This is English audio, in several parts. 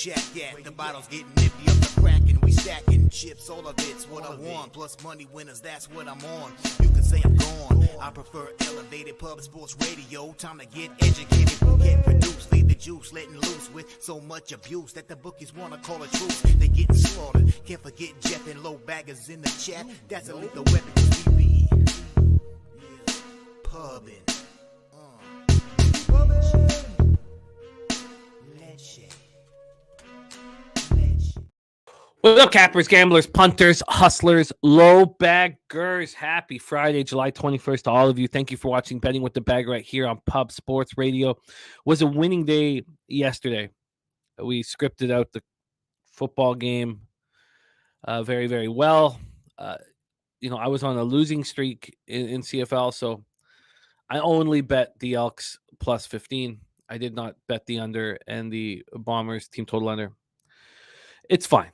shack at. The bottles getting nippy up the crack and we stacking chips. All of it's what I want. Plus money winners, that's what I'm on. You can say I'm gone. I prefer elevated public sports radio. Time to get educated, get produced. Leave the juice letting loose with so much abuse that the bookies wanna call it truth. They getting slaughtered. Can't forget Jeff and low baggers in the chat. That's a lethal weapon 'cause we be pubbing. What's up, cappers, gamblers, punters, hustlers, low baggers? Happy Friday, July 21st to all of you. Thank you for watching Betting with the Bag right here on Pub Sports Radio. It was a winning day yesterday. We scripted out the football game very, very well. I was on a losing streak in CFL, so I only bet the Elks plus 15. I did not bet the under and the Bombers team total under. It's fine.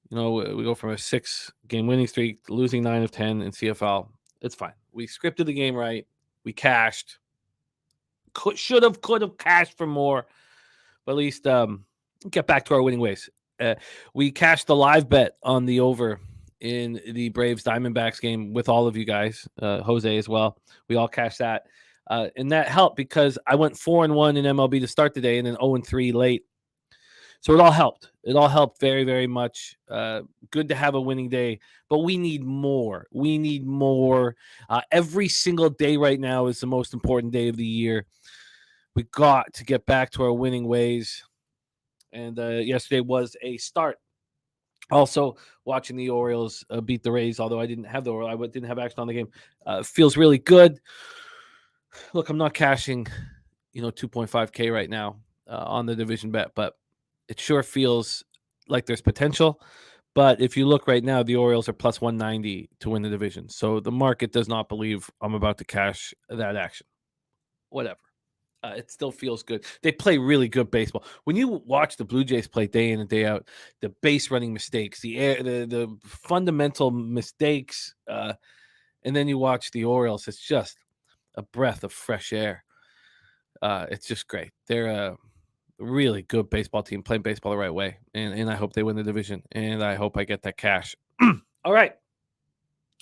We go from a 6-game winning streak to losing 9 of 10 in CFL. It's fine. We scripted the game right. We cashed. Could have cashed for more. But at least get back to our winning ways. We cashed the live bet on the over in the Braves Diamondbacks game with all of you guys, Jose as well. We all cashed that. And that helped because I went 4-1 in MLB to start the day and then 0-3 late. So it all helped. It all helped very, very much. Good to have a winning day, but we need more. We need more. Every single day right now is the most important day of the year. We got to get back to our winning ways. And yesterday was a start. Also, watching the Orioles beat the Rays, although I didn't have the Orioles. I didn't have action on the game. Feels really good. Look, I'm not cashing, 2.5K right now on the division bet, but it sure feels like there's potential. But if you look right now, the Orioles are plus 190 to win the division. So the market does not believe I'm about to cash that action. Whatever. It still feels good. They play really good baseball. When you watch the Blue Jays play day in and day out, the base running mistakes, the fundamental mistakes, and then you watch the Orioles, it's just a breath of fresh air. It's just great. They're a really good baseball team playing baseball the right way. And I hope they win the division. And I hope I get that cash. All right.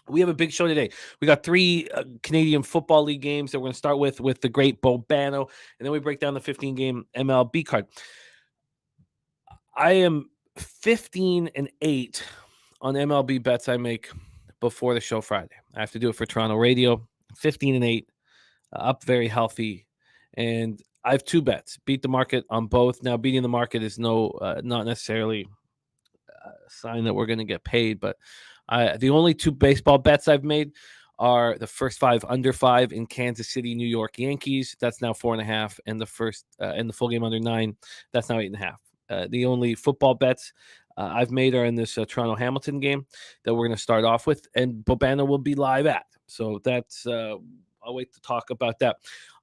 We have a big show today. We got 3 Canadian Football League games that we're going to start with the great Bobano. And then we break down the 15-game MLB card. I am 15-8 on MLB bets I make before the show Friday. I have to do it for Toronto Radio. 15-8, up very healthy. And I have 2 bets. Beat the market on both. Now, beating the market is not necessarily a sign that we're going to get paid, but the only 2 baseball bets I've made are the first 5 under 5 in Kansas City, New York Yankees. That's now 4.5, and the first and the full game under 9. That's now 8.5. The only football bets I've made are in this Toronto Hamilton game that we're going to start off with, and Bobano will be live at. So that's I'll wait to talk about that.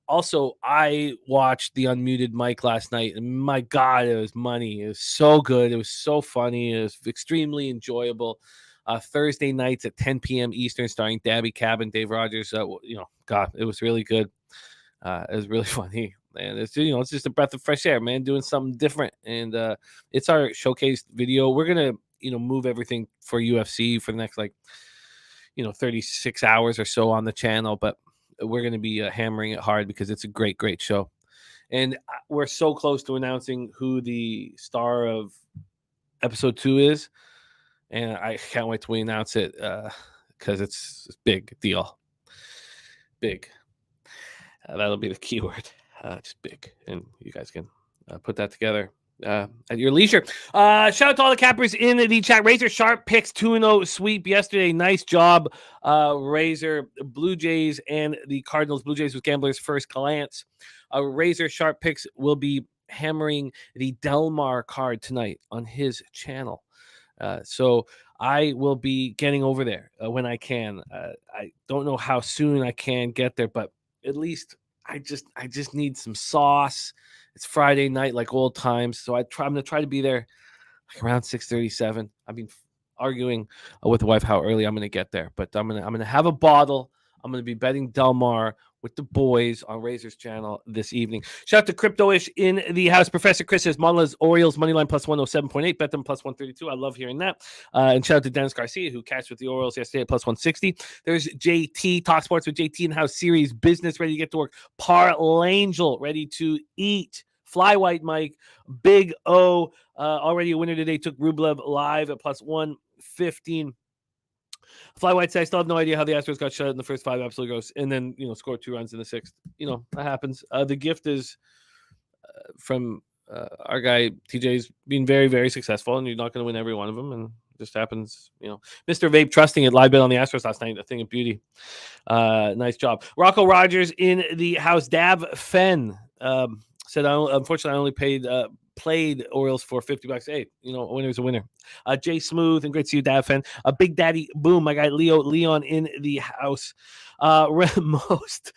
Also, I watched the Unmuted Mike last night, and my God, it was money. It was so good. It was so funny. It was extremely enjoyable. Thursday nights at 10 p.m. Eastern, starring Dabby Cabin, Dave Rogers. God, it was really good. It was really funny. And it's just a breath of fresh air, man, doing something different. And it's our showcase video. We're going to, move everything for UFC for the next 36 hours or so on the channel. But we're going to be hammering it hard because it's a great, great show. And we're so close to announcing who the star of episode 2 is. And I can't wait till we announce it because it's a big deal. Big. That'll be the keyword. Just big. And you guys can put that together at your leisure. Shout out to all the cappers in the chat. Razor Sharp picks 2-0 sweep yesterday. Nice job, Razor. Blue Jays and the Cardinals. Blue Jays was Gambler's first glance. Razor Sharp picks will be hammering the Delmar card tonight on his channel. So I will be getting over there when I can. I don't know how soon I can get there, but at least I just need some sauce. It's Friday night like old times, so I'm going to try to be there around 6:37. I've been arguing with the wife how early I'm going to get there, but I'm going to have a bottle. I'm going to be betting Delmar with the boys on Razor's channel this evening. Shout out to Crypto-ish in the house. Professor Chris says Monla's Orioles moneyline plus 107.8. Bet them plus 132. I love hearing that. And shout out to Dennis Garcia, who cashed with the Orioles yesterday at plus 160. There's JT, Talk Sports with JT in the house series. Business ready to get to work. Parlangel ready to eat. Fly White Mike, Big O, already a winner today. Took Rublev live at plus 115. Fly White said, I still have no idea how the Astros got shut in the first 5 absolute gross, and then scored 2 runs in the 6th. That happens. The gift is from our guy TJ's being very, very successful, and you're not going to win every one of them, and it just happens. Mr. Vape trusting it, live bet on the Astros last night. A thing of beauty. Nice job. Rocco Rogers in the house. Dab Fenn said, unfortunately, I only played Orioles for $50. Hey, a winner's a winner. Jay Smooth, and great to see you, Dad fan. Big Daddy Boom, my guy Leon in the house. Most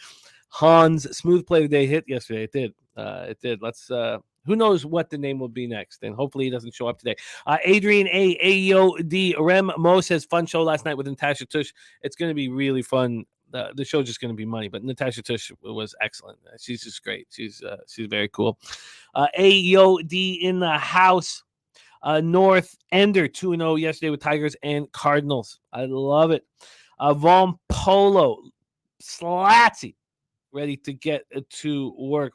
Hans Smooth play of the day hit yesterday. It did. It did. Let's who knows what the name will be next, and hopefully he doesn't show up today. Adrian AOD Rem Mo says fun show last night with Natasha Tush. It's going to be really fun. The show's just going to be money, but Natasha Tush was excellent. She's just great. She's very cool. AOD in the house. North Ender 2-0 yesterday with Tigers and Cardinals. I love it. Von Polo Slatsy ready to get to work.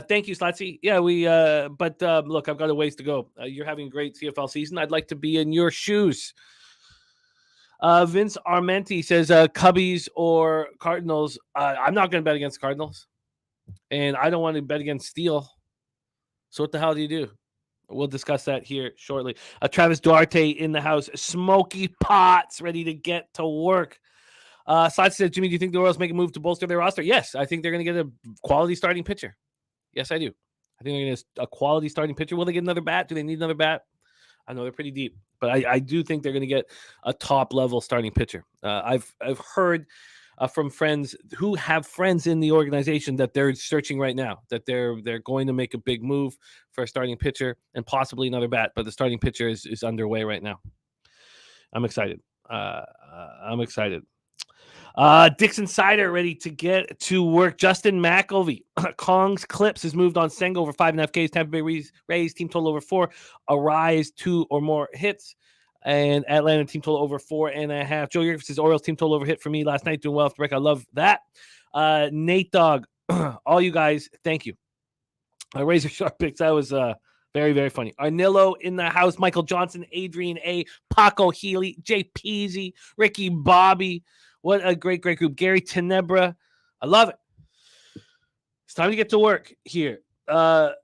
Thank you, Slatsy. Yeah, but look, I've got a ways to go. You're having a great CFL season. I'd like to be in your shoes. Vince Armenti says Cubbies or Cardinals. I'm not going to bet against Cardinals, and I don't want to bet against Steele. So what the hell do you do? We'll discuss that here shortly. Travis Duarte in the house. Smoky Potts ready to get to work. Slot says, Jimmy, do you think the Royals make a move to bolster their roster? Yes, I think they're going to get a quality starting pitcher. Yes, I do. I think they're going to get a quality starting pitcher. Will they get another bat? Do they need another bat? I know they're pretty deep, but I do think they're going to get a top-level starting pitcher. I've heard from friends who have friends in the organization that they're searching right now, that they're going to make a big move for a starting pitcher and possibly another bat, but the starting pitcher is underway right now. I'm excited. Dixon Sider ready to get to work. Justin McElvey, Kong's Clips has moved on Senga over 5.5 Ks. Tampa Bay Rays team total over 4. Arise 2 or more hits. And Atlanta team total over 4.5. Joe Yerkes says Orioles team total over hit for me last night. Doing well off the break. I love that. Nate Dogg, all you guys, thank you. Razor Sharp picks. That was very, very funny. Arnillo in the house. Michael Johnson, Adrian A, Paco Healy, Jay Peasy, Ricky Bobby. What a great, great group. Gary Tenebra. I love it. It's time to get to work here. Fly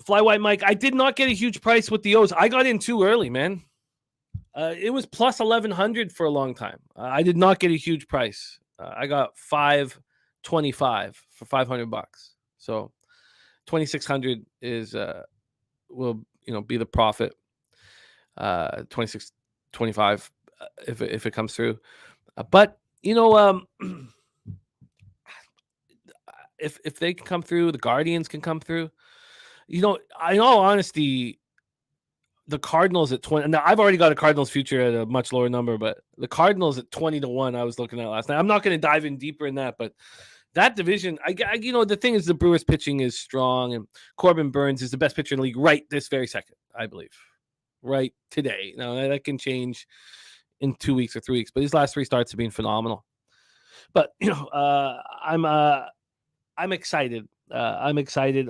White Mike. I did not get a huge price with the O's. I got in too early, man. It was plus 1,100 for a long time. I did not get a huge price. I got $525 for $500. So 2,600 is will be the profit. 26.25 if it comes through. But if they can come through, the Guardians can come through. In all honesty, the Cardinals at 20. Now I've already got a Cardinals future at a much lower number, but the Cardinals at 20-1. I was looking at last night. I'm not going to dive in deeper in that, but that division, the thing is, the Brewers pitching is strong, and Corbin Burns is the best pitcher in the league right this very second, I believe, right today. Now that can change in 2 weeks or 3 weeks, but his last 3 starts have been phenomenal. But I'm excited. I'm excited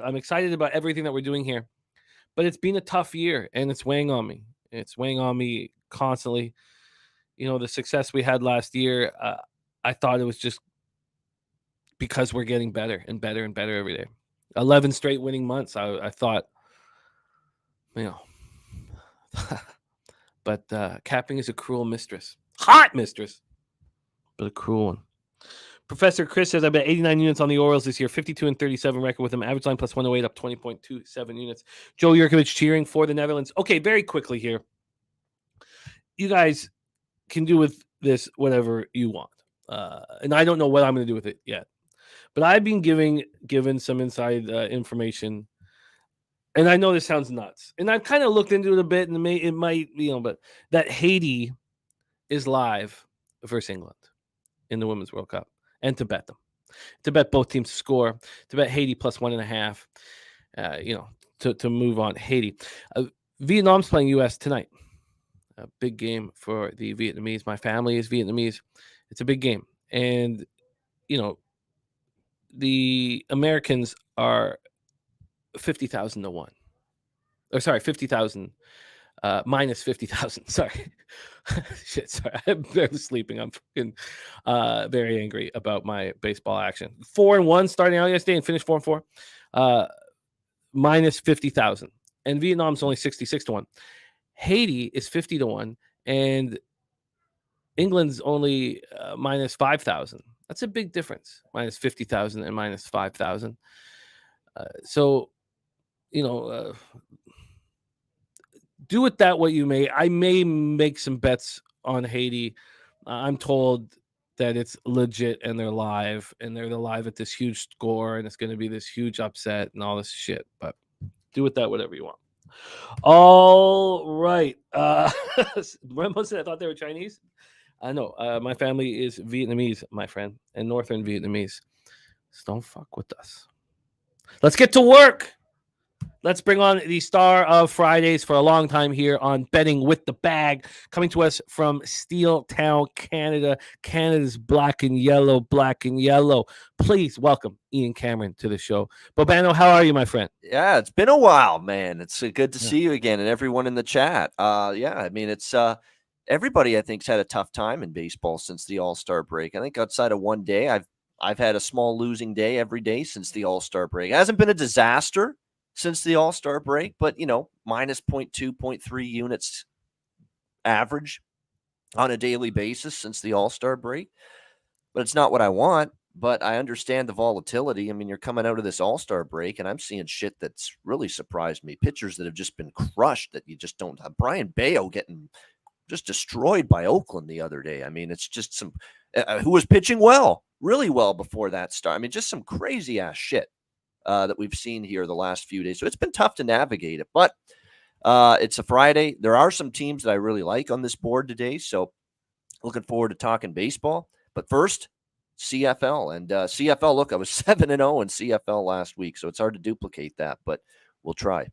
about everything that we're doing here. But it's been a tough year, and it's weighing on me. It's weighing on me constantly. The success we had last year, I thought it was just because we're getting better and better and better every day. 11 straight winning months. I thought, but capping is a cruel mistress. Hot mistress, but a cruel one. Professor Chris says I bet 89 units on the Orioles this year, 52-37 record with them. Average line plus 108, up 20.27 units. Joe Yurkovich cheering for the Netherlands. Okay, very quickly here. You guys can do with this whatever you want. And I don't know what I'm going to do with it yet. But I've been given some inside information. And I know this sounds nuts. And I've kind of looked into it a bit, and it might, but that Haiti is live versus England in the Women's World Cup. And to bet them. to bet both teams to score, to bet Haiti plus 1.5, to move on Haiti. Vietnam's playing U.S. tonight. A big game for the Vietnamese. My family is Vietnamese. It's a big game. And, the Americans are 50,000 to 1. Or sorry, 50,000 minus 50,000. Sorry. Shit, sorry. I'm barely sleeping. I'm fucking very angry about my baseball action. 4-1 starting out yesterday and finished 4-4. Minus 50,000. And Vietnam's only 66 to 1. Haiti is 50 to 1. And England's only minus 5,000. That's a big difference. Minus 50,000 and minus 5,000. So, do with that what you may. I may make some bets on Haiti. I'm told that it's legit and they're live. And they're live at this huge score. And it's going to be this huge upset and all this shit. But do with that whatever you want. All right. Remember I thought they were Chinese? No, my family is Vietnamese, my friend, and Northern Vietnamese. So don't fuck with us. Let's get to work. Let's bring on the star of Fridays for a long time here on Betting with the Bag, coming to us from Steel Town, Canada. Canada's black and yellow. Please welcome Ian Cameron to the show. Bobano, how are you, my friend? Yeah, it's been a while, man. It's good to see you again and everyone in the chat. It's everybody I think's had a tough time in baseball since the All-Star break. I think outside of one day, I've had a small losing day every day since the All-Star break. It hasn't been a disaster since the All-Star break, but, minus 0.2, 0.3 units average on a daily basis since the All-Star break. But it's not what I want, but I understand the volatility. I mean, you're coming out of this All-Star break, and I'm seeing shit that's really surprised me. Pitchers that have just been crushed that you just don't have. Brian Bayo getting just destroyed by Oakland the other day. I mean, it's just some who was pitching really well before that start. I mean, just some crazy-ass shit that we've seen here the last few days. So it's been tough to navigate it, but it's a Friday. There are some teams that I really like on this board today, so looking forward to talking baseball. But first, CFL. And CFL, look, I was 7-0 in CFL last week, so it's hard to duplicate that, but we'll try.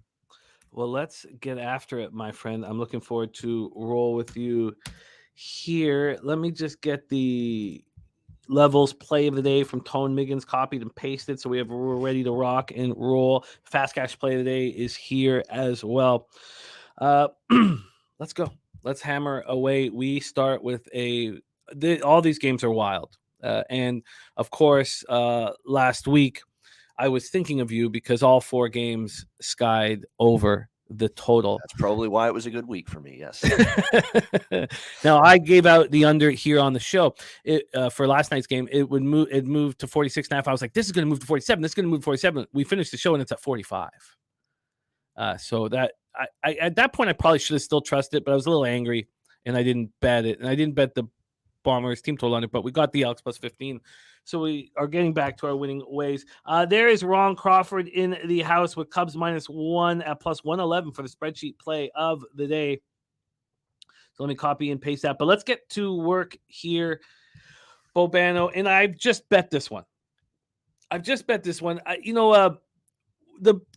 Well, let's get after it, my friend. I'm looking forward to roll with you here. Let me just get the levels play of the day from Tone Miggins, copied and pasted, so we're ready to rock and roll. Fast Cash play of the day is here as well. Let's go. Let's hammer away. We start with all these games are wild. And of course, last week, I was thinking of you because all 4 games skied over the total. That's probably why it was a good week for me. Yes. Now I gave out the under here on the show for last night's game. It moved to 46.5. I was like, this is going to move to 47. This is going to move to 47. We finished the show and it's at 45. So that I at that point I probably should have still trusted it, but I was a little angry and I didn't bet it. And I didn't bet the Bombers team total on it, but we got the Elks plus 15. So we are getting back to our winning ways. There is Ron Crawford in the house with Cubs -1 at plus 111 for the spreadsheet play of the day. So let me copy and paste that. But let's get to work here, Bobano. And I've just bet this one. The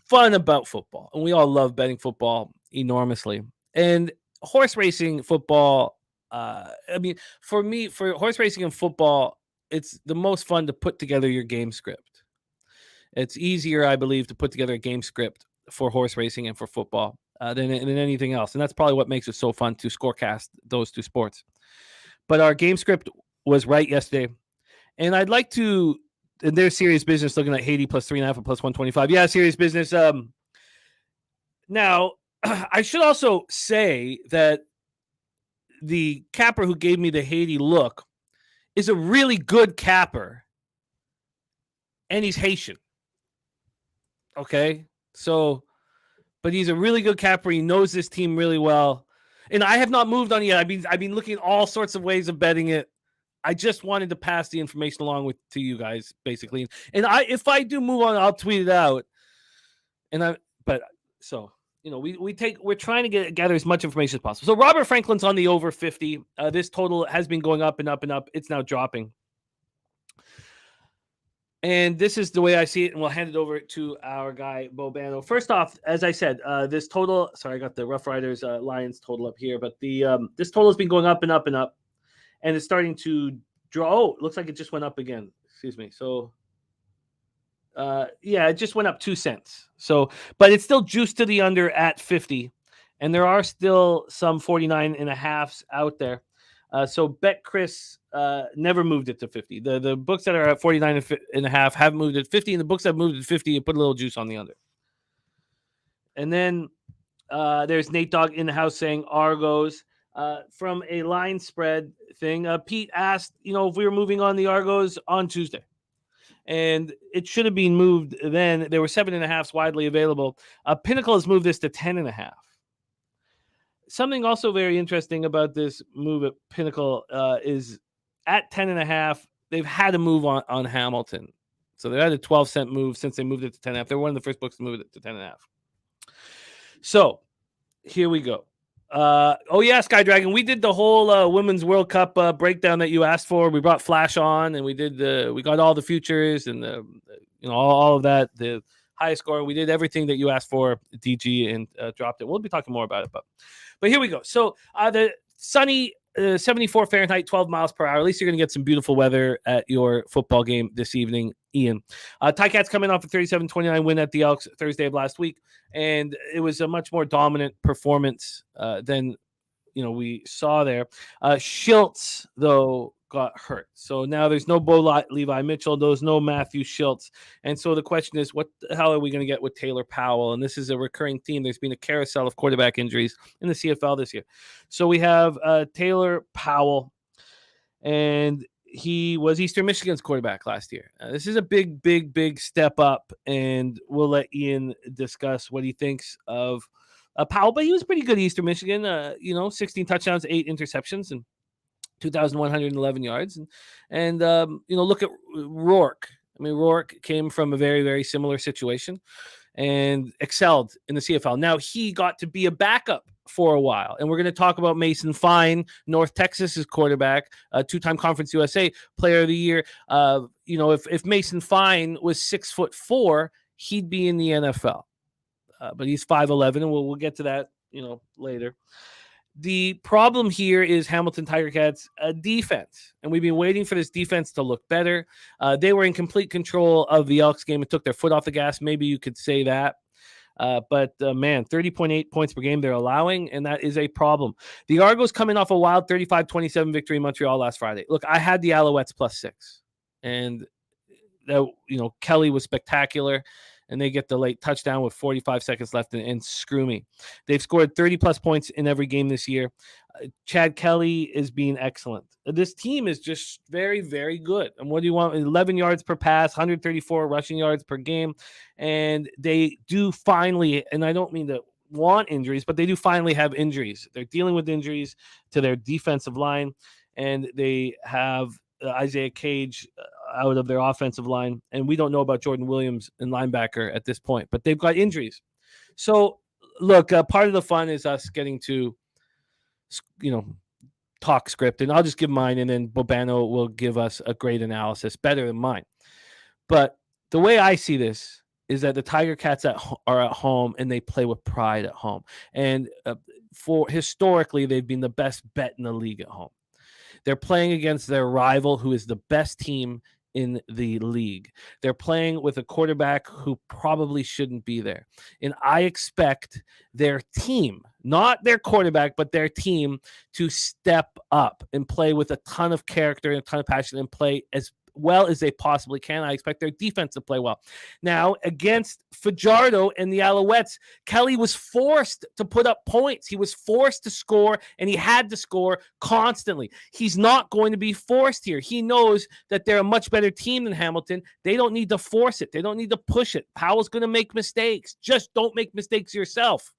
fun about football, and we all love betting football enormously. And horse racing football, for me, for horse racing and football, it's the most fun to put together your game script. It's easier, I believe, to put together a game script for horse racing and for football than anything else. And that's probably what makes it so fun to scorecast those two sports. But our game script was right yesterday. And I'd like to, and there's serious business looking at Haiti plus 3.5 and plus 125. Yeah, serious business. Now, I should also say that the capper who gave me the Haiti look is a really good capper, and he's Haitian. Okay, so, but he's a really good capper. He knows this team really well, and I have not moved on yet. I've been looking at all sorts of ways of betting it. I just wanted to pass the information along to you guys, basically. And if I do move on, I'll tweet it out. We're trying to gather as much information as possible. So Robert Franklin's on the over 50. This total has been going up and up and up. It's now dropping. And this is the way I see it, and we'll hand it over to our guy, Bobano. First off, as I said, this total, sorry, I got the Roughriders Lions total up here, but this total has been going up and up and up, and it's starting to draw. Oh, it looks like it just went up again. Excuse me. So, yeah, it just went up 2 cents. So, but it's still juiced to the under at 50, and there are still some 49.5s out there. So Bet Chris never moved it to 50. The books that are at 49.5 have moved it 50, and the books that moved it 50, you put a little juice on the under. And then there's Nate Dogg in the house saying Argos from a line spread thing. Pete asked, if we were moving on the Argos on Tuesday. And it should have been moved then. There were 7.5s widely available. Pinnacle has moved this to 10.5. Something also very interesting about this move at Pinnacle is at 10.5, they've had to move on Hamilton. So they had a 12-cent move since they moved it to 10.5. They were one of the first books to move it to 10.5. So here we go. Oh yeah, Sky Dragon. We did the whole Women's World Cup breakdown that you asked for. We brought Flash on, and we got all the futures and all of that. The highest score. We did everything that you asked for, DG, and dropped it. We'll be talking more about it, but here we go. So the sunny 74 Fahrenheit, 12 miles per hour. At least you're going to get some beautiful weather at your football game this evening, Ian. Ticats coming off a 37-29 win at the Elks Thursday of last week, and it was a much more dominant performance than we saw there. Schultz, though, got hurt. So now there's no Bo Levi Mitchell. There's no Matthew Schultz. And so the question is, what the hell are we going to get with Taylor Powell? And this is a recurring theme. There's been a carousel of quarterback injuries in the CFL this year. So we have Taylor Powell, and he was Eastern Michigan's quarterback last year. This is a big, big, big step up, and we'll let Ian discuss what he thinks of Powell. But he was pretty good at Eastern Michigan, 16 touchdowns, 8 interceptions, and 2,111 yards. And look at Rourke. I mean, Rourke came from a very, very similar situation and excelled in the CFL. Now he got to be a backup for a while. And we're going to talk about Mason Fine, North Texas's quarterback, two-time Conference USA Player of the Year. If Mason Fine was 6'4", he'd be in the NFL. But he's 5'11", and we'll get to that, later. The problem here is Hamilton Tiger Cats defense, and we've been waiting for this defense to look better. They were in complete control of the Elks game and took their foot off the gas. Maybe you could say that. But 30.8 points per game they're allowing, and that is a problem. The Argos coming off a wild 35-27 victory in Montreal last Friday. Look, I had the Alouettes +6, and Kelly was spectacular. And they get the late touchdown with 45 seconds left, and screw me. They've scored 30-plus points in every game this year. Chad Kelly is being excellent. This team is just very, very good. And what do you want? 11 yards per pass, 134 rushing yards per game. And they do finally, and I don't mean to want injuries, but they do finally have injuries. They're dealing with injuries to their defensive line, and they have Isaiah Cage out of their offensive line, and we don't know about Jordan Williams and linebacker at this point, but they've got injuries. So look, part of the fun is us getting to, talk script, and I'll just give mine, and then Bobano will give us a great analysis, better than mine. But the way I see this is that the Tiger Cats are at home, and they play with pride at home. And historically, they've been the best bet in the league at home. They're playing against their rival, who is the best team in the league. They're playing with a quarterback who probably shouldn't be there. And I expect their team, not their quarterback, but their team, to step up and play with a ton of character and a ton of passion and play as well as they possibly can. I expect their defense to play well. Now, against Fajardo and the Alouettes, Kelly was forced to put up points. He was forced to score, and he had to score constantly. He's not going to be forced here. He knows that they're a much better team than Hamilton. They don't need to force it. They don't need to push it. Powell's going to make mistakes. Just don't make mistakes yourself.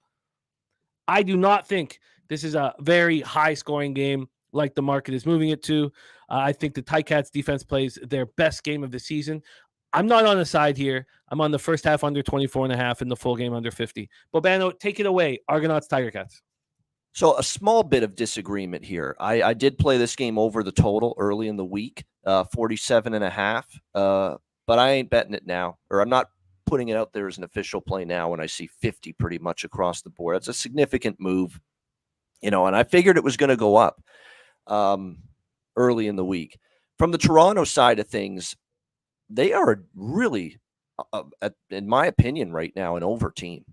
I do not think this is a very high-scoring game like the market is moving it to. I think the Ticats defense plays their best game of the season. I'm not on the side here. I'm on the first half under 24.5 and the full game under 50. Bobano, take it away. Argonauts, Tiger Cats. So a small bit of disagreement here. I did play this game over the total early in the week, 47.5. but I ain't betting it now, or I'm not putting it out there as an official play now when I see 50 pretty much across the board. That's a significant move, and I figured it was going to go up early in the week. From the Toronto side of things, they are really, in my opinion, right now, an over team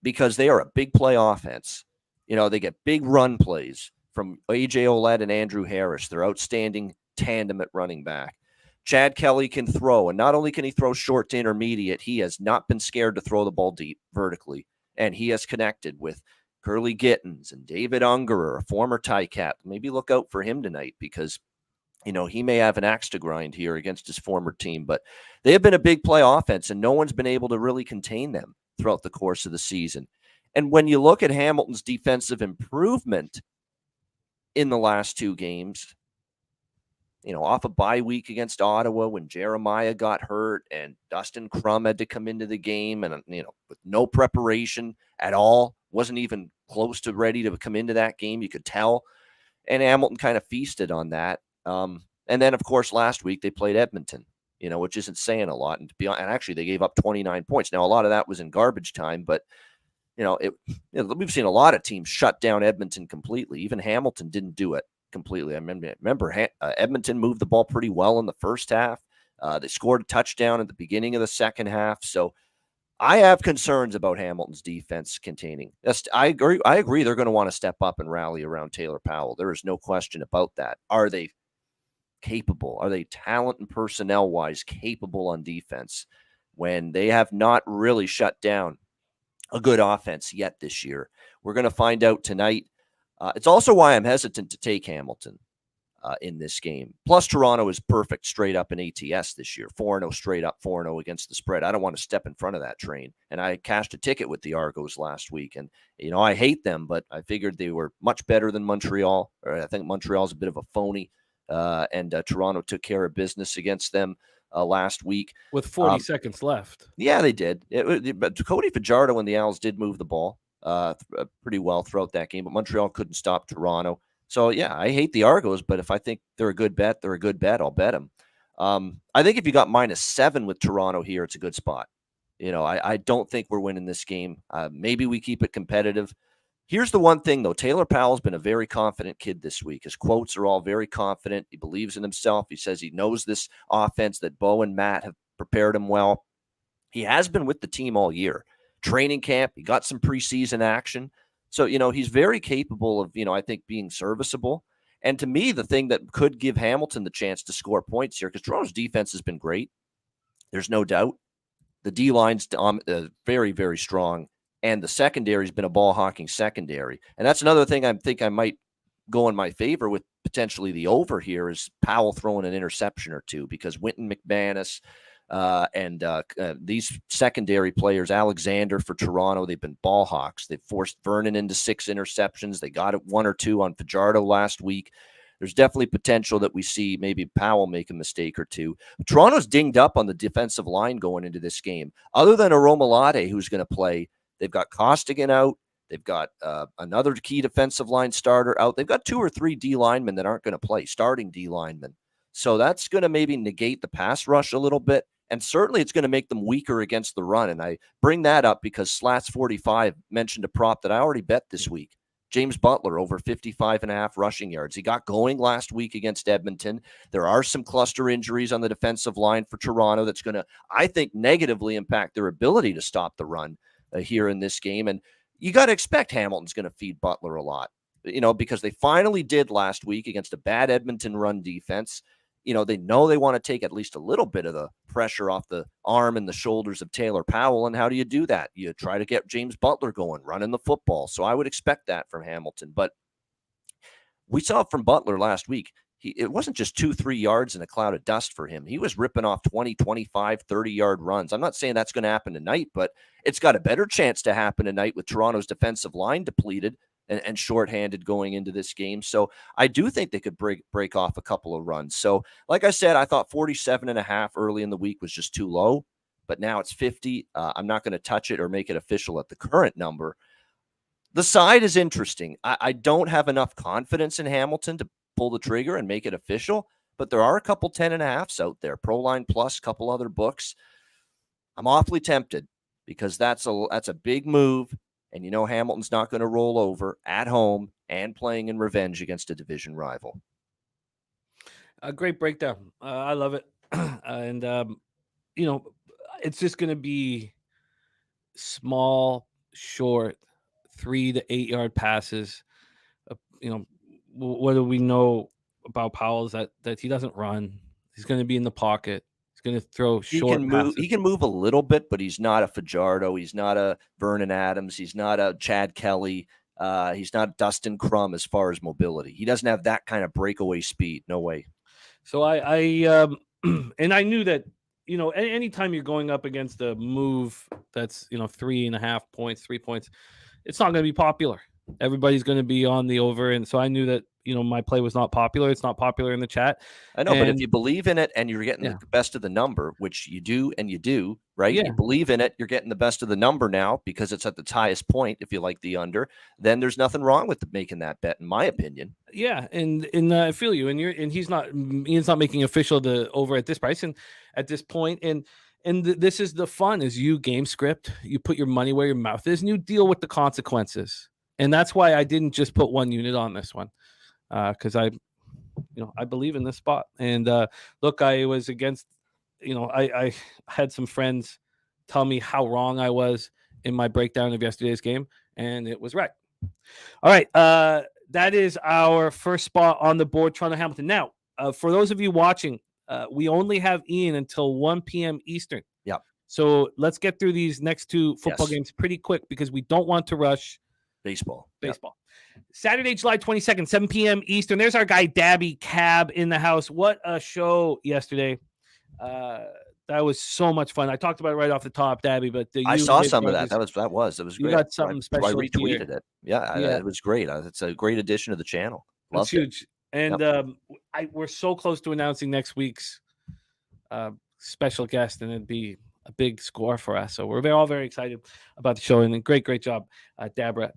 because they are a big play offense. They get big run plays from A.J. Ouellette and Andrew Harris. They're outstanding tandem at running back. Chad Kelly can throw, and not only can he throw short to intermediate, he has not been scared to throw the ball deep vertically, and he has connected with Curly Gittins and David Ungerer, a former Ticat. Maybe look out for him tonight because he may have an axe to grind here against his former team, but they have been a big play offense, and no one's been able to really contain them throughout the course of the season. And when you look at Hamilton's defensive improvement in the last two games, off a bye week against Ottawa when Jeremiah got hurt and Dustin Crum had to come into the game and, with no preparation at all, wasn't even close to ready to come into that game. You could tell. And Hamilton kind of feasted on that. And then, of course, last week they played Edmonton, which isn't saying a lot. And actually, they gave up 29 points. Now, a lot of that was in garbage time, but we've seen a lot of teams shut down Edmonton completely. Even Hamilton didn't do it completely. I remember Edmonton moved the ball pretty well in the first half. They scored a touchdown at the beginning of the second half. So I have concerns about Hamilton's defense containing. I agree. They're going to want to step up and rally around Taylor Powell. There is no question about that. Are they capable? Are they talent and personnel-wise capable on defense when they have not really shut down a good offense yet this year? We're going to find out tonight. It's also why I'm hesitant to take Hamilton in this game. Plus, Toronto is perfect straight up in ATS this year. 4-0 straight up, 4-0 against the spread. I don't want to step in front of that train. And I cashed a ticket with the Argos last week. And, I hate them, but I figured they were much better than Montreal. I think Montreal's a bit of a phony. And Toronto took care of business against them last week. With 40 seconds left. Yeah, they did. But Cody Fajardo and the Owls did move the ball pretty well throughout that game, but Montreal couldn't stop Toronto. So, yeah, I hate the Argos, but if I think they're a good bet, I'll bet them. I think if you got -7 with Toronto here, it's a good spot. I don't think we're winning this game. Maybe we keep it competitive. Here's the one thing, though. Taylor Powell's been a very confident kid this week. His quotes are all very confident. He believes in himself. He says he knows this offense, that Bo and Matt have prepared him well. He has been with the team all year. Training camp, he got some preseason action. So, he's very capable of, I think, being serviceable. And to me, the thing that could give Hamilton the chance to score points here, because Toronto's defense has been great. There's no doubt. The D-line's very, very strong. And the secondary's been a ball-hawking secondary. And that's another thing I think I might go in my favor with potentially the over here is Powell throwing an interception or two, because Winton McManus and these secondary players, Alexander for Toronto, they've been ball hawks. They've forced Vernon into 6 interceptions. They got it 1 or 2 on Fajardo last week. There's definitely potential that we see maybe Powell make a mistake or two. Toronto's dinged up on the defensive line going into this game. Other than Aromalade, who's going to play, they've got Costigan out. They've got another key defensive line starter out. They've got 2 or 3 D linemen that aren't going to play, starting D linemen. So that's going to maybe negate the pass rush a little bit. And certainly it's going to make them weaker against the run. And I bring that up because Slats45 mentioned a prop that I already bet this week. James Butler over 55.5 rushing yards. He got going last week against Edmonton. There are some cluster injuries on the defensive line for Toronto that's going to, I think, negatively impact their ability to stop the run here in this game. And you got to expect Hamilton's going to feed Butler a lot, because they finally did last week against a bad Edmonton run defense. They know they want to take at least a little bit of the pressure off the arm and the shoulders of Taylor Powell. And how do you do that? You try to get James Butler going, running the football. So I would expect that from Hamilton. But we saw from Butler last week, it wasn't just 2-3 yards in a cloud of dust for him. He was ripping off 20, 25, 30-yard runs. I'm not saying that's going to happen tonight, but it's got a better chance to happen tonight with Toronto's defensive line depleted and shorthanded going into this game. So I do think they could break off a couple of runs. So like I said, I thought 47.5 early in the week was just too low, but now it's 50. I'm not going to touch it or make it official at the current number. The side is interesting. I don't have enough confidence in Hamilton to pull the trigger and make it official, but there are a couple 10.5s out there. Proline Plus, a couple other books. I'm awfully tempted because that's a big move, and Hamilton's not going to roll over at home and playing in revenge against a division rival. A great breakdown. I love it, and it's just going to be small, short, 3 to 8 yard passes. What do we know about Powell is that he doesn't run. He's going to be in the pocket. He's going to throw short passes. He can move a little bit, but he's not a Fajardo. He's not a Vernon Adams. He's not a Chad Kelly. He's not Dustin Crum as far as mobility. He doesn't have that kind of breakaway speed. No way. So I and I knew that, anytime you're going up against a move that's, 3.5 points, 3 points, it's not going to be popular. Everybody's going to be on the over. And so I knew that, my play was not popular. It's not popular in the chat. I know, but if you believe in it and you're getting the best of the number, which you do, and you do, right? Yeah. You believe in it, you're getting the best of the number now because it's at the highest point. If you like the under, then there's nothing wrong with making that bet, in my opinion. Yeah, and I feel you. And he's not making official the over at this price and at this point. And this is the fun: is you game script, you put your money where your mouth is, and you deal with the consequences. And that's why I didn't just put 1 unit on this one, because I believe in this spot. And look, I was against. I had some friends tell me how wrong I was in my breakdown of yesterday's game, and it was right. All right, that is our first spot on the board, Toronto Hamilton. Now, for those of you watching, we only have Ian until 1 p.m. Eastern. Yeah. So let's get through these next 2 football games pretty quick because we don't want to rush baseball. Yep. Saturday, July 22nd, 7 p.m. Eastern. There's our guy, Dabby Cab, in the house. What a show yesterday. That was so much fun. I talked about it right off the top, Dabby, but I saw some of that. That was great. You got something special. I retweeted it. Yeah, it was great. It's a great addition to the channel. It's huge. And we're so close to announcing next week's special guest, and it'd be a big score for us. So we're all very excited about the show, and great job, Dabra.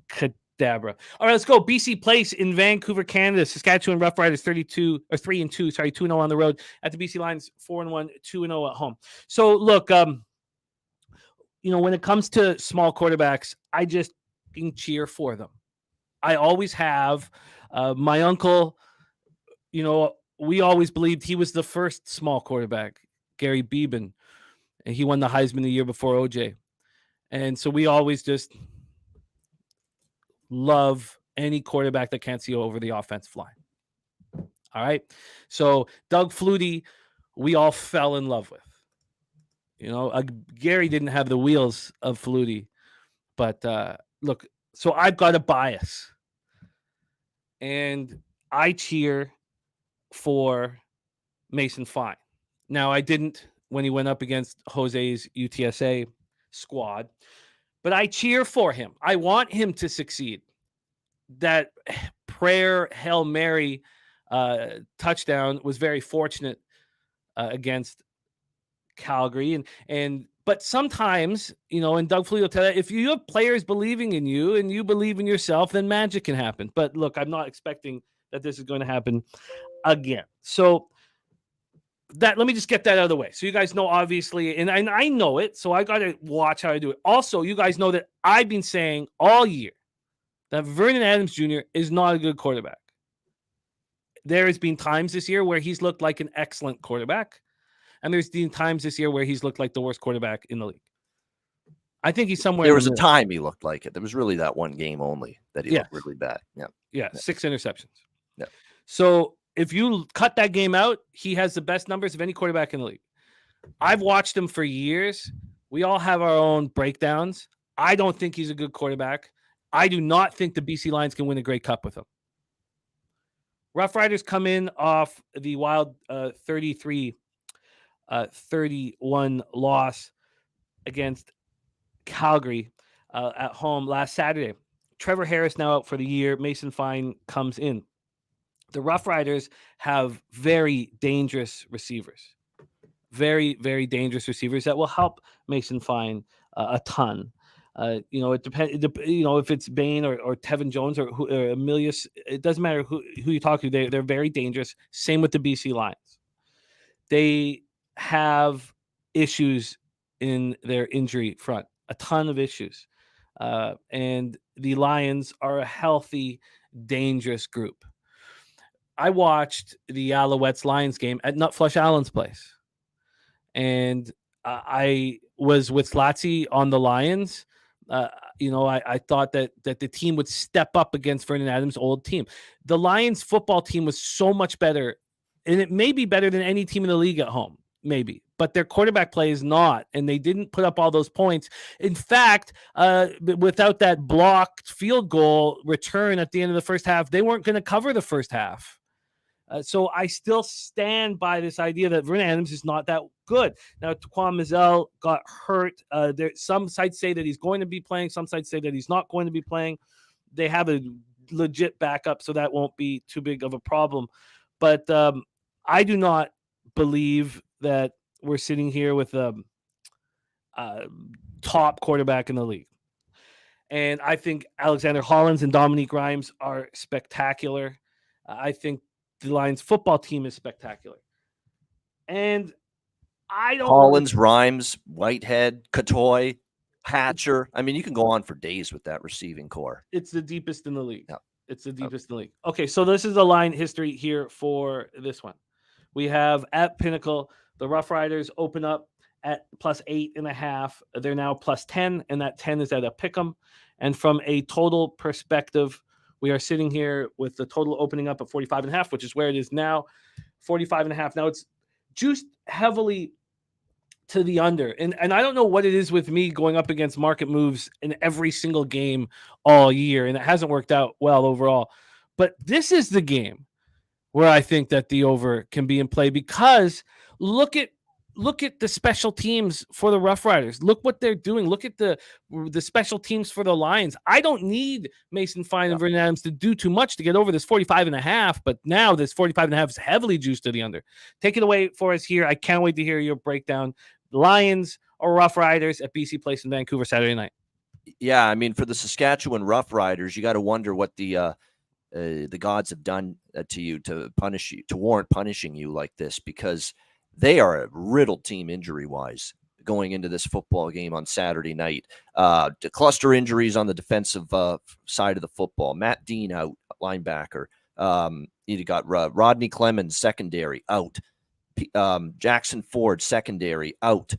All right, let's go. BC Place in Vancouver, Canada. Saskatchewan Roughriders 3-2, 2-0 on the road at the BC Lions 4-1, 2-0 at home. So look, when it comes to small quarterbacks, I just cheer for them. I always have. My uncle, we always believed he was the first small quarterback, Gary Beeben, and he won the Heisman the year before OJ. And so we always just love any quarterback that can't see over the offensive line. All right. So Doug Flutie, we all fell in love with. Gary didn't have the wheels of Flutie, but look, so I've got a bias. And I cheer for Mason Fine. Now, I didn't when he went up against Jose's UTSA squad, but I cheer for him. I want him to succeed. That prayer Hail Mary touchdown was very fortunate against Calgary, but sometimes, and Doug Fleet will tell you, if you have players believing in you and you believe in yourself, then magic can happen. But look, I'm not expecting that this is going to happen again. So let me just get that out of the way. So you guys know, obviously, and I know it, so I got to watch how I do it. Also, you guys know that I've been saying all year that Vernon Adams Jr. is not a good quarterback. There has been times this year where he's looked like an excellent quarterback, and there's been times this year where he's looked like the worst quarterback in the league. I think he's somewhere. There was a time he looked like it. There was really that one game only that he looked really bad. Yeah. 6 interceptions. Yeah. So if you cut that game out, he has the best numbers of any quarterback in the league. I've watched him for years. We all have our own breakdowns. I don't think he's a good quarterback. I do not think the BC Lions can win a Grey Cup with him. Roughriders come in off the wild 33-31 loss against Calgary at home last Saturday. Trevor Harris now out for the year. Mason Fine comes in. The Roughriders have very dangerous receivers. Very, very dangerous receivers that will help Mason Fine a ton. It depends. If it's Bain or Tevin Jones or Emilius, it doesn't matter who you talk to. They're very dangerous. Same with the BC Lions. they have issues in their injury front, a ton of issues. And the Lions are a healthy, dangerous group. I watched the Alouettes Lions game at Nutflush Allen's place. And I was with Slatzy on the Lions. I thought that the team would step up against Vernon Adams' old team. The Lions football team was so much better, and it may be better than any team in the league at home, maybe. But their quarterback play is not, and they didn't put up all those points. In fact, without that blocked field goal return at the end of the first half, they weren't going to cover the first half. So I still stand by this idea that Vernon Adams is not that good. Now, Taquan Mizell got hurt. Some sites say that he's going to be playing. Some sites say that he's not going to be playing. They have a legit backup, so that won't be too big of a problem. But I do not believe that we're sitting here with a top quarterback in the league. And I think Alexander Hollins and Dominique Rhymes are spectacular. I think the Lions football team is spectacular. And I don't Hollins, Rhymes, Whitehead, Katoy, Hatcher. I mean, you can go on for days with that receiving core. It's the deepest in the league. Yeah. It's the deepest in the league. Okay, so this is the line history here for this one. We have at Pinnacle, the Roughriders open up at plus 8.5. They're now plus 10, and that 10 is at a pick'em. And from a total perspective, we are sitting here with the total opening up at 45.5, which is where it is now, 45.5. Now it's juiced heavily to the under. And I don't know what it is with me going up against market moves in every single game all year, and it hasn't worked out well overall. But this is the game where I think that the over can be in play, because look at the special teams for the Roughriders. Look what they're doing. Look at the special teams for the Lions. I don't need Mason Fine and Vernon Adams to do too much to get over this 45.5, but now this 45.5 is heavily juiced to the under. Take it away for us here. I can't wait to hear your breakdown. Lions or Roughriders at BC Place in Vancouver Saturday night. Yeah, I mean, for the Saskatchewan Roughriders, you got to wonder what the gods have done to you to punish you, to warrant punishing you like this, because they are a riddled team injury-wise going into this football game on Saturday night. The cluster injuries on the defensive side of the football. Matt Dean out, linebacker. You got Rodney Clemens, secondary, out. Jackson Ford, secondary, out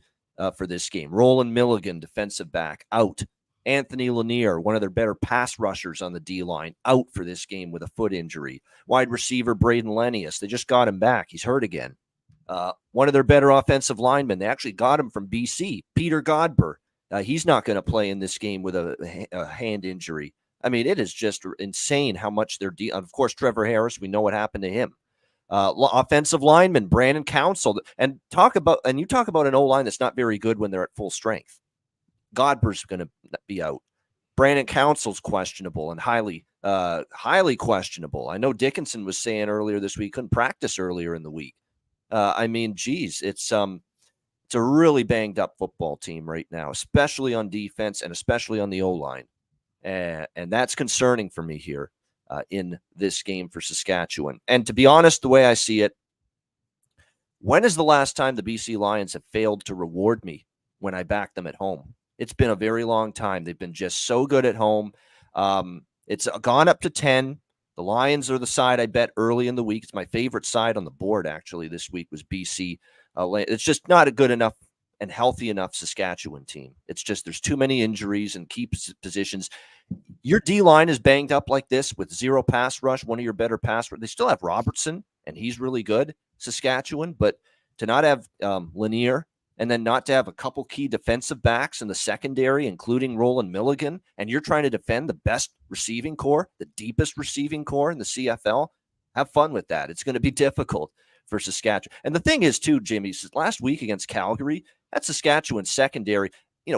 for this game. Roland Milligan, defensive back, out. Anthony Lanier, one of their better pass rushers on the D-line, out for this game with a foot injury. Wide receiver Braden Lenius, they just got him back. He's hurt again. One of their better offensive linemen, they actually got him from BC, Peter Godber. He's not going to play in this game with a hand injury. I mean, it is just insane how much they're of course, Trevor Harris, we know what happened to him. Offensive lineman Brandon Council, and you talk about an O-line that's not very good when they're at full strength. Godber's going to be out. Brandon Council's questionable and highly questionable. I know Dickinson was saying earlier this week couldn't practice earlier in the week. I mean, geez, it's a really banged up football team right now, especially on defense and especially on the O-line. And that's concerning for me here in this game for Saskatchewan. And to be honest, the way I see it, when is the last time the BC Lions have failed to reward me when I back them at home? It's been a very long time. They've been just so good at home. It's gone up to 10. The Lions are the side I bet early in the week. It's my favorite side on the board, actually, this week was BC. It's just not a good enough and healthy enough Saskatchewan team. It's just there's too many injuries and key positions. Your D-line is banged up like this with zero pass rush, one of your better pass rush. They still have Robertson, and he's really good, Saskatchewan, but to not have Lanier and then not to have a couple key defensive backs in the secondary, including Roland Milligan, and you're trying to defend the best receiving core, the deepest receiving core in the CFL, have fun with that. It's going to be difficult for Saskatchewan. And the thing is, too, Jimmy, last week against Calgary, that Saskatchewan secondary,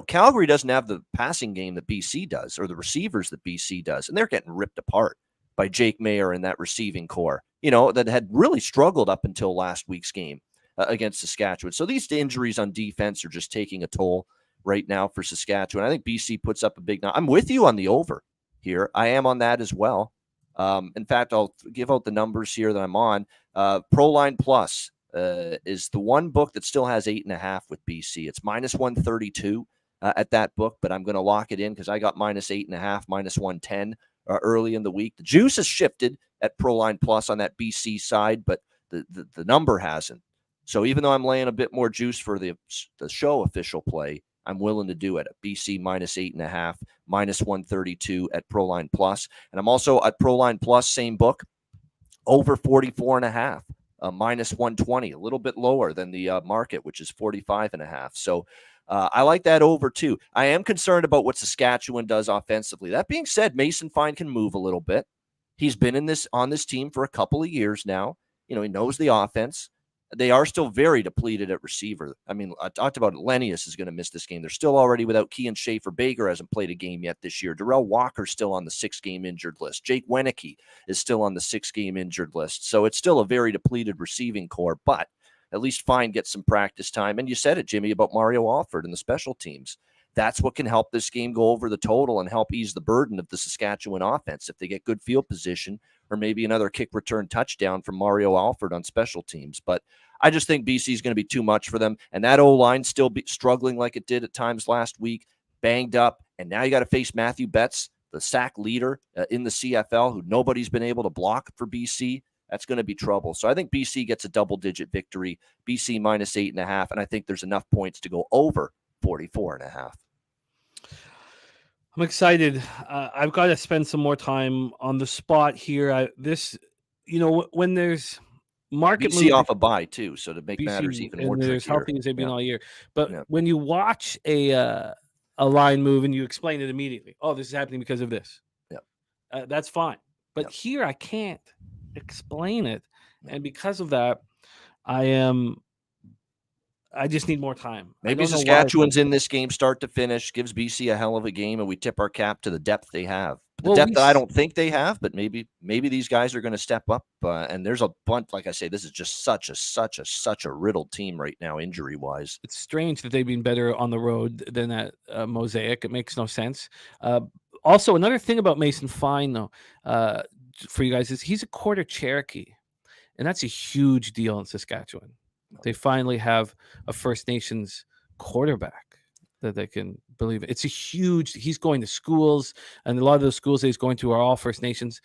Calgary doesn't have the passing game that BC does or the receivers that BC does, and they're getting ripped apart by Jake Mayer and that receiving core, that had really struggled up until last week's game against Saskatchewan. So these injuries on defense are just taking a toll right now for Saskatchewan. I think BC puts up a big number. I'm with you on the over here. I am on that as well. In fact, I'll give out the numbers here that I'm on. ProLine Plus, is the one book that still has 8.5 with BC. It's minus 132 at that book, but I'm going to lock it in because I got minus 8.5, minus 110 early in the week. The juice has shifted at Proline Plus on that BC side, but the number hasn't. So even though I'm laying a bit more juice for the show official play, I'm willing to do it at BC minus 8.5, minus 132 at Proline Plus. And I'm also at Proline Plus, same book, over 44.5, minus 120, a little bit lower than the market, which is 45.5. So I like that over too. I am concerned about what Saskatchewan does offensively. That being said, Mason Fine can move a little bit. He's been on this team for a couple of years now. He knows the offense. They are still very depleted at receiver. I mean, I talked about Lenius is going to miss this game. They're still already without Kean Schaefer. Baker hasn't played a game yet this year. Darrell Walker's still on the 6-game injured list. Jake Wenicky is still on the 6-game injured list. So it's still a very depleted receiving core, but at least Fine gets some practice time. And you said it, Jimmy, about Mario Alford and the special teams. That's what can help this game go over the total and help ease the burden of the Saskatchewan offense if they get good field position or maybe another kick return touchdown from Mario Alford on special teams. But I just think BC is going to be too much for them. And that O-line still be struggling like it did at times last week, banged up. And now you got to face Matthew Betts, the sack leader in the CFL, who nobody's been able to block for BC. That's going to be trouble. So I think BC gets a double-digit victory, BC minus 8.5, and I think there's enough points to go over 44.5. I'm excited. I've got to spend some more time on the spot here. When there's market BC off a bye too, so to make matters even more tricky. There's healthy as they've been all year. But when you watch a line move and you explain it immediately, oh, this is happening because of this. That's fine. But here I can't explain it, and because of that, I just need more time. Maybe Saskatchewan's in this game start to finish, gives BC a hell of a game, and we tip our cap to the depth they have. Depth that I don't think they have, but maybe these guys are going to step up. And there's a bunch, like I say, this is just such a riddled team right now, injury-wise. It's strange that they've been better on the road than at Mosaic. It makes no sense. Also, another thing about Mason Fine, though, for you guys is he's a quarter Cherokee, and that's a huge deal in Saskatchewan. They finally have a First Nations quarterback that they can believe it. It's a huge. He's going to schools, and a lot of those schools that he's going to are all First Nations.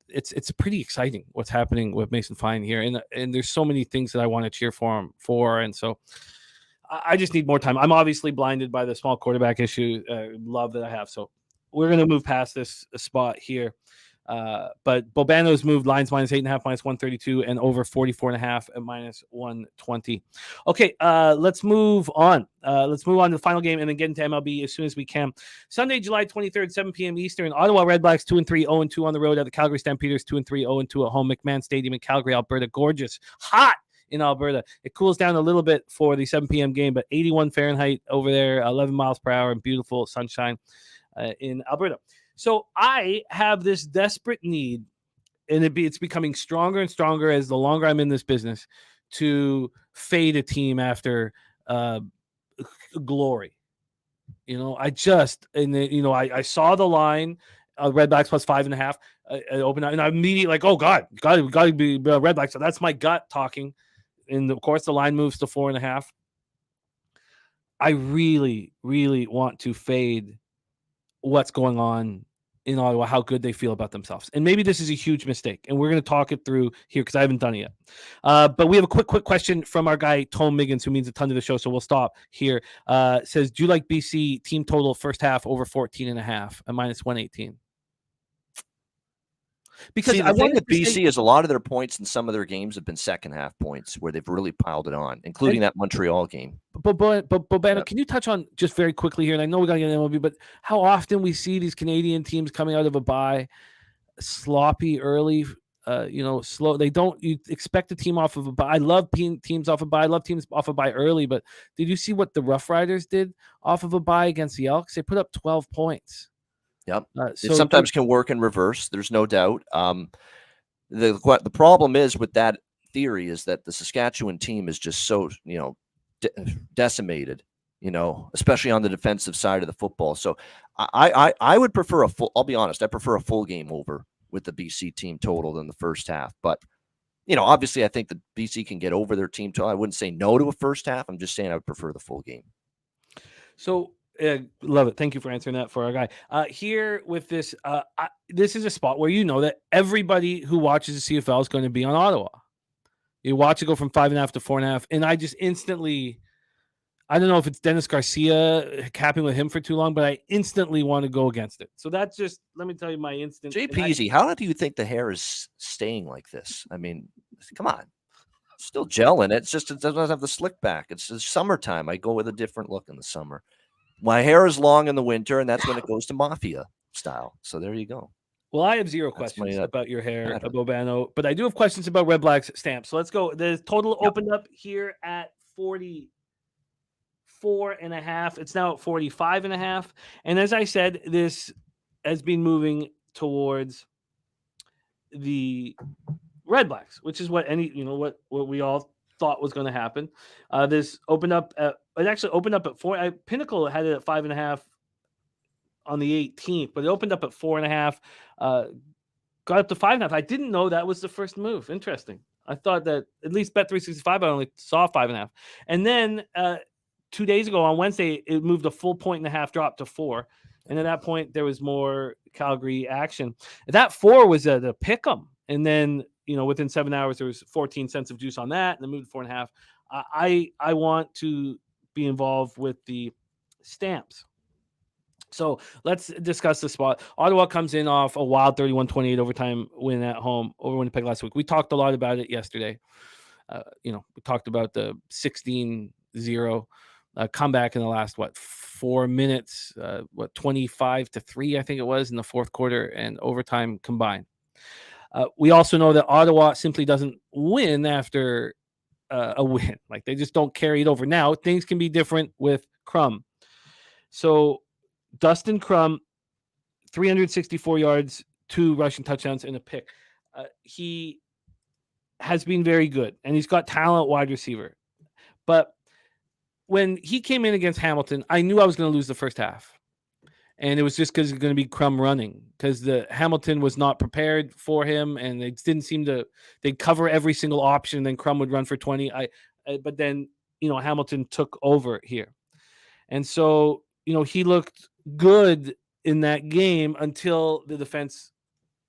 It's pretty exciting what's happening with Mason Fine here, and there's so many things that I want to cheer for him for, and so I just need more time. I'm obviously blinded by the small quarterback issue. Love that I have, so we're going to move past this spot here. But Bobano's moved lines minus 8.5, minus 132, and over 44.5 at minus 120. Okay, let's move on. Let's move on to the final game and then get into MLB as soon as we can. Sunday, July 23rd, 7 p.m. Eastern. Ottawa Redblacks 2-3, 0-2 on the road at the Calgary Stampeders 2-3, 0-2 at home. McMahon Stadium in Calgary, Alberta. Gorgeous, hot in Alberta. It cools down a little bit for the 7 p.m. game, but 81 Fahrenheit over there, 11 miles per hour, and beautiful sunshine in Alberta. So I have this desperate need, and it's becoming stronger and stronger as the longer I'm in this business, to fade a team after glory. I saw the line, Redblacks plus 5.5. I opened up, and I immediately like, oh God, got to be Redblacks. So that's my gut talking, and of course the line moves to 4.5. I really, really want to fade what's going on in Ottawa, how good they feel about themselves. And maybe this is a huge mistake, and we're going to talk it through here because I haven't done it yet. But we have a quick question from our guy, Tom Miggins, who means a ton to the show, so we'll stop here. Says, do you like BC team total first half over 14.5 at minus 118? Because I think that BC is a lot of their points in some of their games have been second half points where they've really piled it on, including that Montreal game. But Bobano, can you touch on just very quickly here? And I know we got to get an MLB, but how often we see these Canadian teams coming out of a bye sloppy early, slow. You expect a team off of a bye. I love teams off a bye. I love teams off a bye early, but did you see what the Roughriders did off of a bye against the Elks? They put up 12 points. Yep. It sometimes can work in reverse. There's no doubt. The problem is with that theory is that the Saskatchewan team is just so, decimated, especially on the defensive side of the football. So I would prefer I'll be honest, I prefer a full game over with the BC team total than the first half. But obviously I think that BC can get over their team total. I wouldn't say no to a first half. I'm just saying I would prefer the full game. So love it. Thank you for answering that for our guy. Here with this, this is a spot where that everybody who watches the CFL is going to be on Ottawa. You watch it go from 5.5 to 4.5, and I just instantly, I don't know if it's Dennis Garcia capping with him for too long, but I instantly want to go against it. So that's just, let me tell you my instant. JPZ, how do you think the hair is staying like this? I mean, come on. Still gelling. It doesn't have the slick back. It's summertime. I go with a different look in the summer. My hair is long in the winter, and that's when it goes to mafia style. So there you go. Well, I have zero questions about your hair, Bobano, but I do have questions about Redblacks stamps. So let's go. The total opened up here at 44.5. It's now at 45.5. And as I said, this has been moving towards the Redblacks, which is what what we all thought was going to happen. This opened up it actually opened up at 4. Pinnacle had it at 5.5 on the 18th, but it opened up at 4.5, got up to 5.5. I didn't know that was the first move. Interesting. I thought that at least Bet365, I only saw 5.5. And then 2 days ago on Wednesday, it moved a full 1.5 drop to 4. And at that point, there was more Calgary action. That 4 was a pick'em. And then, within 7 hours, there was 14 cents of juice on that, and then moved to 4.5. I want to be involved with the stamps. So let's discuss the spot. Ottawa comes in off a wild 31-28 overtime win at home over Winnipeg last week. We talked a lot about it yesterday. We talked about the 16-0 comeback in the last 4 minutes, 25-3, I think it was in the fourth quarter, and overtime combined. We also know that Ottawa simply doesn't win after a win. Like, they just don't carry it over. Now things can be different with Crum. So Dustin Crum, 364 yards, 2 rushing touchdowns, and a pick. He has been very good, and he's got talent wide receiver. But when he came in against Hamilton, I knew I was going to lose the first half. And it was just because it's going to be Crum running, because the Hamilton was not prepared for him, and they didn't seem to. They'd cover every single option, and then Crum would run for 20. But then Hamilton took over here, and so he looked good in that game until the defense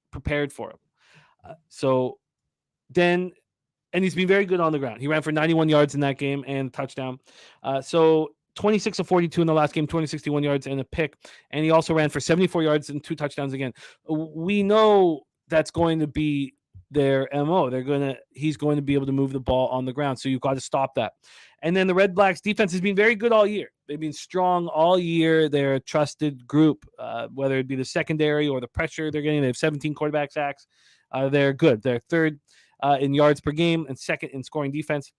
prepared for him. And he's been very good on the ground. He ran for 91 yards in that game and touchdown. 26 of 42 in the last game, 261 yards and a pick. And he also ran for 74 yards and 2 touchdowns again. We know that's going to be their MO. He's going to be able to move the ball on the ground. So you've got to stop that. And then the Redblacks defense has been very good all year. They've been strong all year. They're a trusted group, whether it be the secondary or the pressure they're getting. They have 17 quarterback sacks. They're good. They're third in yards per game and second in scoring defense.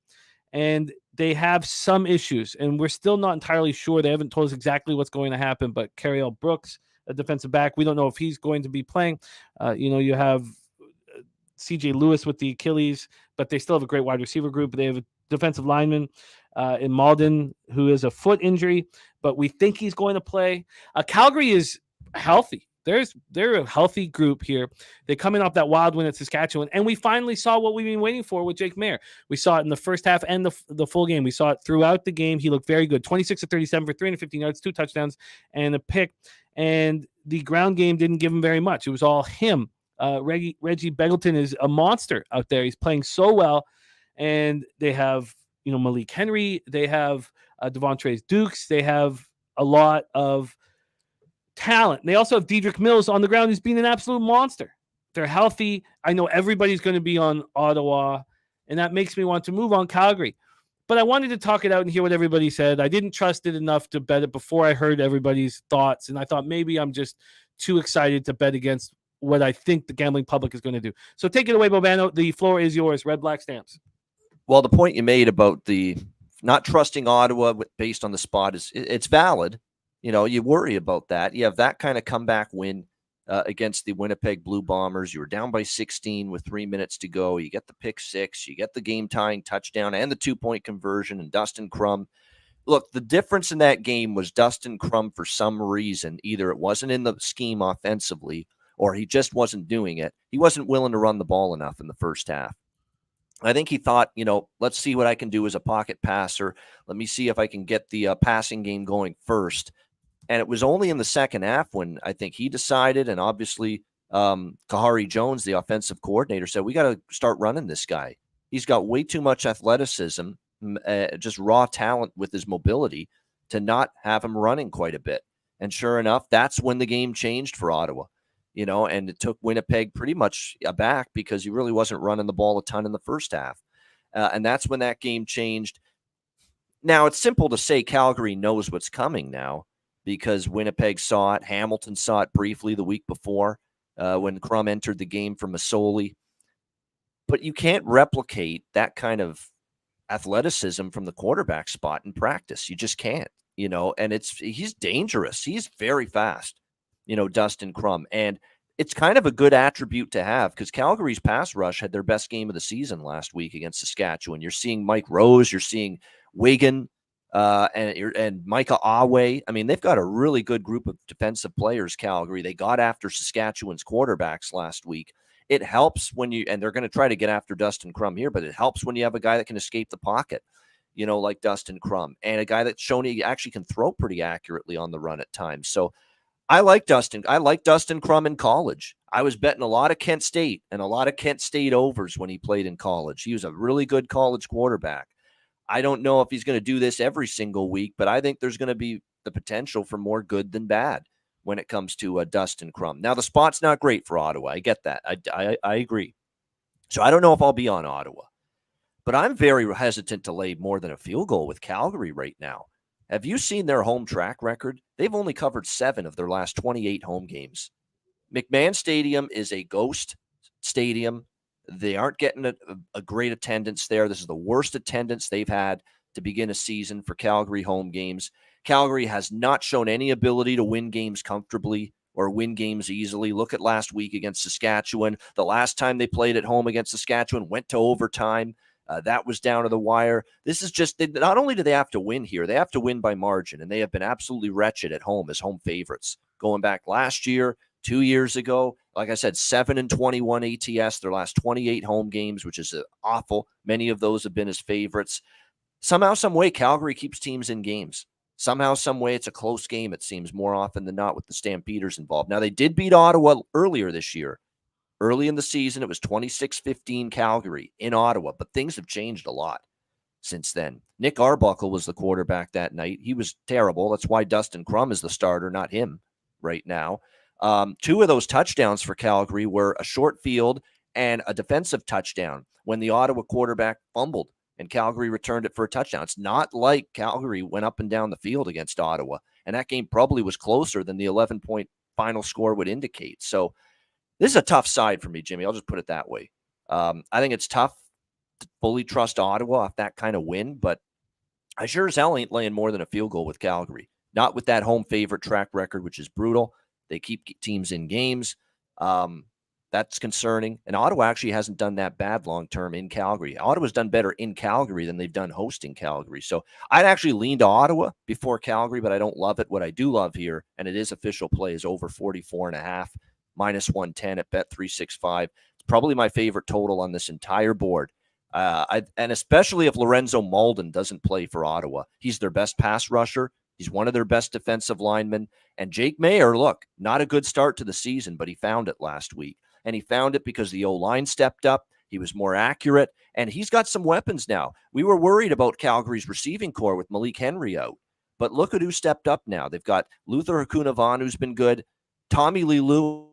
And they have some issues, and we're still not entirely sure. They haven't told us exactly what's going to happen, but Cariel Brooks, a defensive back, we don't know if he's going to be playing. You have CJ Lewis with the Achilles, but they still have a great wide receiver group. They have a defensive lineman in Malden who is a foot injury, but we think he's going to play. Calgary is healthy. They're a healthy group here. They're coming off that wild win at Saskatchewan, and we finally saw what we've been waiting for with Jake Mayer. We saw it in the first half and the full game. We saw it throughout the game. He looked very good. 26 of 37 for 315 yards, 2 touchdowns, and a pick. And the ground game didn't give him very much. It was all him. Reggie Beggleton is a monster out there. He's playing so well, and they have Malik Henry. They have Devontae Dukes. They have a lot of talent. They also have Dedrick Mills on the ground, who's been an absolute monster. They're healthy. I know everybody's going to be on Ottawa, and that makes me want to move on Calgary. But I wanted to talk it out and hear what everybody said. I didn't trust it enough to bet it before I heard everybody's thoughts, and I thought maybe I'm just too excited to bet against what I think the gambling public is going to do. So take it away, Bobano. The floor is yours. Redblack stamps. Well, the point you made about the not trusting Ottawa based on the spot it's valid. You worry about that. You have that kind of comeback win against the Winnipeg Blue Bombers. You were down by 16 with 3 minutes to go. You get the pick 6. You get the game-tying touchdown and the 2-point conversion, and Dustin Crum. Look, the difference in that game was Dustin Crum, for some reason, either it wasn't in the scheme offensively or he just wasn't doing it. He wasn't willing to run the ball enough in the first half. I think he thought, let's see what I can do as a pocket passer. Let me see if I can get the passing game going first. And it was only in the second half when I think he decided, and obviously Kahari Jones, the offensive coordinator, said, we got to start running this guy. He's got way too much athleticism, just raw talent with his mobility to not have him running quite a bit. And sure enough, that's when the game changed for Ottawa, and it took Winnipeg pretty much aback because he really wasn't running the ball a ton in the first half. And that's when that game changed. Now, it's simple to say Calgary knows what's coming now because Winnipeg saw it. Hamilton saw it briefly the week before when Crum entered the game for Masoli. But you can't replicate that kind of athleticism from the quarterback spot in practice. You just can't, and he's dangerous. He's very fast, Dustin Crum. And it's kind of a good attribute to have because Calgary's pass rush had their best game of the season last week against Saskatchewan. You're seeing Mike Rose, you're seeing Wigan, and Micah Awe. I mean, they've got a really good group of defensive players, Calgary. They got after Saskatchewan's quarterbacks last week. It helps when and they're going to try to get after Dustin Crum here, but it helps when you have a guy that can escape the pocket, like Dustin Crum, and a guy that's shown he actually can throw pretty accurately on the run at times. So I like Dustin. I like Dustin Crum in college. I was betting a lot of Kent State and a lot of Kent State overs when he played in college. He was a really good college quarterback. I don't know if he's going to do this every single week, but I think there's going to be the potential for more good than bad when it comes to Dustin Crum. Now, the spot's not great for Ottawa. I get that. I agree. So I don't know if I'll be on Ottawa, but I'm very hesitant to lay more than a field goal with Calgary right now. Have you seen their home track record? They've only covered 7 of their last 28 home games. McMahon Stadium is a ghost stadium. They aren't getting a great attendance there. This is the worst attendance they've had to begin a season for Calgary home games. Calgary has not shown any ability to win games comfortably or win games easily. Look at last week against Saskatchewan. The last time they played at home against Saskatchewan went to overtime. That was down to the wire. This is just, not only do they have to win here, they have to win by margin, and they have been absolutely wretched at home as home favorites. Going back last year, 2 years ago, like I said, 7-21 ATS, their last 28 home games, which is awful. Many of those have been as favorites. Somehow, some way, Calgary keeps teams in games. Somehow, some way, it's a close game, it seems, more often than not with the Stampeders involved. Now, they did beat Ottawa earlier this year. Early in the season, it was 26-15 Calgary in Ottawa, but things have changed a lot since then. Nick Arbuckle was the quarterback that night. He was terrible. That's why Dustin Crum is the starter, not him right now. 2 of those touchdowns for Calgary were a short field and a defensive touchdown when the Ottawa quarterback fumbled and Calgary returned it for a touchdown. It's not like Calgary went up and down the field against Ottawa, and that game probably was closer than the 11-point final score would indicate. So this is a tough side for me, Jimmy. I'll just put it that way. I think it's tough to fully trust Ottawa off that kind of win, but I sure as hell ain't laying more than a field goal with Calgary. Not with that home favorite track record, which is brutal. They keep teams in games. That's concerning. And Ottawa actually hasn't done that bad long-term in Calgary. Ottawa's done better in Calgary than they've done hosting Calgary. So I'd actually lean to Ottawa before Calgary, but I don't love it. What I do love here, and it is official play, is over 44.5, -110 at Bet365. It's probably my favorite total on this entire board. And especially if Lorenzo Malden doesn't play for Ottawa. He's their best pass rusher. He's one of their best defensive linemen. And Jake Mayer, look, not a good start to the season, but he found it last week. And he found it because the O-line stepped up. He was more accurate, and he's got some weapons now. We were worried about Calgary's receiving core with Malik Henry out, but look at who stepped up now. They've got Luther Hakunavan, who's been good. Tommy Lee Lou.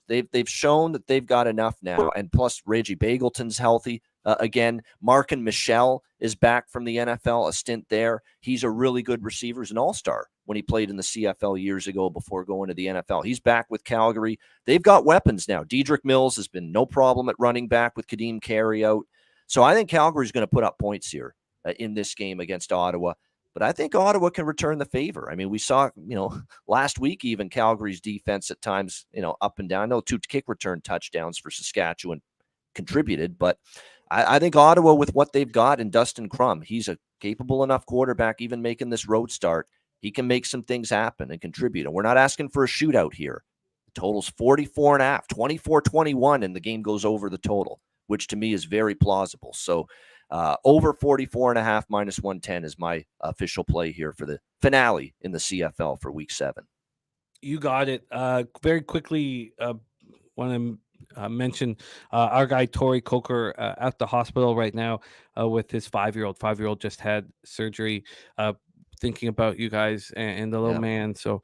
They've shown that they've got enough now, and plus Reggie Bagleton's healthy again. Markin Michel is back from the NFL, a stint there. He's a really good receiver. He's an all-star when he played in the CFL years ago before going to the NFL. He's back with Calgary. They've got weapons now. Dedrick Mills has been no problem at running back with Kadeem Carey out. So I think Calgary's going to put up points here in this game against Ottawa. But I think Ottawa can return the favor. I mean, we saw, last week even Calgary's defense at times, up and down. No, 2 kick return touchdowns for Saskatchewan contributed. But I think Ottawa, with what they've got in Dustin Crum, he's a capable enough quarterback, even making this road start, He can make some things happen and contribute. And we're not asking for a shootout here. The total's 44.5, 24-21, and the game goes over the total, which to me is very plausible. So over 44.5 minus 110 is my official play here for the finale in the CFL for week 7. You got it. Very quickly, want to mention our guy Tori Coker at the hospital right now with his 5-year-old. 5-year-old just had surgery. Thinking about you guys and the little man. So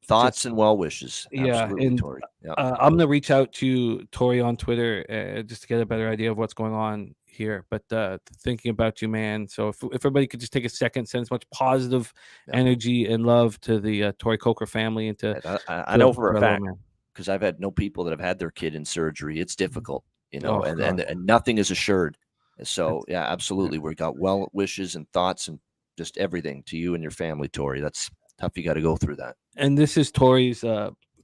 thoughts and well wishes. Absolutely, and Tori. I'm gonna reach out to Tori on Twitter just to get a better idea of what's going on here. But thinking about you, man. So if everybody could just take a second, send as much positive energy and love to the Tori Coker family and to I know for a fact, because I've had no people that have had their kid in surgery. It's difficult, and nothing is assured. So absolutely, we got well wishes and thoughts and just everything to you and your family, Tori. That's tough. You got to go through that. And this is Tori's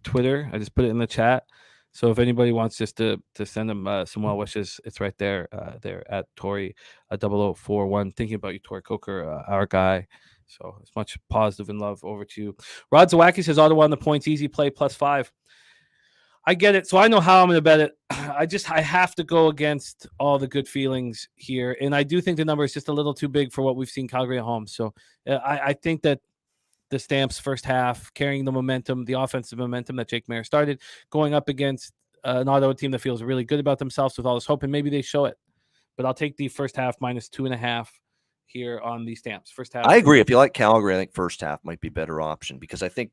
Twitter. I just put it in the chat. So if anybody wants just to send him some well wishes, it's right there. There at Tori 0041. Thinking about you, Tori Coker, our guy. So as much positive and love over to you. Rod Zawacki says Ottawa on the points, easy play +5. I get it. So I know how I'm going to bet it. I have to go against all the good feelings here. And I do think the number is just a little too big for what we've seen Calgary at home. So I think that the Stamps first half carrying the momentum, the offensive momentum that Jake Mayer started, going up against an Ottawa team that feels really good about themselves with all this hope, and maybe they show it. But I'll take the first half -2.5 here on the Stamps. First half. I agree. If you like Calgary, I think first half might be a better option because I think,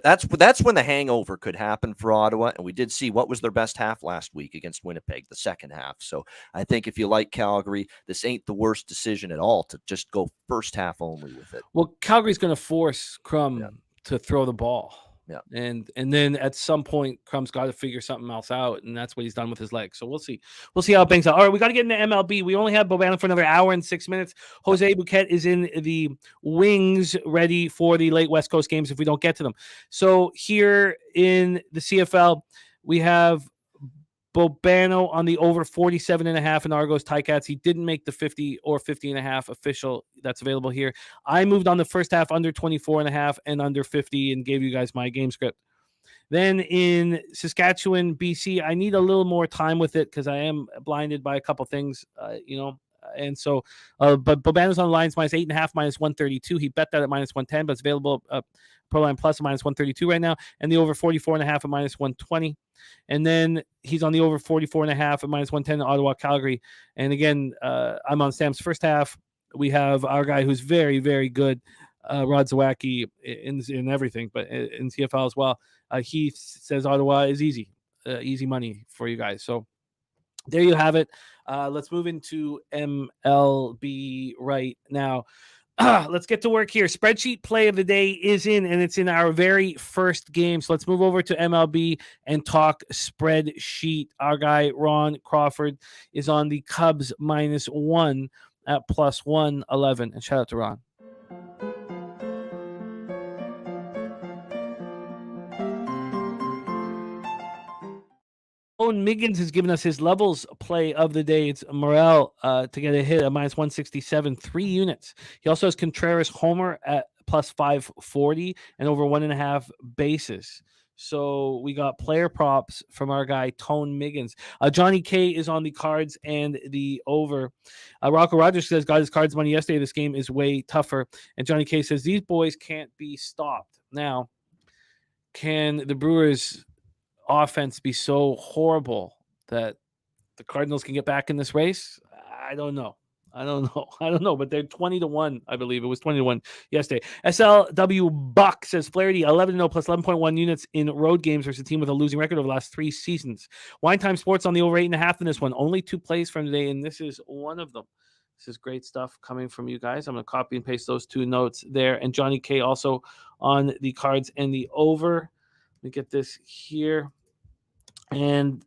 that's when the hangover could happen for Ottawa. And we did see what was their best half last week against Winnipeg, the second half. So I think if you like Calgary, this ain't the worst decision at all to just go first half only with it. Well, Calgary's going to force Crum to throw the ball. Yeah. And then at some point, Crum's got to figure something else out, and that's what he's done with his legs. So we'll see. We'll see how it bangs out. All right, we got to get into MLB. We only have Bobano for another hour and 6 minutes. Jose Bouquet is in the wings, ready for the late West Coast games if we don't get to them. So here in the CFL, we have Bobano on the over 47.5 in Argos Ticats. He didn't make the 50 or 50.5 official that's available here. I moved on the first half under 24.5 and under 50 and gave you guys my game script. Then in Saskatchewan, BC, I need a little more time with it because I am blinded by a couple things, and so, but Bobano's on the lines -8.5, -132. He bet that at -110, but it's available Pro Line Plus at -132 right now, and the over 44.5 at -120. And then he's on the over 44.5 at -110 in Ottawa, Calgary. And again, I'm on Sam's first half. We have our guy who's very, very good, Rod Zawacki in everything, but in CFL as well. He says Ottawa is easy money for you guys. So there you have it. Let's move into MLB right now. Let's get to work here. Spreadsheet play of the day is in, and it's in our very first game. So let's move over to MLB and talk spreadsheet. Our guy, Ron Crawford, is on the Cubs -1 at +111. And shout out to Ron. Miggins has given us his levels play of the day. It's Morel to get a hit at -167, 3 units. He also has Contreras homer at +540 and over 1.5 bases. So we got player props from our guy, Tone Miggins. Johnny K is on the cards and the over. Rocco Rogers says, got his cards money yesterday. This game is way tougher. And Johnny K says, these boys can't be stopped. Now, can the Brewers offense be so horrible that the Cardinals can get back in this race? I don't know. But they're 20-1, I believe. It was 20-1 yesterday. SLW Buck says Flaherty 11-0 plus 11.1 units in road games versus a team with a losing record over the last 3 seasons. Wine Time Sports on the over 8.5 in this one. Only 2 plays from today, and this is one of them. This is great stuff coming from you guys. I'm going to copy and paste those 2 notes there. And Johnny K also on the cards and the over. Let me get this here. And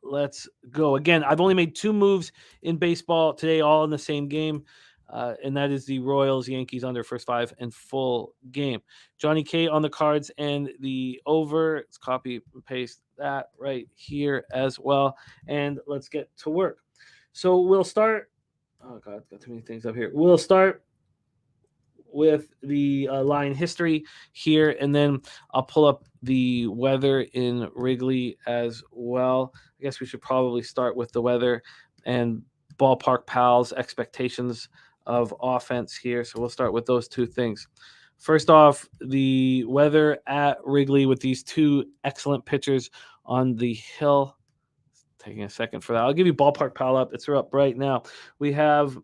let's go. Again, I've only made 2 moves in baseball today, all in the same game. And that is the Royals-Yankees under first 5 and full game. Johnny K on the cards and the over. Let's copy and paste that right here as well. And let's get to work. So we'll start. Oh, God, got too many things up here. We'll start with the line history here, and then I'll pull up the weather in Wrigley as well. I guess we should probably start with the weather and ballpark pals expectations of offense here. So we'll start with those two things. First off, the weather at Wrigley with these two excellent pitchers on the hill. Taking a second for that. I'll give you ballpark pal up. It's up right now. We have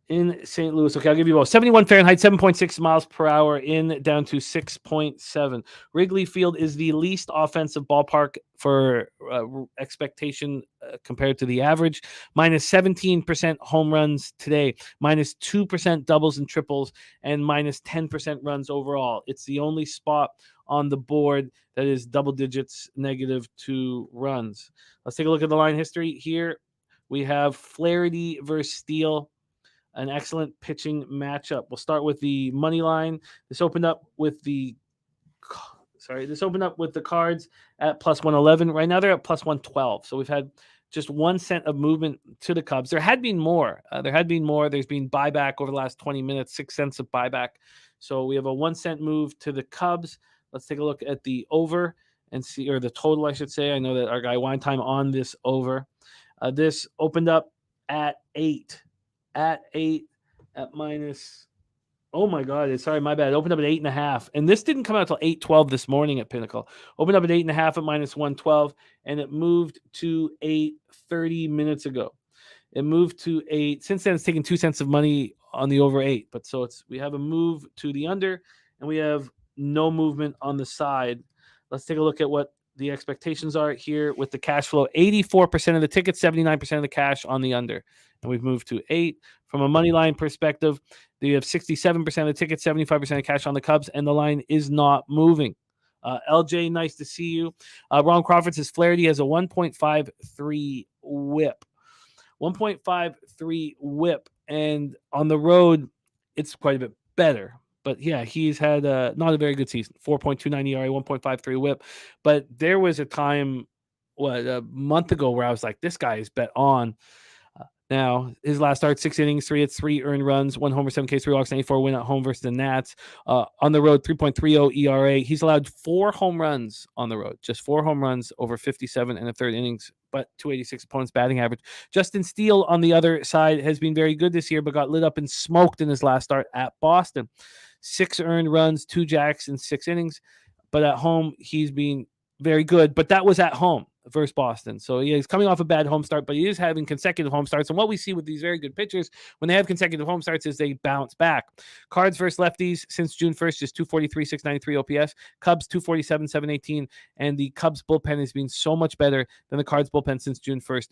in St. Louis. Okay, I'll give you both. 71 Fahrenheit, 7.6 miles per hour in down to 6.7. Wrigley Field is the least offensive ballpark for expectation compared to the average. Minus 17% home runs today, minus 2% doubles and triples, and minus 10% runs overall. It's the only spot on the board that is double digits negative 2 runs. Let's take a look at the line history here. We have Flaherty versus Steele. An excellent pitching matchup. We'll start with the money line. This opened up with the Cards at plus 111. Right now they're at plus 112. So we've had just 1 cent of movement to the Cubs. There had been more. There's been buyback over the last 20 minutes, 6 cents of buyback. So we have a 1 cent move to the Cubs. Let's take a look at the over and see, or the total, I should say. I know that our guy Wine Time on this over. This opened up at 8. At minus, oh my God, sorry, my bad. It opened up at 8.5. And this didn't come out until 8:12 this morning at Pinnacle. Opened up at 8.5 at minus 112, and it moved to 8:30 minutes ago. It moved to 8. Since then, it's taken 2 cents of money on the over 8. But so we have a move to the under, and we have no movement on the side. Let's take a look at what the expectations are here with the cash flow. 84% of the tickets, 79% of the cash on the under. And we've moved to 8. From a money line perspective, you have 67% of the tickets, 75% of cash on the Cubs, and the line is not moving. LJ, nice to see you. Ron Crawford says Flaherty has a 1.53 whip. 1.53 whip. And on the road, it's quite a bit better. But yeah, he's had not a very good season. 4.29 ERA, 1.53 whip. But there was a time, a month ago, where I was like, this guy is bet on. Now, his last start, 6 innings, 3 hits, 3 earned runs, 1 homer, 7 Ks, 3 walks, 94 win at home versus the Nats. On the road, 3.30 ERA. He's allowed 4 home runs on the road, just 4 home runs over 57 and a third innings, but 286 opponents batting average. Justin Steele on the other side has been very good this year, but got lit up and smoked in his last start at Boston. 6 earned runs, 2 jacks in 6 innings, but at home, he's been very good, but that was at home versus Boston. So yeah, he's coming off a bad home start, but he is having consecutive home starts. And what we see with these very good pitchers when they have consecutive home starts is they bounce back. Cards versus lefties since June 1st, just 243, 693 OPS. Cubs 247, 718. And the Cubs bullpen has been so much better than the Cards bullpen since June 1st.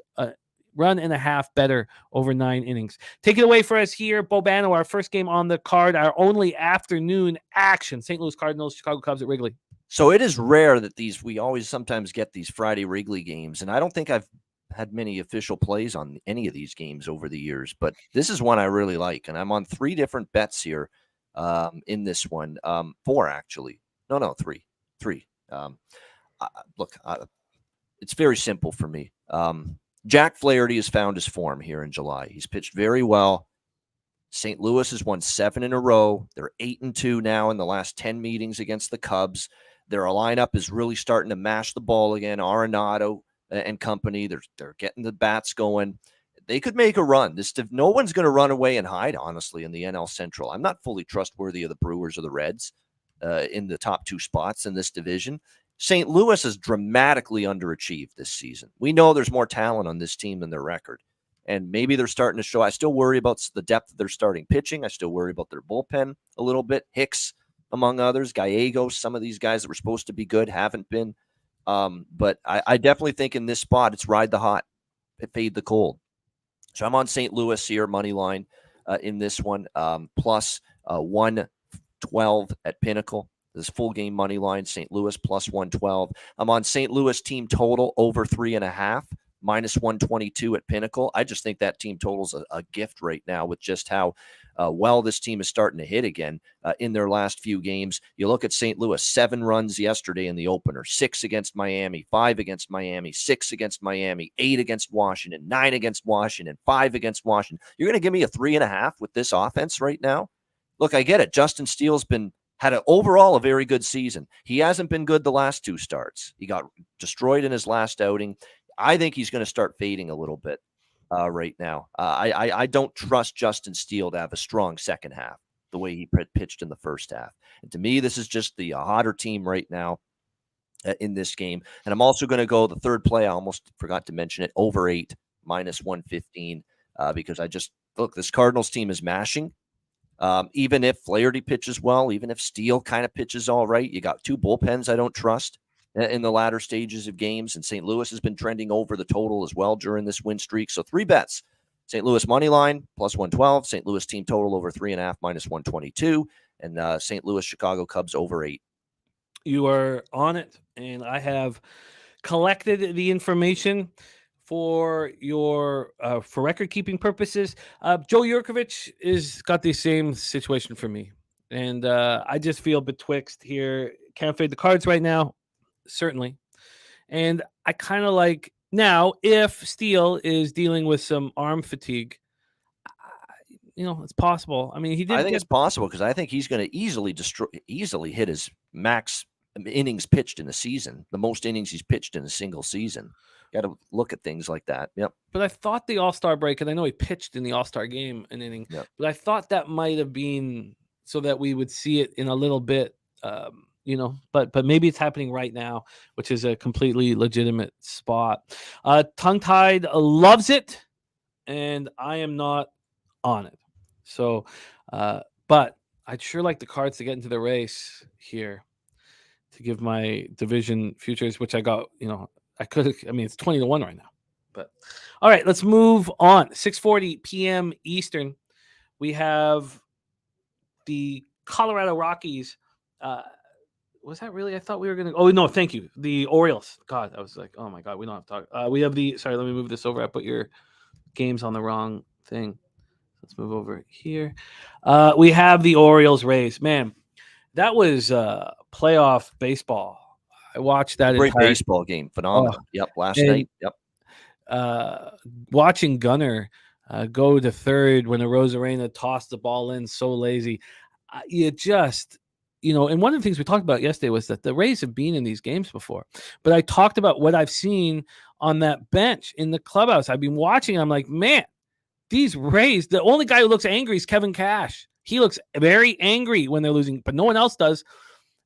Run and a half better over 9 innings. Take it away for us here, Bobano, our first game on the card, our only afternoon action. St. Louis Cardinals, Chicago Cubs at Wrigley. So it is rare that we always sometimes get these Friday Wrigley games, and I don't think I've had many official plays on any of these games over the years, but this is one I really like, and I'm on 3 different bets here in this one. 4, actually. No, 3. 3. Look, it's very simple for me. Jack Flaherty has found his form here in July. He's pitched very well. St. Louis has won 7 in a row. They're 8-2 now in the last 10 meetings against the Cubs. Their lineup is really starting to mash the ball again. Arenado and company, they're getting the bats going. They could make a run. No one's going to run away and hide, honestly, in the NL Central. I'm not fully trustworthy of the Brewers or the Reds in the top 2 spots in this division. St. Louis has dramatically underachieved this season. We know there's more talent on this team than their record. And maybe they're starting to show. I still worry about the depth of their starting pitching. I still worry about their bullpen a little bit. Hicks, among others. Gallegos, some of these guys that were supposed to be good haven't been. But I definitely think in this spot, it's ride the hot, fade the cold. So I'm on St. Louis here, money line in this one, plus 112 at Pinnacle. This full game money line, St. Louis plus 112. I'm on St. Louis team total over 3.5. minus 122 at Pinnacle. I just think that team total's a gift right now with just how well this team is starting to hit again in their last few games. You look at St. Louis, 7 runs yesterday in the opener, 6 against Miami, 5 against Miami, 6 against Miami, 8 against Washington, 9 against Washington, 5 against Washington. You're going to give me a 3.5 with this offense right now? Look, I get it. Justin Steele's had overall a very good season. He hasn't been good the last 2 starts. He got destroyed in his last outing. I think he's going to start fading a little bit right now. I don't trust Justin Steele to have a strong second half the way he pitched in the first half. And to me, this is just the hotter team right now in this game. And I'm also going to go the third play. I almost forgot to mention it, over 8, minus 115, because look, this Cardinals team is mashing. Even if Flaherty pitches well, even if Steele kind of pitches all right, you got 2 bullpens I don't trust in the latter stages of games. And St. Louis has been trending over the total as well during this win streak. So 3 bets. St. Louis money line, plus 112. St. Louis team total over 3.5, minus 122. And St. Louis Chicago Cubs over 8. You are on it. And I have collected the information for your for record keeping purposes. Joe Yurkovich is got the same situation for me. And I just feel betwixt here. Can't fade the Cards right now. Certainly. And I kind of like now, if Steele is dealing with some arm fatigue, it's possible. I mean, I think it's possible because I think he's going to easily hit his max innings pitched in a season, the most innings he's pitched in a single season. Got to look at things like that. Yep. But I thought the All-Star break, and I know he pitched in the All-Star game an inning, but I thought that might have been so that we would see it in a little bit. But maybe it's happening right now, which is a completely legitimate spot. Tongue-tied loves it, and I am not on it. So, but I'd sure like the Cards to get into the race here to give my division futures, which I got, I could have, it's 20-1 right now. But all right, let's move on. 6:40 p.m. Eastern. We have the Colorado Rockies. Was that really? I thought we were going to. Oh, no, thank you. The Orioles. God, I was like, oh my God, we don't have to talk. We have sorry, let me move this over. I put your games on the wrong thing. Let's move over here. We have the Orioles Rays. Man, that was playoff baseball. I watched that. Great baseball game. Phenomenal. Last night. Yep. Watching Gunnar go to third when Arozarena tossed the ball in so lazy. You just, and one of the things we talked about yesterday was that the Rays have been in these games before. But I talked about what I've seen on that bench in the clubhouse. I've been watching. I'm like, man, these Rays, the only guy who looks angry is Kevin Cash. He looks very angry when they're losing, but no one else does.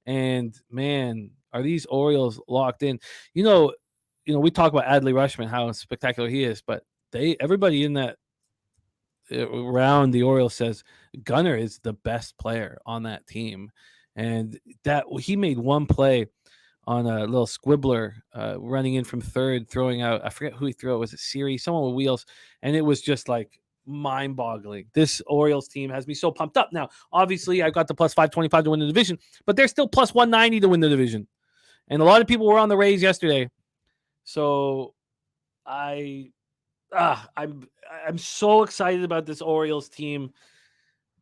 And, man, are these Orioles locked in? We talk about Adley Rutschman, how spectacular he is, but everybody in that around the Orioles says Gunnar is the best player on that team. And that he made one play on a little squibbler running in from third, throwing out, I forget who he threw it. Was it Siri? Someone with wheels. And it was just like mind-boggling. This Orioles team has me so pumped up. Now, obviously, I got the plus 525 to win the division, but they're still plus 190 to win the division. And a lot of people were on the Rays yesterday. So I'm so excited about this Orioles team.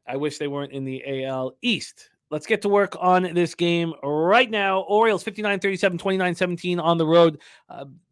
I wish they weren't in the AL East. Let's get to work on this game right now. Orioles 59-37, 29-17 on the road.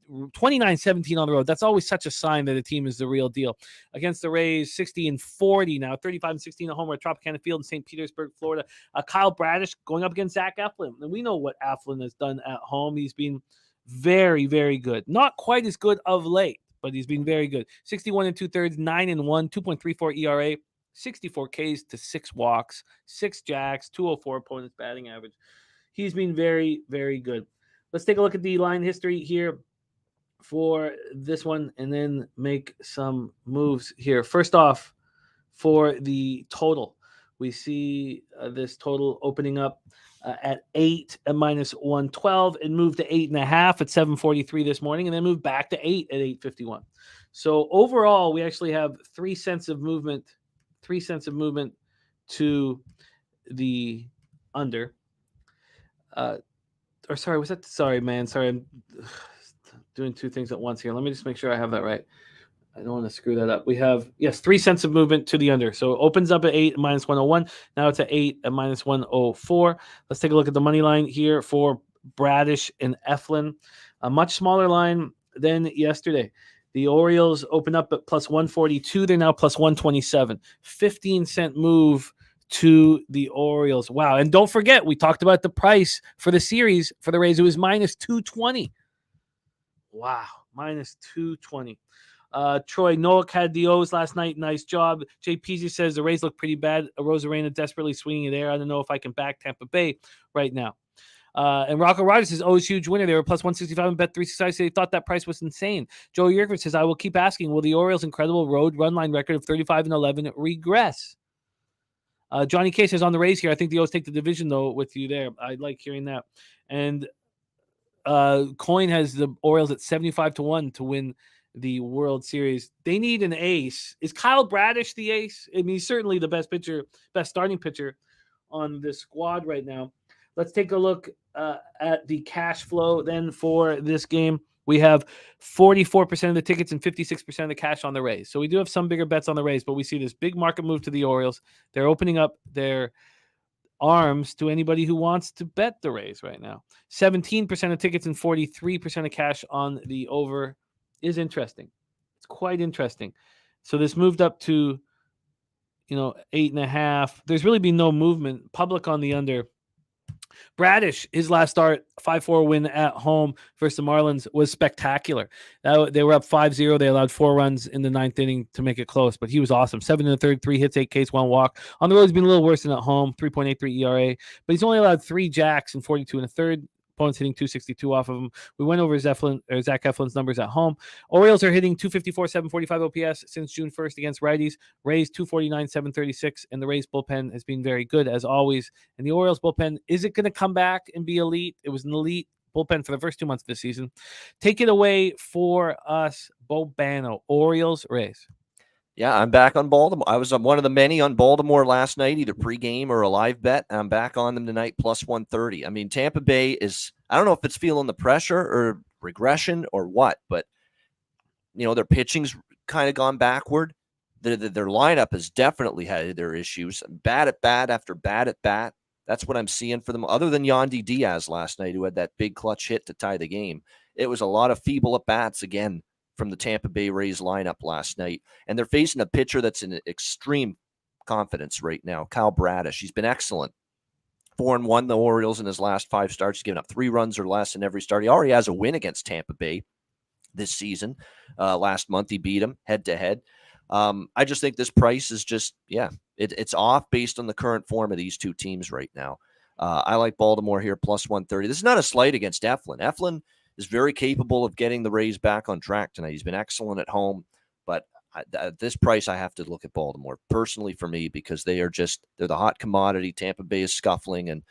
29-17 on the road. That's always such a sign that a team is the real deal. Against the Rays, 60-40 now, 35-16 at home at Tropicana Field in St. Petersburg, Florida. Kyle Bradish going up against Zach Eflin. And we know what Eflin has done at home. He's been very, very good. Not quite as good of late, but he's been very good. 61 2/3, 9-1, 2.34 ERA. 64 Ks to 6 walks, 6 jacks, 204 opponent's batting average. He's been very, very good. Let's take a look at the line history here for this one and then make some moves here. First off, for the total, we see this total opening up at 8 at minus 112 and moved to 8.5 at 7:43 this morning and then moved back to 8 at 8:51. So overall, we actually have 3 cents of movement to the under. Sorry, doing two things at once here. Let me just make sure I have that right. I don't want to screw that up. We have, 3 cents of movement to the under. So it opens up at 8 at minus 101. Now it's at 8 at minus 104. Let's take a look at the money line here for Bradish and Eflin. A much smaller line than yesterday. The Orioles open up at plus 142. They're now plus 127. 15-cent move to the Orioles. Wow. And don't forget, we talked about the price for the series for the Rays. It was minus 220. Wow. Minus 220. Troy Noack had the O's last night. Nice job. Jay Peasy says the Rays look pretty bad. Rosarena desperately swinging it there. I don't know if I can back Tampa Bay right now. And Rocco Riders says O's huge winner. They were plus 165 and bet 365. They thought that price was insane. Joe Yerkowitz says, I will keep asking, will the Orioles' incredible road run line record of 35-11 regress? Johnny K says on the Rays here, I think the O's take the division, though, with you there. I like hearing that. And Coin has the Orioles at 75-1 to win the World Series. They need an ace. Is Kyle Bradish the ace? I mean, he's certainly the best starting pitcher on this squad right now. Let's take a look at the cash flow then for this game. We have 44% of the tickets and 56% of the cash on the Rays. So we do have some bigger bets on the Rays, but we see this big market move to the Orioles. They're opening up their arms to anybody who wants to bet the Rays right now. 17% of tickets and 43% of cash on the over is interesting. It's quite interesting. So this moved up to, 8.5. There's really been no movement. Public on the under. Bradish, his last start, 5-4 win at home versus the Marlins was spectacular. They were up 5-0. They allowed 4 runs in the 9th inning to make it close, but he was awesome. 7 in the third, 3 hits, 8 Ks, 1 walk. On the road, he's been a little worse than at home, 3.83 ERA, but he's only allowed 3 jacks and 42 in the third. Opponents hitting 262 off of him. We went over Zach Eflin's numbers at home. Orioles are hitting 254, 745 OPS since June 1st against righties. Rays 249, 736, and the Rays bullpen has been very good as always. And the Orioles bullpen, is it going to come back and be elite? It was an elite bullpen for the first 2 months of the season. Take it away for us, Bobano. Orioles, Rays. Yeah, I'm back on Baltimore. I was one of the many on Baltimore last night, either pregame or a live bet. I'm back on them tonight, plus 130. I mean, Tampa Bay is, I don't know if it's feeling the pressure or regression or what, but, their pitching's kind of gone backward. Their lineup has definitely had their issues. Bad at bat after bad at bat. That's what I'm seeing for them. Other than Yandy Diaz last night, who had that big clutch hit to tie the game, it was a lot of feeble at bats again from the Tampa Bay Rays lineup last night. And they're facing a pitcher that's in extreme confidence right now, Kyle Bradish. He's been excellent. 4-1 the Orioles in his last 5 starts. He's given up 3 runs or less in every start. He already has a win against Tampa Bay this season. Last month he beat him head-to-head. I just think this price is just, it's off based on the current form of these two teams right now. I like Baltimore here, plus 130. This is not a slight against Eflin. Eflin is very capable of getting the Rays back on track tonight. He's been excellent at home, but at this price, I have to look at Baltimore personally for me because they're the hot commodity. Tampa Bay is scuffling, and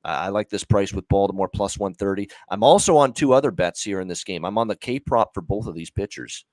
I like this price with Baltimore plus 130. I'm also on 2 other bets here in this game. I'm on the K prop for both of these pitchers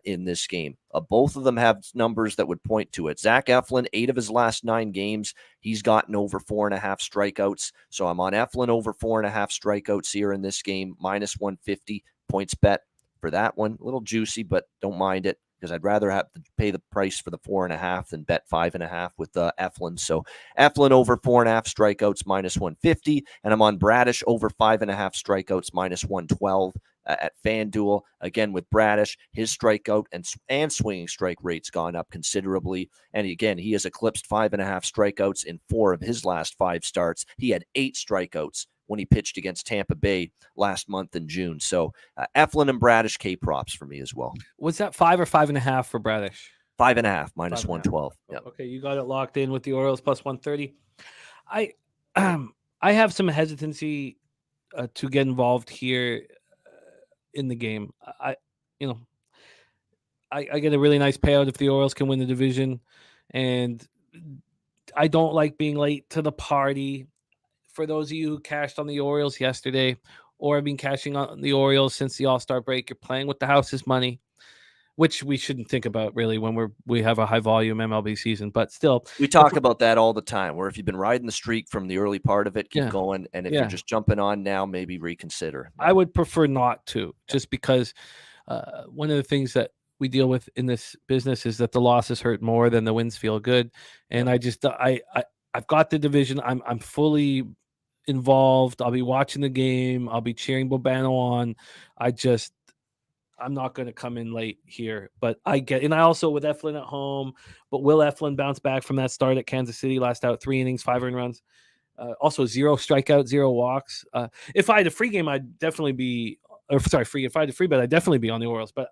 in this game. Both of them have numbers that would point to it. Zach Eflin, 8 of his last 9 games, he's gotten over 4.5 strikeouts. So I'm on Eflin over 4.5 strikeouts here in this game, minus 150 points bet for that one. A little juicy, but don't mind it because I'd rather have to pay the price for the 4.5 than bet 5.5 with Eflin. So Eflin over 4.5 strikeouts, minus 150. And I'm on Bradish over 5.5 strikeouts, minus 112. At FanDuel. Again, with Bradish, his strikeout and swinging strike rate's gone up considerably. And again, he has eclipsed 5.5 strikeouts in 4 of his last 5 starts. He had 8 strikeouts when he pitched against Tampa Bay last month in June. So Eflin and Bradish K props for me as well. Was that 5 or 5.5 for Bradish? 5.5 minus 112. Yep. Okay, you got it locked in with the Orioles plus 130. I have some hesitancy to get involved here in the game. I get a really nice payout if the Orioles can win the division, and I don't like being late to the party. For those of you who cashed on the Orioles yesterday or have been cashing on the Orioles since the All-Star break, you're playing with the house's money. which we shouldn't think about really when we have a high volume MLB season. But still, We talk about that all the time, where if you've been riding the streak from the early part of it, keep Yeah. going. And if Yeah. you're just jumping on now, maybe reconsider. I would prefer not to, just because one of the things that we deal with in this business is that the losses hurt more than the wins feel good. And I've got the division. I'm fully involved. I'll be watching the game. I'll be cheering Bobano on. I'm not going to come in late here, but and I also with Eflin at home, but will Eflin bounce back from that start at Kansas City? Last out 3 innings, 5 earned runs. Also 0 strikeouts, 0 walks. If I had a free game, I'd definitely be, if I had a free bet, I'd definitely be on the Orioles, but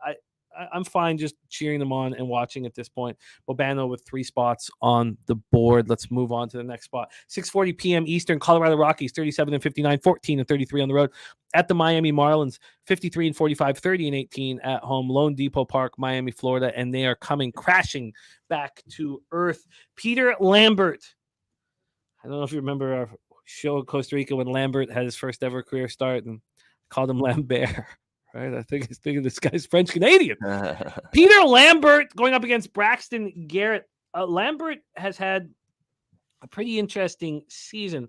I'm fine just cheering them on and watching at this point. Bobano with 3 spots on the board. Let's move on to the next spot. 6:40 p.m. Eastern, Colorado Rockies, 37-59, 14-33 on the road at the Miami Marlins, 53-45, 30-18 at home, Lone Depot Park, Miami, Florida, and they are coming crashing back to earth. Peter Lambert. I don't know if you remember our show in Costa Rica when Lambert had his first ever career start and called him Lambert. Right, I think he's thinking this guy's French Canadian. Peter Lambert going up against Braxton Garrett. Lambert has had a pretty interesting season.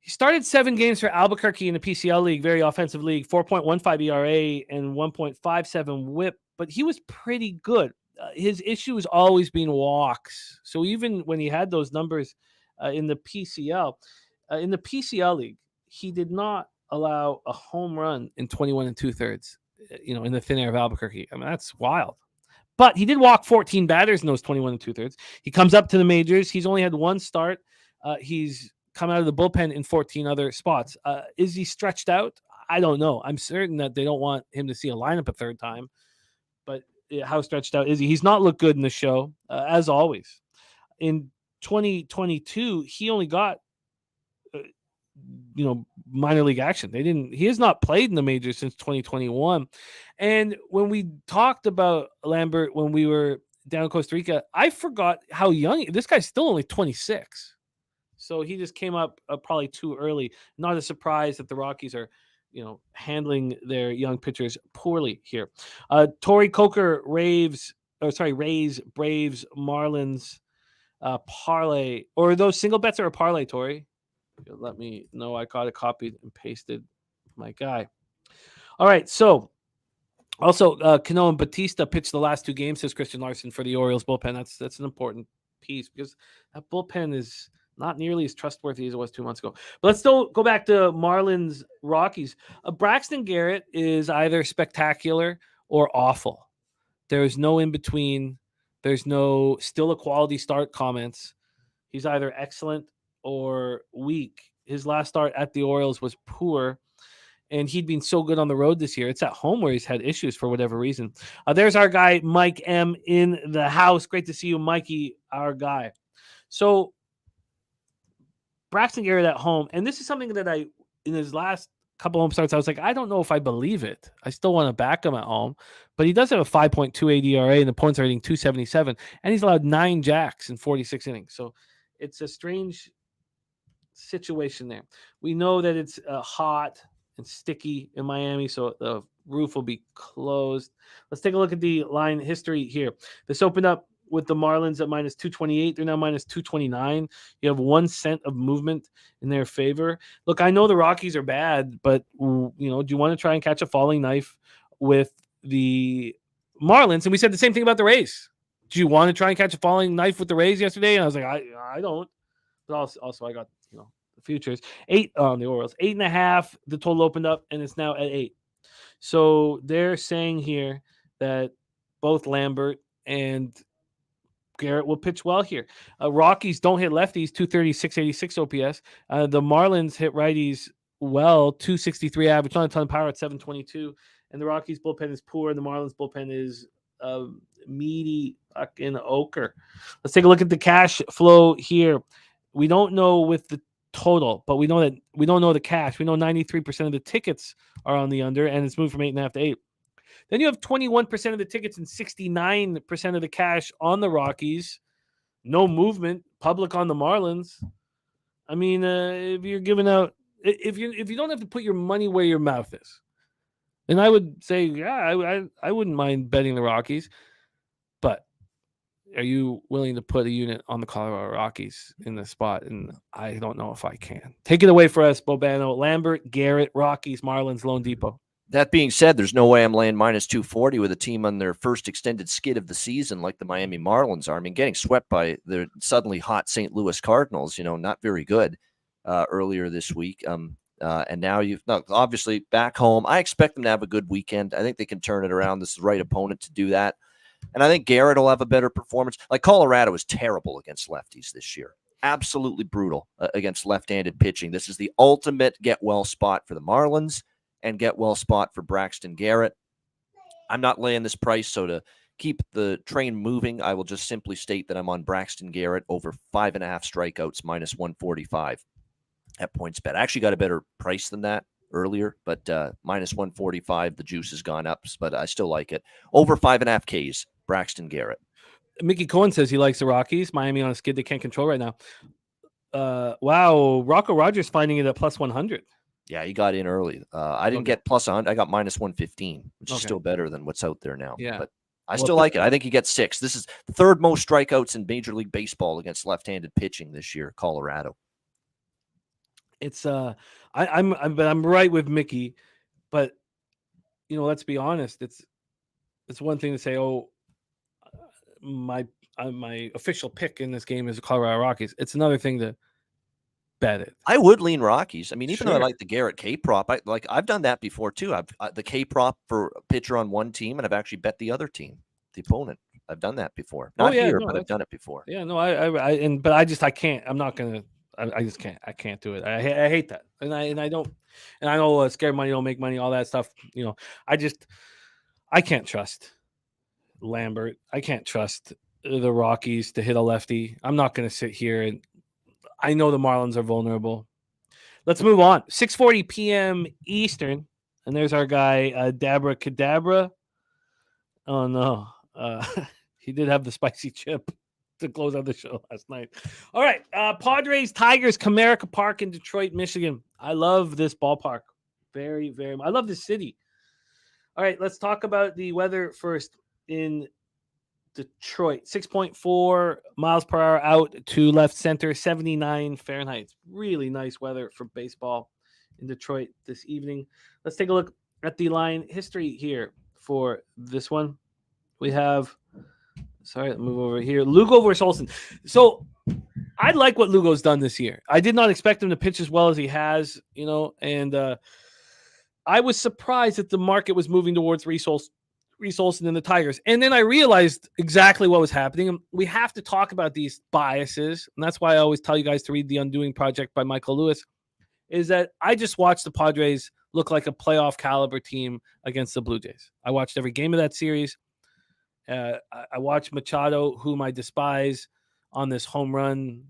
He started 7 games for Albuquerque in the PCL league, very offensive league, 4.15 ERA and 1.57 WHIP, but he was pretty good. His issue has always been walks. So even when he had those numbers in the PCL league, he did not allow a home run in 21 2/3, in the thin air of Albuquerque. I mean, that's wild. But he did walk 14 batters in those 21 2/3. He comes up to the majors. He's only had 1 start. He's come out of the bullpen in 14 other spots. Is he stretched out? I don't know. I'm certain that they don't want him to see a lineup a third time. But how stretched out is he? He's not looked good in the show, as always. In 2022, he only got minor league action. He has not played in the majors since 2021. And when we talked about Lambert when we were down in Costa Rica, I forgot how young this guy's still only 26. So he just came up probably too early. Not a surprise that the Rockies are, handling their young pitchers poorly here. Torrey Coker Rays, Braves, Marlins, parlay, or are those single bets or a parlay, Torrey? Let me know. I got it copied and pasted. My guy. All right. So also Cano and Batista pitched the last 2 games, says Christian Larson, for the Orioles bullpen. That's an important piece because that bullpen is not nearly as trustworthy as it was 2 months ago. But let's still go back to Marlins Rockies. Braxton Garrett is either spectacular or awful. There's no in between. There's no still a quality start comments. He's either excellent or weak. His last start at the Orioles was poor, and he'd been so good on the road this year. It's at home where he's had issues for whatever reason. There's our guy, Mike M. in the house. Great to see you, Mikey, our guy. So Braxton Garrett at home, and this is something that in his last couple home starts, I was like, I don't know if I believe it. I still want to back him at home, but he does have a 5.28 ERA and the points are hitting 277, and he's allowed 9 jacks in 46 innings. So it's a strange situation there. We know that it's hot and sticky in Miami, so the roof will be closed. Let's take a look at the line history here. This opened up with the Marlins at minus 228. They're now minus 229. You have 1 cent of movement in their favor. Look, I know the Rockies are bad, but do you want to try and catch a falling knife with the Marlins? And we said the same thing about the Rays. Do you want to try and catch a falling knife with the Rays yesterday? And I was like, I don't. But also I got the futures 8 on the Orioles, 8.5. The total opened up and it's now at 8. So they're saying here that both Lambert and Garrett will pitch well here. Rockies don't hit lefties, 230, 686 OPS. The Marlins hit righties well, 263 average, not a ton of power at 722. And the Rockies bullpen is poor, and the Marlins bullpen is meaty fucking ochre. Let's take a look at the cash flow here. We don't know with the total, but we don't know the cash. We know 93% of the tickets are on the under, and it's moved from 8.5 to 8. Then you have 21% of the tickets and 69% of the cash on the Rockies. No movement. Public on the Marlins. I mean, if you're giving out, if you don't have to put your money where your mouth is, And I would say, yeah, I wouldn't mind betting the Rockies, but are you willing to put a unit on the Colorado Rockies in the spot? And I don't know if I can. Take it away for us, Bobano. Lambert, Garrett, Rockies, Marlins, Lone Depot. That being said, there's no way I'm laying minus 240 with a team on their first extended skid of the season like the Miami Marlins are. I mean, getting swept by the suddenly hot St. Louis Cardinals, not very good earlier this week. And now obviously back home. I expect them to have a good weekend. I think they can turn it around. This is the right opponent to do that. And I think Garrett will have a better performance. Like Colorado is terrible against lefties this year. Absolutely brutal against left-handed pitching. This is the ultimate get-well spot for the Marlins and get-well spot for Braxton Garrett. I'm not laying this price, so to keep the train moving, I will just simply state that I'm on Braxton Garrett over 5.5 strikeouts, minus 145 at PointsBet. I actually got a better price than that earlier, but minus 145, the juice has gone up, but I still like it. Over 5.5 Ks, Braxton Garrett. Mickey Cohen says he likes the Rockies. Miami on a skid they can't control right now. Wow, Rocco Rogers finding it at plus 100. Yeah, he got in early. I didn't get plus 100. I got minus 115, which is still better than what's out there now. Yeah. But I still like it. I think he gets 6. This is the third most strikeouts in Major League Baseball against left-handed pitching this year, Colorado. It's I'm right with Mickey, but let's be honest. It's one thing to say, oh, my official pick in this game is the Colorado Rockies. It's another thing to bet it. I would lean Rockies. I mean, even though I Sure. like the Garrett K prop, I've done that before too. I've the K prop for a pitcher on one team, and I've actually bet the other team, the opponent. I've done that before. Not here, but I've done it before. Yeah, no, I can't. I'm not gonna. I just can't. I can't do it. I hate that, and I don't. And I know scared money don't make money, all that stuff. I can't trust Lambert. I can't trust the Rockies to hit a lefty. I'm not going to sit here and I know the Marlins are vulnerable. Let's move on. 6:40 p.m. Eastern, and there's our guy Dabra Cadabra. Oh no, he did have the spicy chip to close out the show last night. All right, Padres Tigers, Comerica Park in Detroit, Michigan. I love this ballpark, very, very much. I love this city. All right, let's talk about the weather first in Detroit. 6.4 miles per hour out to left center, 79 Fahrenheit. Really nice weather for baseball in Detroit this evening. Let's take a look at the line history here for this one. We have, let's move over here. Lugo versus Olsen. So I like what Lugo's done this year. I did not expect him to pitch as well as he has, and I was surprised that the market was moving towards Reese Olsen and the Tigers. And then I realized exactly what was happening. We have to talk about these biases, and that's why I always tell you guys to read The Undoing Project by Michael Lewis, is that I just watched the Padres look like a playoff caliber team against the Blue Jays. I watched every game of that series. I watched Machado, whom I despise, on this home run.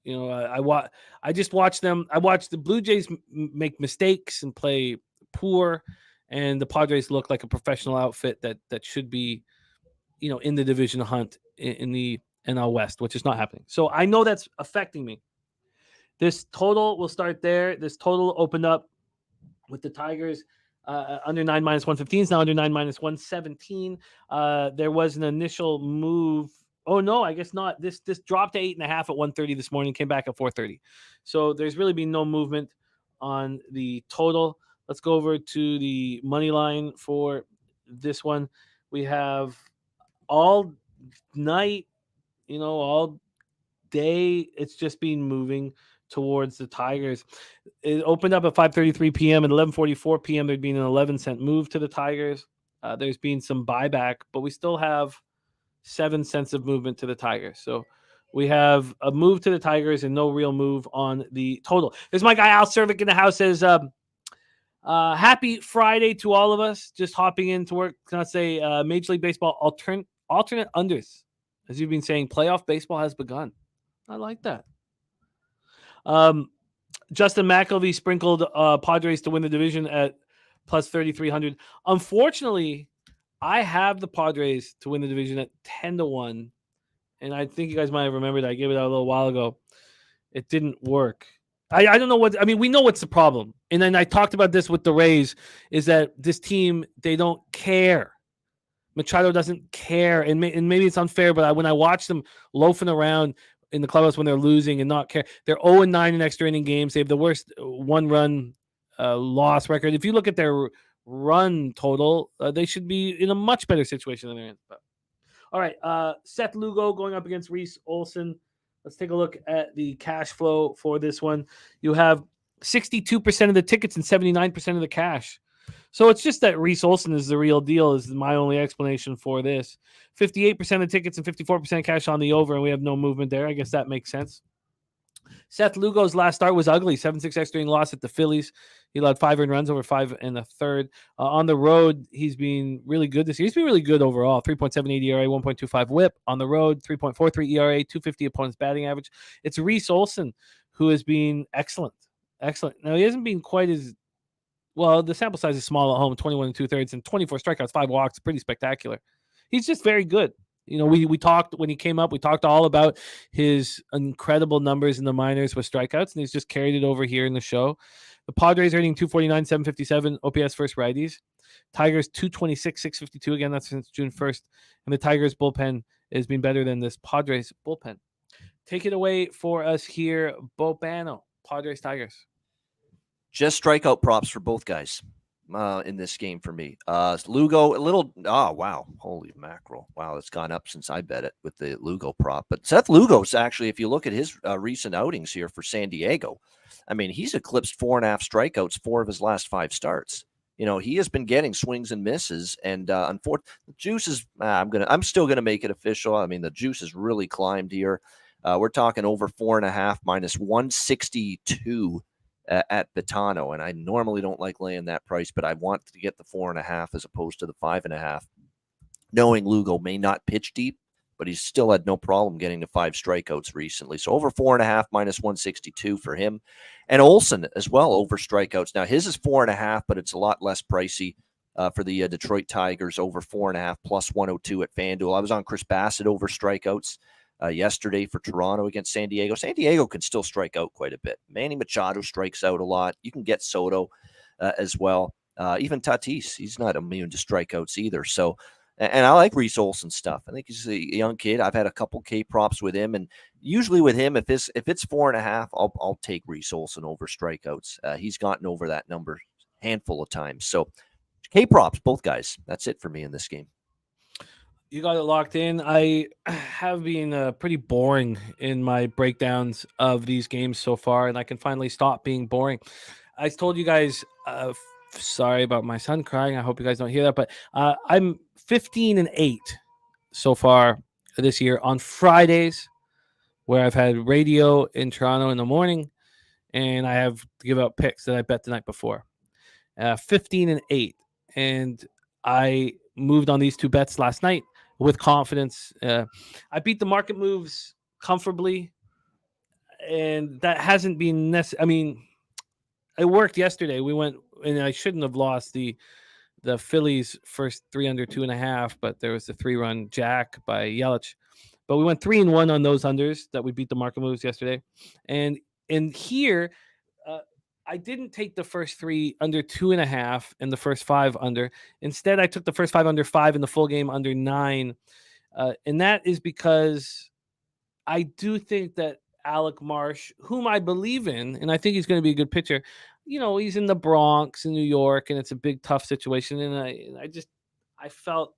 I just watched them. I watched the Blue Jays make mistakes and play poor, and the Padres look like a professional outfit that should be, in the division hunt in the NL West, which is not happening. So I know that's affecting me. This total will start there. This total opened up with the Tigers under 9 minus 115 is now under 9 minus 117. There was an initial move. Oh no, I guess not. This dropped to 8.5 at 1:30 this morning, came back at 4:30. So there's really been no movement on the total. Let's go over to the money line for this one. We have all night, all day, it's just been moving towards the Tigers. It opened up at 5:33 p.m. At 11:44 p.m. there'd been an 11-cent move to the Tigers. There's been some buyback, but we still have 7 cents of movement to the Tigers. So we have a move to the Tigers and no real move on the total. There's my guy Al Cervic in the house. Says happy Friday to all of us. Just hopping in to work. Can I say Major League Baseball alternate unders? As you've been saying, playoff baseball has begun. I like that. Justin McElvey sprinkled Padres to win the division at plus 3,300. Unfortunately, I have the Padres to win the division at 10-1. And I think you guys might have remembered I gave it out a little while ago. It didn't work. I don't know what I mean. We know what's the problem, and then I talked about this with the Rays. Is that this team, they don't care. Machado doesn't care, and maybe it's unfair, but when I watch them loafing around in the clubhouse when they're losing and not care, they're 0-9 in extra inning games. They have the worst one-run loss record. If you look at their run total, they should be in a much better situation than they're in. But, all right, Seth Lugo going up against Reese Olson. Let's take a look at the cash flow for this one. You have 62% of the tickets and 79% of the cash. So it's just that Reese Olson is the real deal is my only explanation for this. 58% of tickets and 54% cash on the over, and we have no movement there. I guess that makes sense. Seth Lugo's last start was ugly. 7-6 extra inning loss at the Phillies. He allowed 5 earned runs over 5 1/3. On the road, he's been really good this year. He's been really good overall. 3.78 ERA, 1.25 WHIP. On the road, 3.43 ERA, 250 opponent's batting average. It's Reese Olson who has been excellent. Excellent. Now, he hasn't been quite as well. The sample size is small at home, 21 2/3, and 24 strikeouts, 5 walks. Pretty spectacular. He's just very good. You know, we talked when he came up, we talked all about his incredible numbers in the minors with strikeouts, and he's just carried it over here in the show. The Padres are hitting 249, 757 OPS versus righties. Tigers 226, 652. Again, that's since June 1st. And the Tigers bullpen has been better than this Padres bullpen. Take it away for us here, Bobano, Padres Tigers. Just strikeout props for both guys in this game for me. Lugo, a little, wow. Holy mackerel. Wow, it's gone up since I bet it with the Lugo prop. But Seth Lugo's actually, if you look at his recent outings here for San Diego, I mean, he's eclipsed 4.5 strikeouts, 4 of his last 5 starts. You know, he has been getting swings and misses, and unfortunately, the juice is. I'm still gonna make it official. I mean, the juice has really climbed here. We're talking over 4.5 minus 162 at Betano, and I normally don't like laying that price, but I want to get the 4.5 as opposed to the 5.5. Knowing Lugo may not pitch deep, but he's still had no problem getting to 5 strikeouts recently. So over 4.5 minus 162 for him. And Olson as well over strikeouts. Now his is 4.5, but it's a lot less pricey for the Detroit Tigers, over 4.5 plus 102 at FanDuel. I was on Chris Bassett over strikeouts yesterday for Toronto against San Diego. San Diego can still strike out quite a bit. Manny Machado strikes out a lot. You can get Soto as well. Even Tatis, he's not immune to strikeouts either. So, and I like Reese Olson's stuff. I think he's a young kid. I've had a couple K props with him, and usually with him, if it's 4.5, I'll take Reese Olson over strikeouts. He's gotten over that number a handful of times. So K props, both guys. That's it for me in this game. You got it locked in. I have been pretty boring in my breakdowns of these games so far, and I can finally stop being boring. I told you guys, sorry about my son crying. I hope you guys don't hear that, but I'm 15-8 so far this year on Fridays, where I've had radio in Toronto in the morning, and I have to give out picks that I bet the night before. 15-8, and I moved on these 2 bets last night with confidence. I beat the market moves comfortably, and that hasn't been necessary. I mean, it worked yesterday. We went, and I shouldn't have lost the Phillies first 3 under 2.5, but there was the 3-run jack by Yelich. But we went 3-1 on those unders that we beat the market moves yesterday. And here, I didn't take the first 3 under 2.5 and the first 5 under. Instead, I took the first 5 under 5 and the full game under 9. And that is because I do think that Alec Marsh, whom I believe in, and I think he's going to be a good pitcher, you know, he's in the Bronx in New York, and it's a big, tough situation. And I felt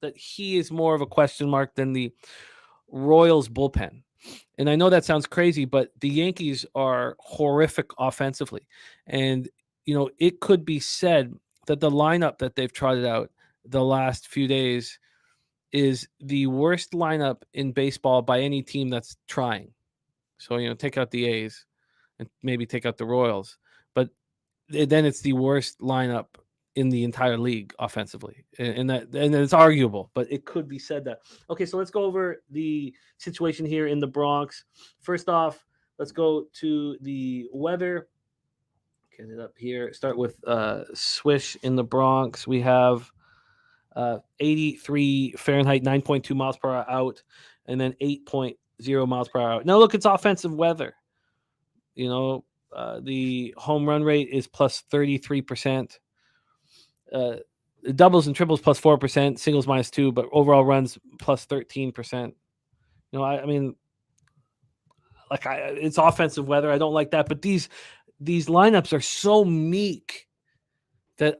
that he is more of a question mark than the Royals bullpen. And I know that sounds crazy, but the Yankees are horrific offensively. And, you know, it could be said that the lineup that they've trotted out the last few days is the worst lineup in baseball by any team that's trying. So, you know, take out the A's and maybe take out the Royals. But then it's the worst lineup in the entire league offensively, and it's arguable, but it could be said that. Okay, so let's go over the situation here in the Bronx. First off, let's go to the weather. Get it up here. Start with Swish in the Bronx. We have 83 Fahrenheit, 9.2 miles per hour out, and then 8.0 miles per hour out. Now look, it's offensive weather. The home run rate is plus 33%. Doubles and triples plus 4%, singles minus 2%, but overall runs plus 13%. I mean, it's offensive weather. I don't like that, but these lineups are so meek that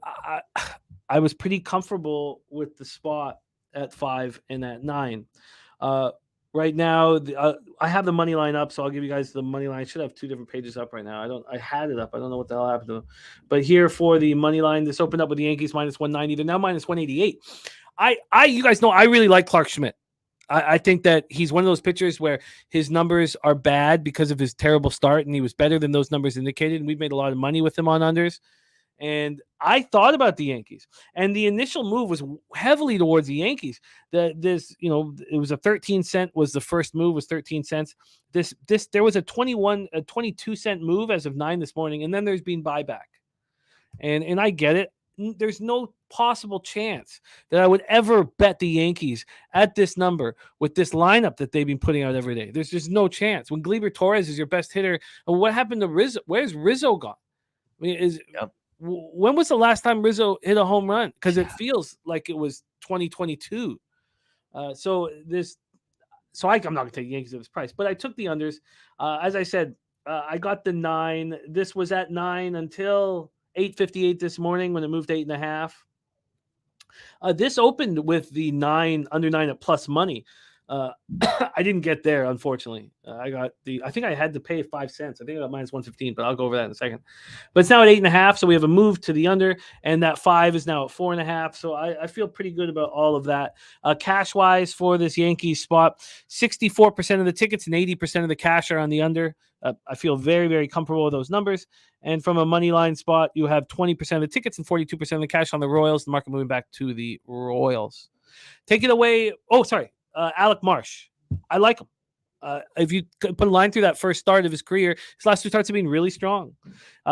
I was pretty comfortable with the spot at 5 and at 9. Right now, I have the money line up, so I'll give you guys the money line. I should have 2 different pages up right now. I had it up. I don't know what the hell happened to them. But here for the money line, this opened up with the Yankees minus 190. They're now minus 188. You guys know I really like Clark Schmidt. I think that he's one of those pitchers where his numbers are bad because of his terrible start, and he was better than those numbers indicated. And we've made a lot of money with him on unders. And I thought about the Yankees, and the initial move was heavily towards the Yankees. It was a 13-cent was the first move, was 13 cents. There was a 22-cent move as of 9 this morning, and then there's been buyback. And I get it. There's no possible chance that I would ever bet the Yankees at this number with this lineup that they've been putting out every day. There's just no chance. When Gleyber Torres is your best hitter, what happened to Rizzo? Where's Rizzo gone? I mean, when was the last time Rizzo hit a home run? Because it feels like it was 2022. I'm not going to take Yankees at this price, but I took the unders. As I said, I got the 9. This was at 9 until 8:58 this morning when it moved to 8.5. This opened with the 9 under 9 at plus money. I didn't get there, unfortunately. I think I had to pay 5 cents. I think I got minus 115, but I'll go over that in a second. But it's now at 8.5, so we have a move to the under, and that 5 is now at 4.5. So I feel pretty good about all of that. Cash wise for this Yankees spot, 64% of the tickets and 80% of the cash are on the under. I feel very, very comfortable with those numbers. And from a money line spot, you have 20% of the tickets and 42% of the cash on the Royals. The market moving back to the Royals. Take it away. Oh, sorry. Alec Marsh. I like him. If you put a line through that first start of his career, his last 2 starts have been really strong.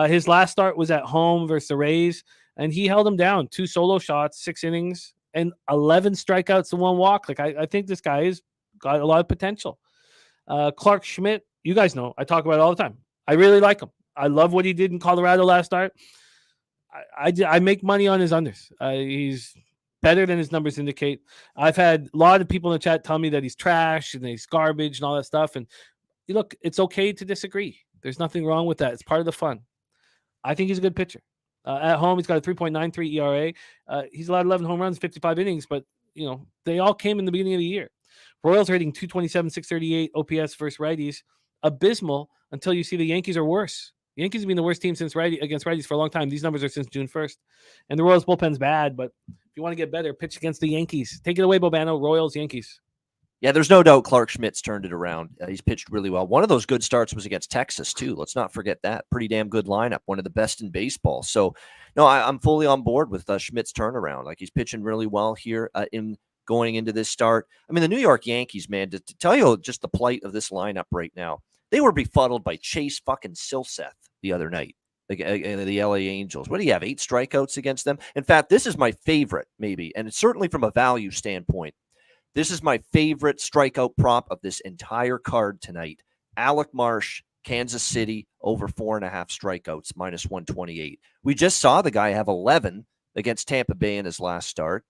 His last start was at home versus the Rays, and he held him down. 2 solo shots, 6 innings, and 11 strikeouts and 1 walk. I think this guy has got a lot of potential. Clark Schmidt, you guys know, I talk about it all the time. I really like him. I love what he did in Colorado last start. I make money on his unders. He's better than his numbers indicate. I've had a lot of people in the chat tell me that he's trash and he's garbage and all that stuff. And look, it's okay to disagree. There's nothing wrong with that. It's part of the fun. I think he's a good pitcher. At home, he's got a 3.93 ERA. He's allowed 11 home runs, 55 innings, but they all came in the beginning of the year. Royals are hitting 227, 638 OPS versus righties. Abysmal until you see the Yankees are worse. The Yankees have been the worst team against righties for a long time. These numbers are since June 1st. And the Royals bullpen's bad, but if you want to get better, pitch against the Yankees. Take it away, Bobano. Royals, Yankees. Yeah, there's no doubt Clark Schmidt's turned it around. He's pitched really well. One of those good starts was against Texas, too. Let's not forget that. Pretty damn good lineup. One of the best in baseball. So, no, I'm fully on board with Schmidt's turnaround. He's pitching really well here in going into this start. I mean, the New York Yankees, man, to tell you just the plight of this lineup right now, they were befuddled by Chase fucking Silseth the other night. The LA Angels. What do you have? 8 strikeouts against them? In fact, this is my favorite, maybe, and it's certainly from a value standpoint. This is my favorite strikeout prop of this entire card tonight. Alec Marsh, Kansas City, over 4.5 strikeouts, minus 128. We just saw the guy have 11 against Tampa Bay in his last start.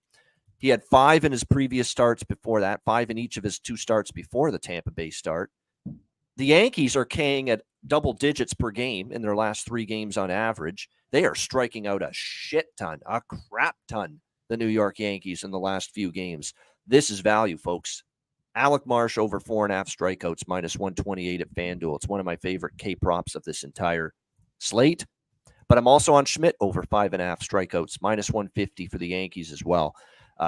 He had 5 in his previous starts before that, 5 in each of his 2 starts before the Tampa Bay start. The Yankees are K-ing at double digits per game in their last 3 games on average. They are striking out a shit ton, a crap ton, the New York Yankees in the last few games. This is value, folks. Alec Marsh over 4.5 strikeouts, minus 128 at FanDuel. It's one of my favorite K props of this entire slate. But I'm also on Schmidt over 5.5 strikeouts, minus 150 for the Yankees as well.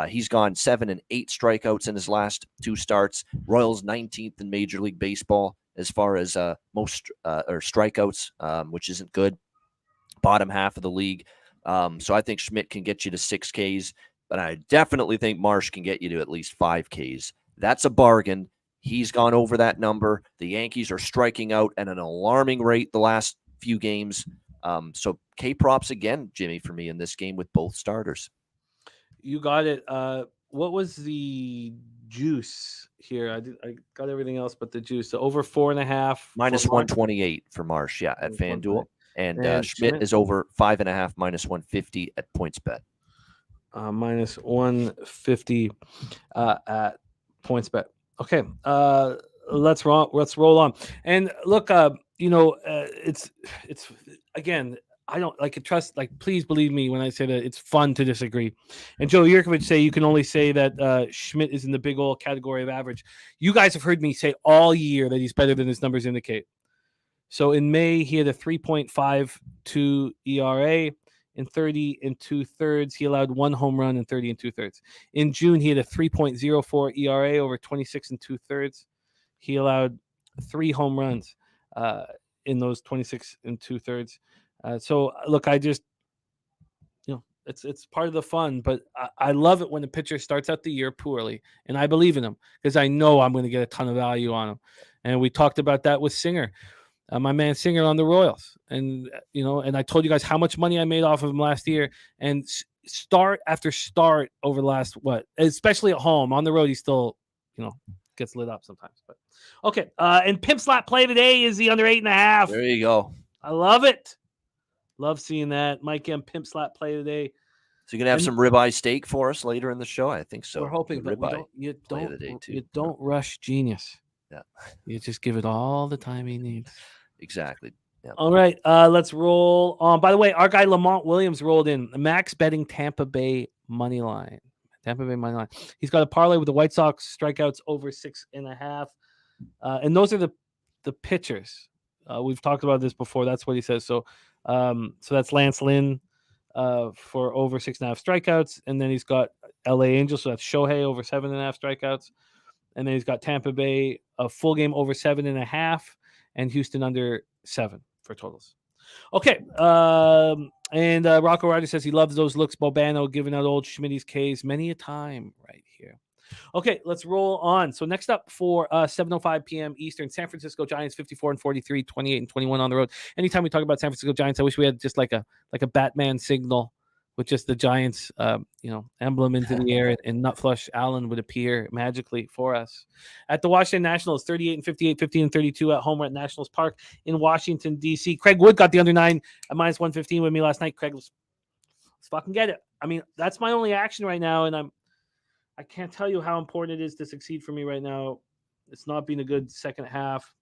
He's gone 7 and 8 strikeouts in his last 2 starts. Royals 19th in Major League Baseball as far as most or strikeouts, which isn't good. Bottom half of the league. So I think Schmidt can get you to 6 Ks, but I definitely think Marsh can get you to at least 5 Ks. That's a bargain. He's gone over that number. The Yankees are striking out at an alarming rate the last few games. So K props again, Jimmy, for me in this game with both starters. You got it. What was the juice here. I got everything else but the juice. So over 4.5. Minus for Marsh. 128 for Marsh, yeah, at FanDuel. And Schmidt Schmidt is over 5.5, minus 150 at PointsBet. Minus 150 at PointsBet. Okay, let's roll on. And look, it's again, I don't like trust. Like, please believe me when I say that it's fun to disagree. And Joe Yurkovich say you can only say that Schmidt is in the big old category of average. You guys have heard me say all year that he's better than his numbers indicate. So in May, he had a 3.52 ERA. In 30 2/3, he allowed 1 home run in 30 2/3. In June, he had a 3.04 ERA over 26 2/3. He allowed 3 home runs in those 26 2/3. So look, I just, it's part of the fun, but I love it when the pitcher starts out the year poorly, and I believe in him because I know I'm going to get a ton of value on him. And we talked about that with Singer. My man Singer on the Royals. And, and I told you guys how much money I made off of him last year. And start after start over the last, especially at home. On the road, he still, gets lit up sometimes. But okay. And Pimp Slap play today is the under 8.5. There you go. I love it. Love seeing that. Mike M. Pimp Slap play today. So you're going to have some ribeye steak for us later in the show? I think so. We're hoping, but you don't rush genius. Yeah. You just give it all the time he needs. Exactly. Yeah. All right. Let's roll on. By the way, our guy Lamont Williams rolled in. Max betting Tampa Bay money line. He's got a parlay with the White Sox strikeouts over 6.5. And those are the pitchers. We've talked about this before. That's what he says. So that's Lance Lynn for over 6.5 strikeouts. And then he's got LA Angels. So that's Shohei over 7.5 strikeouts. And then he's got Tampa Bay a full game over 7.5, and Houston under 7 for totals. Okay. And Rocco Ryder says he loves those looks. Bobano giving out old Schmitty's K's many a time right here. Okay, let's roll on. So next up for 7:05 p.m. Eastern, San Francisco Giants 54-43, 28-21 on the road. Anytime we talk about San Francisco Giants, I wish we had just like a Batman signal with just the Giants, emblem into the air, and Nut Flush Allen would appear magically for us. At the Washington Nationals, 38-58, 15-32 at home at Nationals Park in Washington, D.C. Craig Wood got the under 9 at minus 115 with me last night. Craig, let's fucking get it. I mean, that's my only action right now, and I can't tell you how important it is to succeed for me right now. It's not been a good second half,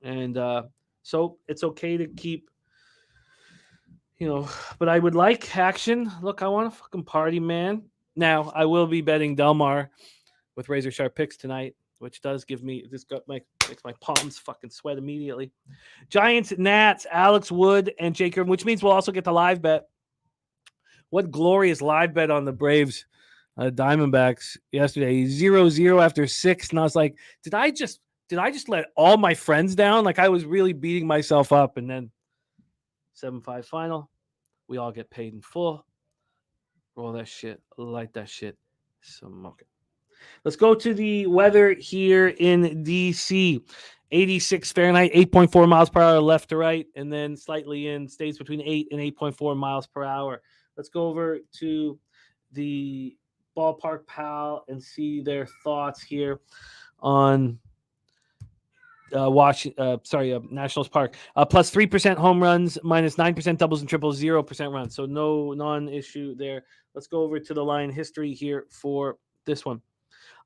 and so it's okay to keep. But I would like action. Look, I want to fucking party, man. Now, I will be betting Delmar with razor sharp picks tonight, which does give me makes my palms fucking sweat immediately. Giants, Nats, Alex Wood, and Jake Irvin, which means we'll also get the live bet. What glorious live bet on the Braves Diamondbacks yesterday. 0-0 after 6, and I was like, did I just let all my friends down? Like, I was really beating myself up, and then 7-5 final. We all get paid in full. Roll that shit. Light that shit. Smoke it. Let's go to the weather here in D.C. 86 Fahrenheit, 8.4 miles per hour left to right, and then slightly in, stays between 8 and 8.4 miles per hour. Let's go over to the Ballpark Pal and see their thoughts here on Nationals Park. Plus 3% home runs, minus 9% doubles and triples, 0% runs. So no non-issue there. Let's go over to the line history here for this one.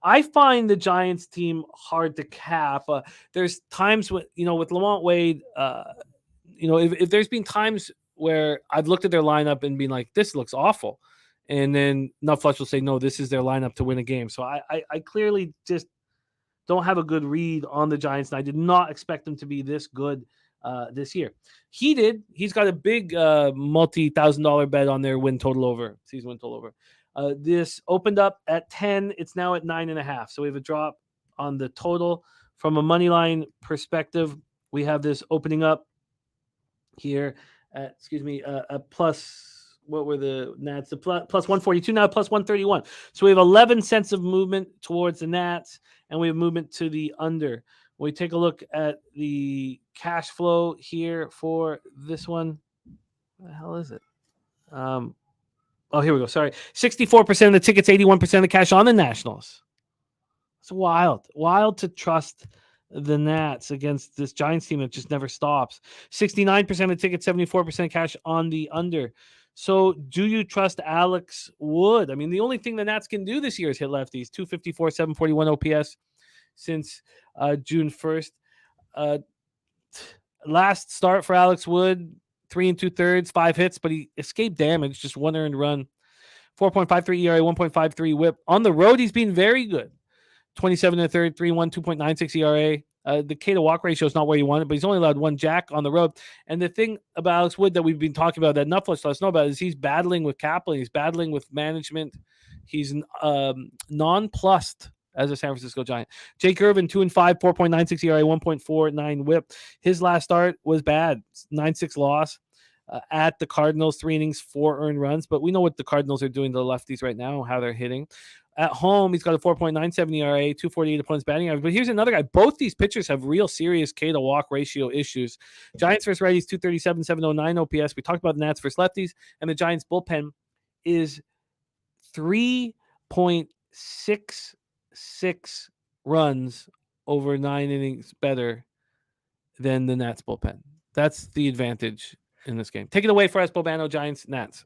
I find the Giants team hard to cap. There's times with Lamont Wade, if there's been times where I've looked at their lineup and been like, this looks awful. And then Nut Flush will say, no, this is their lineup to win a game. So I clearly just don't have a good read on the Giants, and I did not expect them to be this good this year. He did. He's got a big multi-$1,000 bet on their season win total over. This opened up at 10. It's now at 9.5. So we have a drop on the total. From a money line perspective, we have this opening up here at, a plus. What were the Nats? The plus 142, now plus 131. So we have 11 cents of movement towards the Nats, and we have movement to the under. When we take a look at the cash flow here for this one, what the hell is it? Here we go. Sorry. 64% of the tickets, 81% of the cash on the Nationals. It's wild to trust the Nats against this Giants team that just never stops. 69% of tickets, 74% cash on the under. So do you trust Alex Wood? I mean, the only thing the Nats can do this year is hit lefties. 254, 741 OPS since June 1st. Last start for Alex Wood, 3 2/3, 5 hits, but he escaped damage, just 1 earned run. 4.53 ERA, 1.53 whip. On the road, he's been very good. 27 1/3, 3.1, 2.96 ERA. The K to walk ratio is not where you want it, but he's only allowed 1 jack on the road. And the thing about Alex Wood that we've been talking about that Netflix let us know about is he's battling with Kaplan. He's battling with management. He's nonplussed as a San Francisco Giant. Jake Irvin, 2-5, 4.96 ERA, 1.49 whip. His last start was bad. 9-6 loss. At the Cardinals, 3 innings, 4 earned runs. But we know what the Cardinals are doing to the lefties right now, how they're hitting. At home, he's got a 4.97 ERA, 248 opponents batting average. But here's another guy. Both these pitchers have real serious K to walk ratio issues. Giants versus righties, 237, 709 OPS. We talked about the Nats versus lefties. And the Giants bullpen is 3.66 runs over 9 innings better than the Nats bullpen. That's the advantage in this game. Take it away for us, Bobano, Giants, Nats.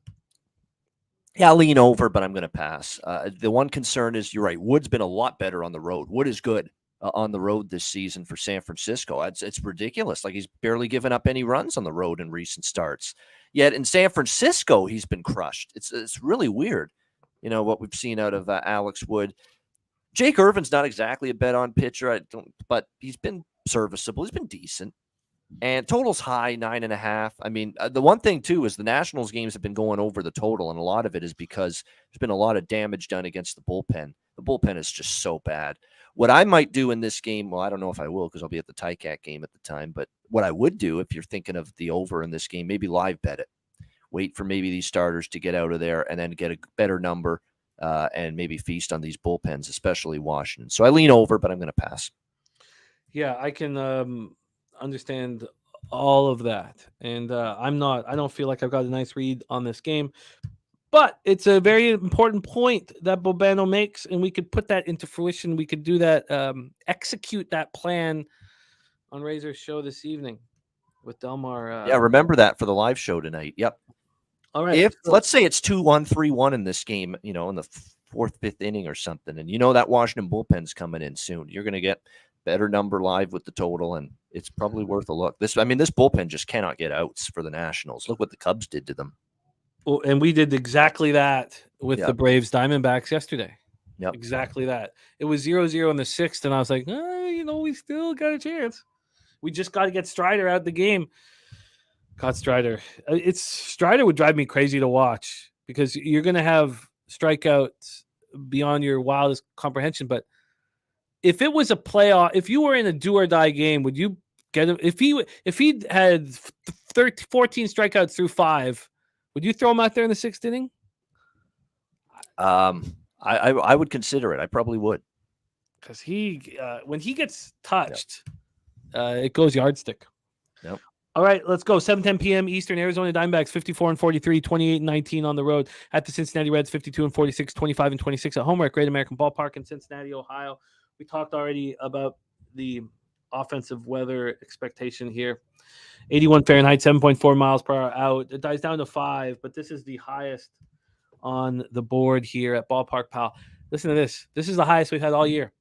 Yeah, I'll lean over, but I'm going to pass. The one concern is, you're right, Wood's been a lot better on the road. Wood is good on the road this season for San Francisco. It's ridiculous. Like, he's barely given up any runs on the road in recent starts. Yet in San Francisco, he's been crushed. It's really weird, what we've seen out of Alex Wood. Jake Irvin's not exactly a bet-on pitcher, but he's been serviceable. He's been decent. And total's high, 9.5. I mean, the one thing, too, is the Nationals games have been going over the total, and a lot of it is because there's been a lot of damage done against the bullpen. The bullpen is just so bad. What I might do in this game, well, I don't know if I will because I'll be at the Ticat game at the time, but what I would do if you're thinking of the over in this game, maybe live bet it. Wait for maybe these starters to get out of there and then get a better number and maybe feast on these bullpens, especially Washington. So I lean over, but I'm going to pass. Yeah, I can understand all of that, and I don't feel like I've got a nice read on this game, but it's a very important point that Bobano makes, and we could put that into fruition. We could do that, execute that plan on Razor's show this evening with Delmar. Yeah, remember that for the live show tonight. Yep. All right. If let's say it's 2-1, 3-1 in this game, in the 4th, 5th inning or something, and that Washington bullpen's coming in soon, you're going to get better number live with the total, and it's probably worth a look. This bullpen just cannot get outs for the Nationals. Look what the Cubs did to them. Well, and we did exactly that with the Braves Diamondbacks yesterday. Yep. Exactly that. It was 0-0 in the 6th, and I was like, we still got a chance. We just got to get Strider out of the game. Got Strider. Strider would drive me crazy to watch because you're going to have strikeouts beyond your wildest comprehension, but if it was a playoff, if you were in a do or die game, would you get him? If he had 14 strikeouts through 5, would you throw him out there in the 6th inning? I would consider it. I probably would, because when he gets touched, it goes yardstick. Yep. All right, let's go. 7:10 p.m. Eastern. Arizona Diamondbacks 54-43, 28-19 on the road. At the Cincinnati Reds 52-46, 25-26 at home. We're at Great American Ballpark in Cincinnati, Ohio. We talked already about the offensive weather expectation here. 81 Fahrenheit, 7.4 miles per hour out. It dies down to 5, but this is the highest on the board here at Ballpark Pal. Listen to this. This is the highest we've had all year.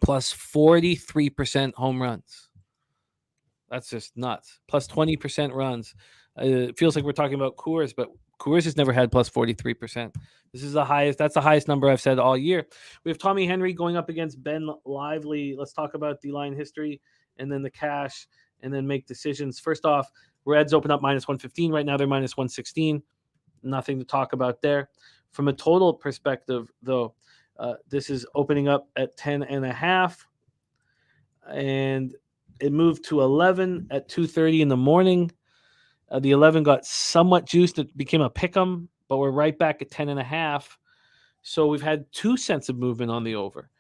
Plus 43% home runs. That's just nuts. Plus 20% runs. It feels like we're talking about Coors, but Coors has never had plus 43%. This is the highest. That's the highest number I've said all year. We have Tommy Henry going up against Ben Lively. Let's talk about the line history and then the cash and then make decisions. First off, Reds open up minus 115. Right now they're minus 116. Nothing to talk about there. From a total perspective, though, this is opening up at 10.5. And it moved to 11 at 2:30 in the morning. The 11 got somewhat juiced. It became a pick'em, but we're right back at 10.5. So we've had 2 cents of movement on the over.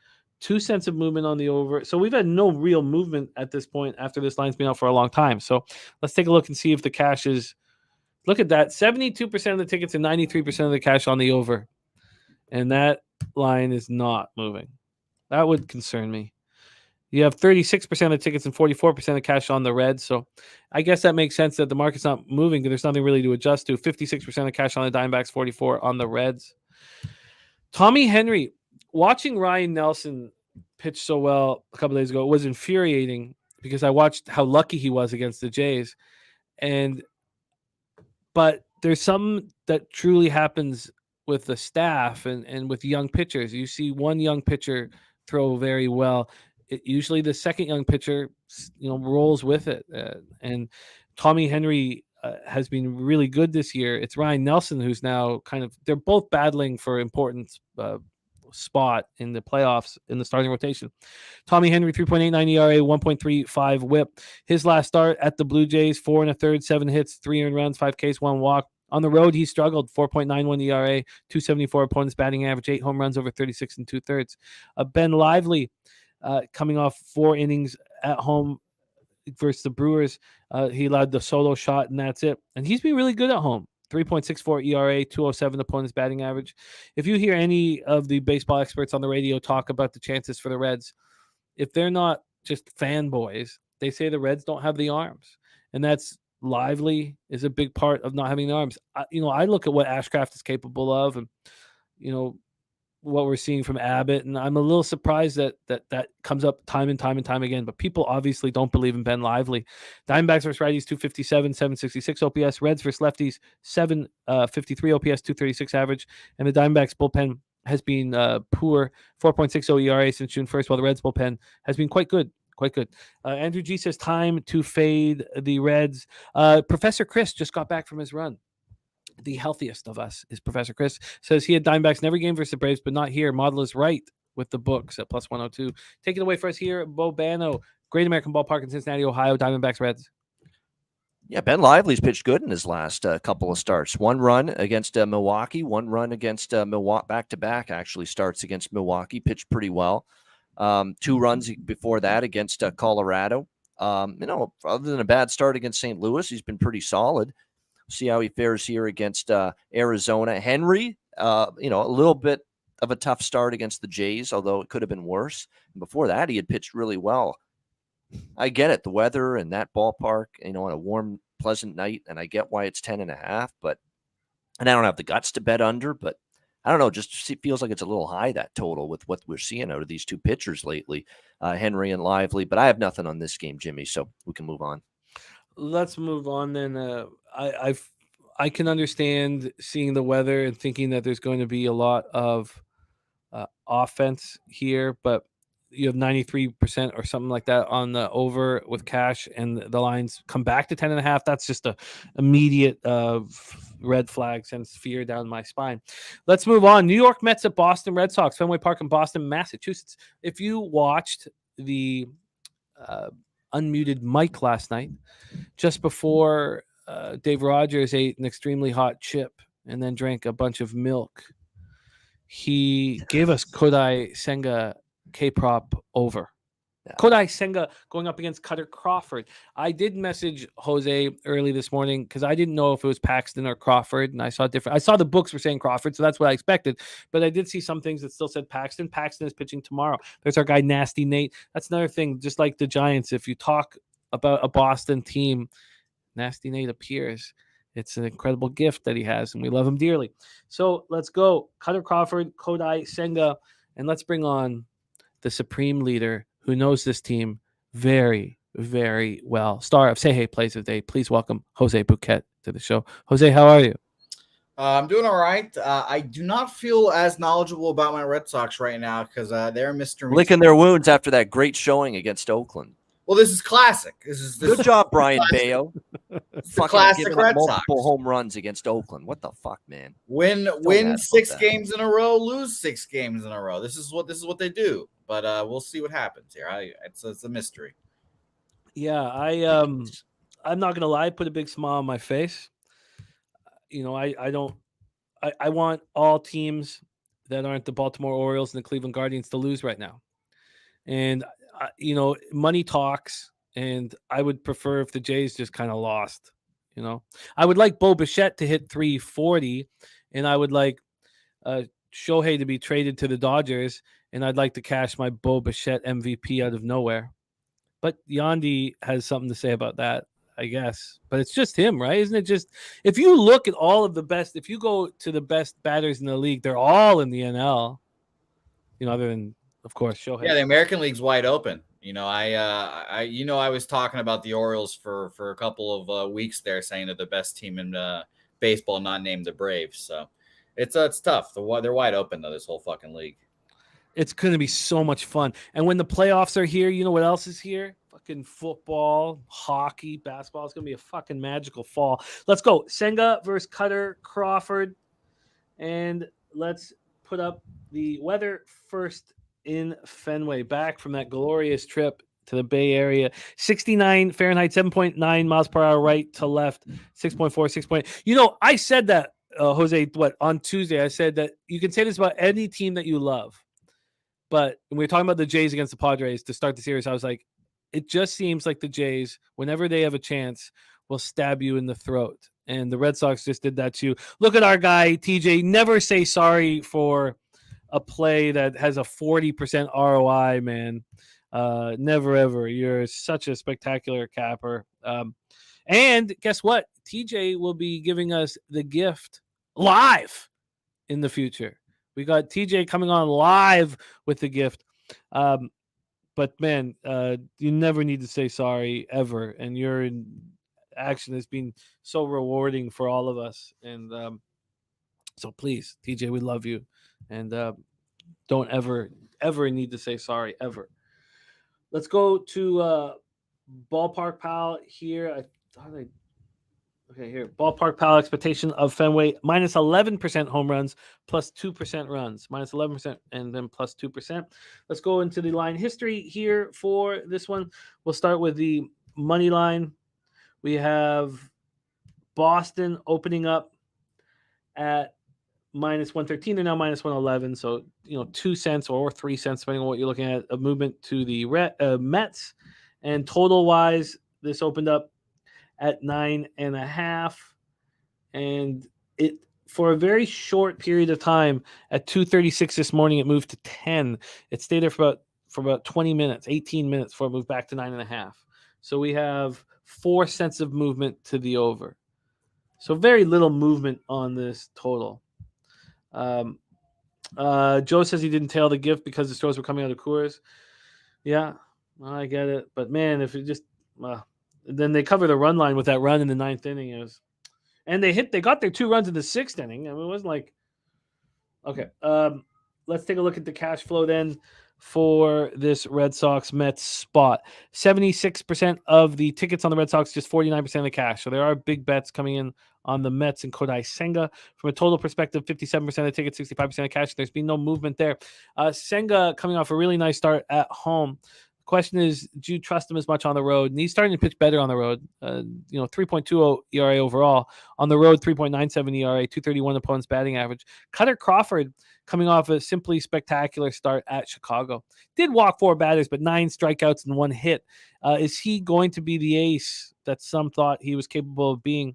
2 cents of movement on the over. So we've had no real movement at this point after this line's been out for a long time. So let's take a look and see if the cash is. Look at that. 72% of the tickets and 93% of the cash on the over. And that line is not moving. That would concern me. You have 36% of tickets and 44% of cash on the Reds. So I guess that makes sense that the market's not moving because there's nothing really to adjust to. 56% of cash on the Diamondbacks, 44 on the Reds. Tommy Henry, watching Ryan Nelson pitch so well a couple days ago was infuriating because I watched how lucky he was against the Jays. But there's something that truly happens with the staff and with young pitchers. You see one young pitcher throw very well. Usually the second young pitcher, rolls with it. And Tommy Henry has been really good this year. It's Ryan Nelson who's now they're both battling for important spot in the playoffs in the starting rotation. Tommy Henry, 3.89 ERA, 1.35 whip. His last start at the Blue Jays, 4 1/3, 7 hits, 3 earned runs, 5 Ks, 1 walk. On the road, he struggled, 4.91 ERA, 274 opponents batting average, 8 home runs over 36 2/3. Ben Lively, coming off 4 innings at home versus the Brewers. He allowed the solo shot, and that's it. And he's been really good at home. 3.64 ERA, 207 opponents batting average. If you hear any of the baseball experts on the radio talk about the chances for the Reds, if they're not just fanboys, they say the Reds don't have the arms. And that's Lively is a big part of not having the arms. I look at what Ashcraft is capable of and, what we're seeing from Abbott. And I'm a little surprised that comes up time and time again. But people obviously don't believe in Ben Lively. Diamondbacks versus righties, 257, 766 OPS. Reds versus lefties, 753 OPS, 236 average. And the Diamondbacks bullpen has been poor, 4.60 ERA since June 1st, while the Reds bullpen has been quite good. Andrew G says time to fade the Reds. Professor Chris just got back from his run. The healthiest of us is Professor Chris. Says he had Diamondbacks in every game versus the Braves, but not here. Model is right with the books at plus 102. Take it away for us here, Bobano. Great American Ballpark in Cincinnati, Ohio. Diamondbacks, Reds. Yeah, Ben Lively's pitched good in his last couple of starts. 1 run against Milwaukee, 1 run against Milwaukee. Back-to-back actually starts against Milwaukee. Pitched pretty well. 2 runs before that against Colorado. Other than a bad start against St. Louis, he's been pretty solid. See how he fares here against Arizona. Henry, a little bit of a tough start against the Jays, although it could have been worse. And before that, he had pitched really well. I get it, the weather and that ballpark, on a warm, pleasant night, and I get why it's 10.5, and I don't have the guts to bet under, but I don't know, just feels like it's a little high, that total, with what we're seeing out of these 2 pitchers lately, Henry and Lively. But I have nothing on this game, Jimmy, so we can move on. Let's move on then. I can understand seeing the weather and thinking that there's going to be a lot of offense here, but you have 93% or something like that on the over with cash, and the lines come back to 10.5. That's just a immediate red flag, sends fear down my spine. Let's move on. New York Mets at Boston Red Sox, Fenway Park in Boston, Massachusetts. If you watched the unmuted Mike last night, just before Dave Rogers ate an extremely hot chip and then drank a bunch of milk, he gave us Kodai Senga K-prop over. Yeah. Kodai Senga going up against Cutter Crawford. I did message Jose early this morning because I didn't know if it was Paxton or Crawford, and I saw the books were saying Crawford, so that's what I expected. But I did see some things that still said Paxton. Paxton is pitching tomorrow. There's our guy Nasty Nate. That's another thing. Just like the Giants, if you talk about a Boston team, Nasty Nate appears. It's an incredible gift that he has, and we love him dearly. So let's go. Cutter Crawford, Kodai Senga, and let's bring on the supreme leader who knows this team very, very well. Star of Say Hey Plays of the Day. Please welcome Jose Bouquet to the show. Jose, how are you? I'm doing all right. I do not feel as knowledgeable about my Red Sox right now because they're Mr. Licking their wounds after that great showing against Oakland. Well, this is classic. Good job, Brian Bayo. It's the classic Red Sox. Multiple home runs against Oakland. What the fuck, man? Win 6 games in a row, lose 6 games in a row. This is what they do. But we'll see what happens here. It's a mystery. Yeah, I'm not gonna lie. Put a big smile on my face. I want all teams that aren't the Baltimore Orioles and the Cleveland Guardians to lose right now. And money talks, and I would prefer if the Jays just kind of lost. I would like Bo Bichette to hit 340, and I would like Shohei to be traded to the Dodgers, and I'd like to cash my Bo Bichette MVP out of nowhere. But Yandy has something to say about that, I guess. But it's just him, right? Isn't it just if you look at all of the best, if you go to the best batters in the league, they're all in the NL. Other than of course Shohei. Yeah, the American League's wide open. I was talking about the Orioles for a couple of weeks there, saying that the best team in baseball, not named the Braves. So it's tough. They're wide open though. This whole fucking league. It's going to be so much fun. And when the playoffs are here, you know what else is here? Fucking football, hockey, basketball. It's going to be a fucking magical fall. Let's go. Senga versus Cutter Crawford. And let's put up the weather first in Fenway. Back from that glorious trip to the Bay Area. 69 Fahrenheit, 7.9 miles per hour right to left, 6.4, 6. I said that, Jose, on Tuesday, I said that you can say this about any team that you love. But when we were talking about the Jays against the Padres to start the series, I was like, it just seems like the Jays, whenever they have a chance, will stab you in the throat. And the Red Sox just did that too. Look at our guy, TJ. Never say sorry for a play that has a 40% ROI, man. Never, ever. You're such a spectacular capper. And guess what? TJ will be giving us the gift live in the future. We got TJ coming on live with the gift. But, man, you never need to say sorry ever. And your action has been so rewarding for all of us. And so, please, TJ, we love you. And don't ever need to say sorry, ever. Let's go to Ballpark Pal here. Okay, here. Ballpark Pal expectation of Fenway, minus 11% home runs, plus 2% runs. Minus 11% and then plus 2%. Let's go into the line history here for this one. We'll start with the money line. We have Boston opening up at minus 113. They're now minus 111. So, 2 cents or 3 cents, depending on what you're looking at, of movement to the Mets. And total-wise, this opened up at 9.5, and it for a very short period of time at 2:36 this morning it moved to 10. It stayed there for about 20 minutes, 18 minutes before it moved back to 9.5. So we have 4 cents of movement to the over. So very little movement on this total. Joe says he didn't tail the gift because the stores were coming out of Coors. Yeah, well, I get it, but man, if it just then they cover the run line with that run in the 9th inning. And they got their 2 runs in the 6th inning. I mean, it wasn't like, okay. Let's take a look at the cash flow then for this Red Sox Mets spot. 76% of the tickets on the Red Sox, just 49% of the cash. So there are big bets coming in on the Mets and Kodai Senga. From a total perspective, 57% of the tickets, 65% of cash. There's been no movement there. Senga coming off a really nice start at home. Question is, do you trust him as much on the road? And he's starting to pitch better on the road. 3.20 ERA overall. On the road, 3.97 ERA, 231 opponent's batting average. Cutter Crawford coming off a simply spectacular start at Chicago. Did walk 4 batters, but 9 strikeouts and 1 hit. Is he going to be the ace that some thought he was capable of being?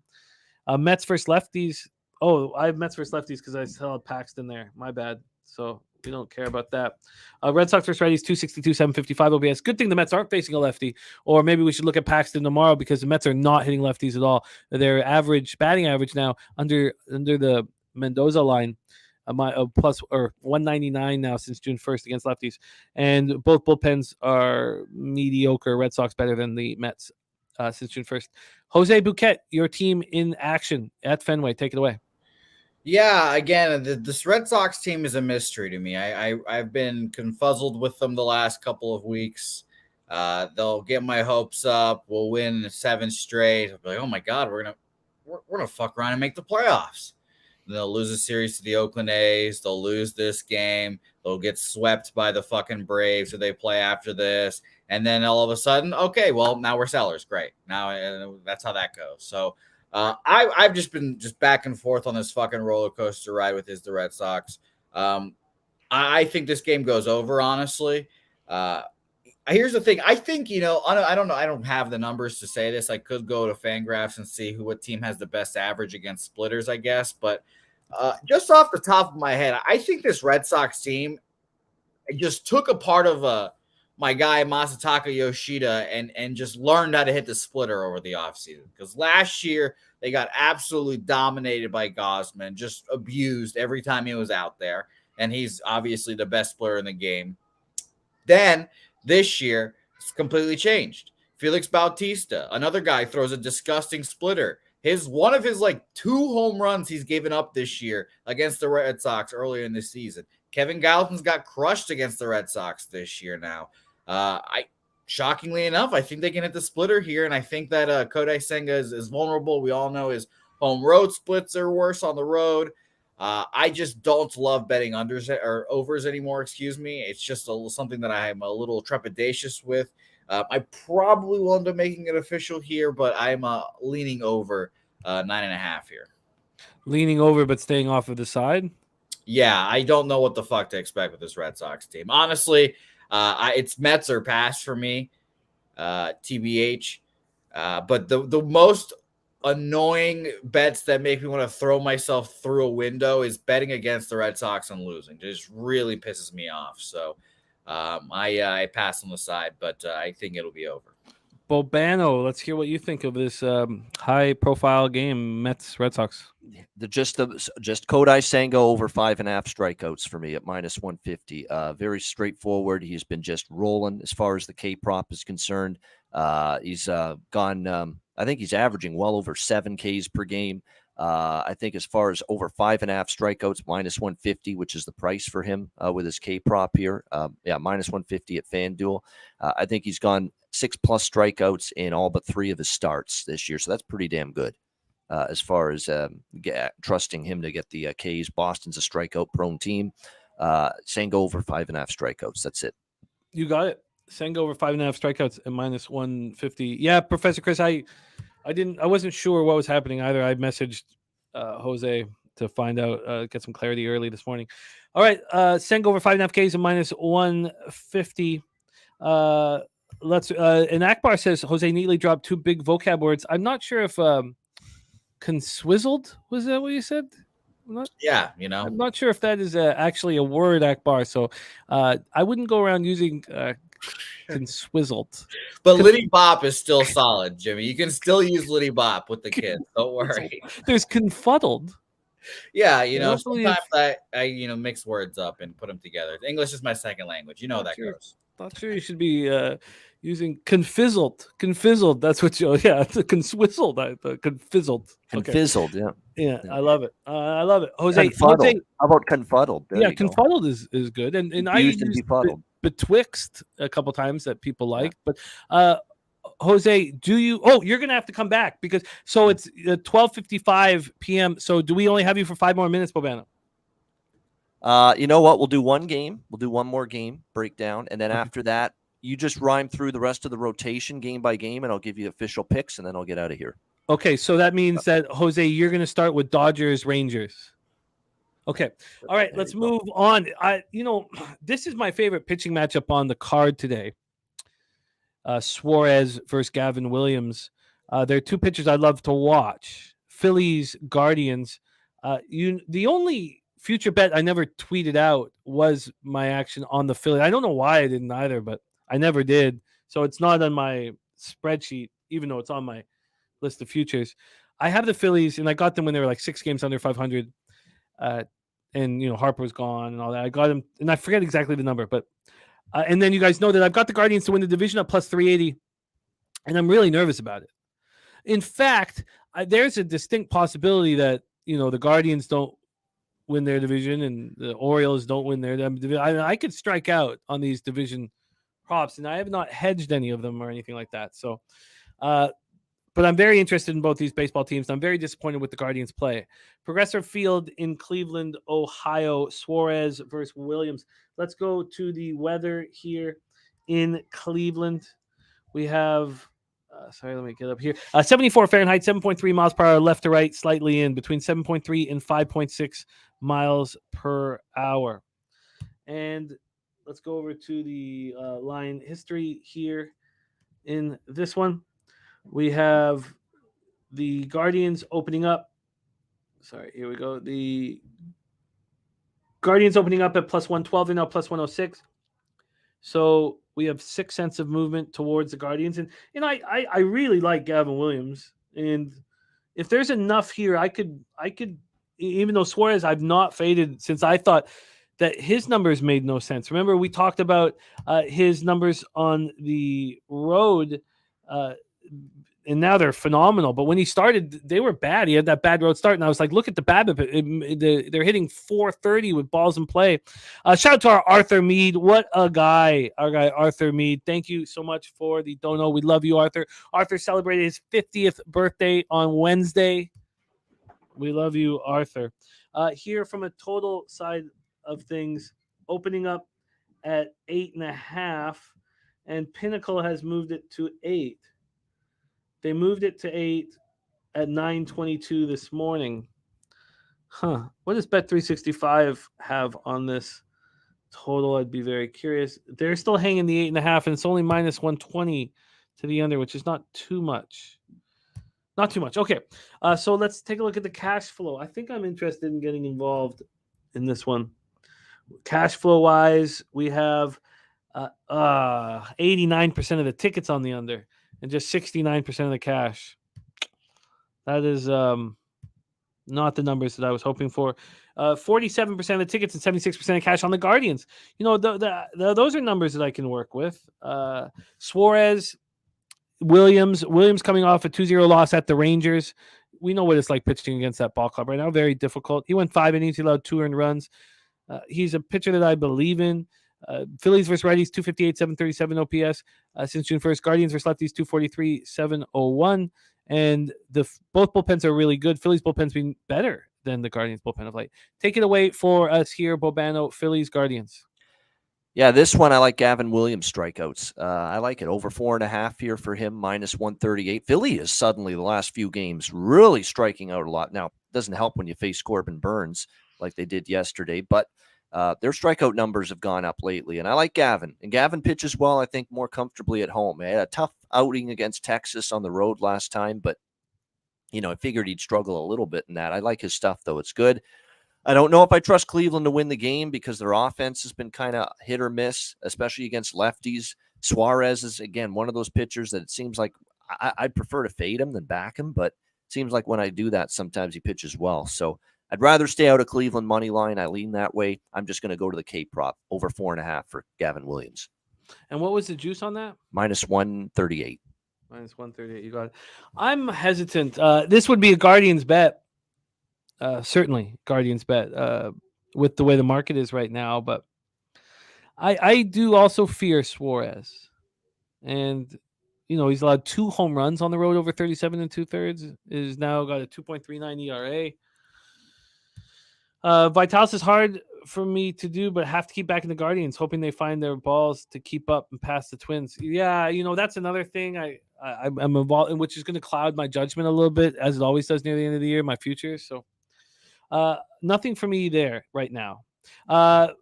Mets versus lefties. Oh, I have Mets versus lefties because I still had Paxton there. My bad. So we don't care about that. Red Sox versus righties, 262, 755 OBS. Good thing the Mets aren't facing a lefty. Or maybe we should look at Paxton tomorrow because the Mets are not hitting lefties at all. Their batting average now under the Mendoza line, plus or 199 now since June 1st against lefties. And both bullpens are mediocre. Red Sox better than the Mets since June 1st. Jose Bouquet, your team in action at Fenway. Take it away. Yeah, again, this Red Sox team is a mystery to me. I've been confuzzled with them the last couple of weeks. They'll get my hopes up. We'll win 7 straight. I'll be like, oh my God, we're gonna fuck around and make the playoffs. And they'll lose a series to the Oakland A's. They'll lose this game. They'll get swept by the fucking Braves who they play after this. And then all of a sudden, okay, well, now we're sellers. Great. Now that's how that goes. So I've just been back and forth on this fucking roller coaster ride with the Red Sox. I think this game goes over, honestly. Here's the thing. I think, I don't know. I don't have the numbers to say this. I could go to Fangraphs and see what team has the best average against splitters, I guess. But just off the top of my head, I think this Red Sox team just took a part of my guy Masataka Yoshida and just learned how to hit the splitter over the offseason. Because last year they got absolutely dominated by Gosman, just abused every time he was out there. And he's obviously the best splitter in the game. Then this year, it's completely changed. Felix Bautista, another guy, throws a disgusting splitter. One of his 2 home runs he's given up this year against the Red Sox earlier in the season. Kevin Gallatin's got crushed against the Red Sox this year now. Shockingly enough, I think they can hit the splitter here, and I think that Kodai Senga is vulnerable. We all know his home road splits are worse on the road. I just don't love betting unders or overs anymore. Excuse me. It's just something that I'm a little trepidatious with. I probably will end up making it official here, but I'm leaning over 9.5 here. Leaning over, but staying off of the side. Yeah, I don't know what the fuck to expect with this Red Sox team. Honestly, it's Mets or pass for me, TBH. But the most annoying bets that make me want to throw myself through a window is betting against the Red Sox and losing. It just really pisses me off. So I pass on the side, but I think it'll be over. Bobano, let's hear what you think of this high-profile game, Mets Red Sox. Just Kodai Senga over 5.5 strikeouts for me at -150. Very straightforward. He's been just rolling as far as the K prop is concerned. He's gone. I think he's averaging well over 7 Ks per game. I think as far as over 5.5 strikeouts, -150, which is the price for him with his K prop here. -150 at FanDuel. I think he's gone 6+ strikeouts in all but 3 of his starts this year. So that's pretty damn good as far as trusting him to get the Ks. Boston's a strikeout prone team. Senga over 5.5 strikeouts. That's it. You got it. Senga over 5.5 strikeouts at -150. Yeah, Professor Chris, I wasn't sure what was happening either. I messaged Jose to find out, get some clarity early this morning. All right, Senga over 5.5 Ks at -150. And Akbar says Jose neatly dropped 2 big vocab words. I'm not sure if conswizzled, was that what you said? I'm not sure if that is actually a word, Akbar. So I wouldn't go around using conswizzled. But Liddy Bop is still solid, Jimmy. You can still use Liddy Bop with the kids. Don't worry. There's confuddled. Yeah, sometimes I mix words up and put them together. English is my second language. You know that goes. Not sure you should be using confizzled. Confizzled. That's what you. Yeah, it's a conswizzled. Confizzled. Confizzled. Okay. Yeah, I love it. I love it. Jose. How about confuddled? There confuddled is good, and I used betwixt a couple times that people like, but Jose, do you? Oh, you're gonna have to come back because it's 12:55 p.m. So do we only have you for 5 more minutes, Bobano? You know what? We'll do one game. We'll do one more game breakdown, and then after that, you just rhyme through the rest of the rotation game by game, and I'll give you official picks, and then I'll get out of here. Okay, so that means that Jose, you're going to start with Dodgers Rangers. Okay, all right, let's move on. This is my favorite pitching matchup on the card today. Suarez versus Gavin Williams. There are 2 pitchers I love to watch. Phillies, Guardians. The only future bet I never tweeted out was my action on the Phillies. I don't know why I didn't either, but I never did. So it's not on my spreadsheet, even though it's on my list of futures. I have the Phillies, and I got them when they were 6 games under 500. And Harper was gone and all that. I got him, and I forget exactly the number, but and then you guys know that I've got the Guardians to win the division at +380, and I'm really nervous about it. In fact, there's a distinct possibility that the Guardians don't win their division and the Orioles don't win their division. I could strike out on these division props, and I have not hedged any of them or anything like that. So, but I'm very interested in both these baseball teams. I'm very disappointed with the Guardians' play. Progressive Field in Cleveland, Ohio. Suarez versus Williams. Let's go to the weather here in Cleveland. We have, let me get up here. 74 Fahrenheit, 7.3 miles per hour, left to right, slightly in, between 7.3 and 5.6 miles per hour. And let's go over to the line history here in this one. We have the Guardians opening up. Sorry, here we go. The Guardians opening up at +112 and now +106. So we have 6 cents of movement towards the Guardians. And I really like Gavin Williams. And if there's enough here, I could, even though Suarez I've not faded since I thought that his numbers made no sense. Remember, we talked about his numbers on the road, and now they're phenomenal. But when he started, they were bad. He had that bad road start, and I was like, look at the BABIP. They're hitting 430 with balls in play. Shout out to our Arthur Mead. What a guy. Our guy, Arthur Mead. Thank you so much for the dono. We love you, Arthur. Arthur celebrated his 50th birthday on Wednesday. We love you, Arthur. Here from a total side of things, opening up at 8.5, and Pinnacle has moved it to 8. They moved it to 8 at 9:22 this morning. What does Bet365 have on this total? I'd be very curious. They're still hanging the 8.5, and it's only minus 120 to the under, which is not too much. Not too much. Okay, so let's take a look at the cash flow. I think I'm interested in getting involved in this one. Cash flow wise, we have 89% of the tickets on the under and just 69% of the cash. That is not the numbers that I was hoping for. 47% of the tickets and 76% of cash on the Guardians. You know, those are numbers that I can work with. Suarez, Williams coming off a 2-0 loss at the Rangers. We know what it's like pitching against that ball club right now. Very difficult. He went 5 innings. He allowed 2 earned runs. He's a pitcher that I believe in. Phillies versus righties, 258, 737 OPS since June 1st. Guardians versus lefties, 243, 701. And both bullpens are really good. Phillies bullpen's been better than the Guardians bullpen of late. Take it away for us here, Bobano, Phillies, Guardians. Yeah, this one I like Gavin Williams strikeouts. I like it over 4.5 here for him, minus 138. Philly is suddenly the last few games really striking out a lot. Now, it doesn't help when you face Corbin Burns like they did yesterday, but their strikeout numbers have gone up lately, and I like Gavin. And Gavin pitches well, I think, more comfortably at home. He had a tough outing against Texas on the road last time, but, you know, I figured he'd struggle a little bit in that. I like his stuff, though. It's good. I don't know if I trust Cleveland to win the game because their offense has been kind of hit or miss, especially against lefties. Suarez is, again, one of those pitchers that it seems like I'd prefer to fade him than back him, but it seems like when I do that, sometimes he pitches well. So I'd rather stay out of Cleveland money line. I lean that way. I'm just going to go to the K prop over 4.5 for Gavin Williams. And what was the juice on that? Minus 138. Minus 138. You got it. I'm hesitant. This would be a Guardians bet. Certainly Guardians bet with the way the market is right now. But I do also fear Suarez. And, you know, he's allowed 2 home runs on the road over 37 2/3. Is now got a 2.39 ERA. Vitalis is hard for me to do, but have to keep back in the Guardians, hoping they find their balls to keep up and pass the Twins. Yeah, you know, that's another thing I'm involved in, which is going to cloud my judgment a little bit, as it always does near the end of the year, my future. So nothing for me there right now.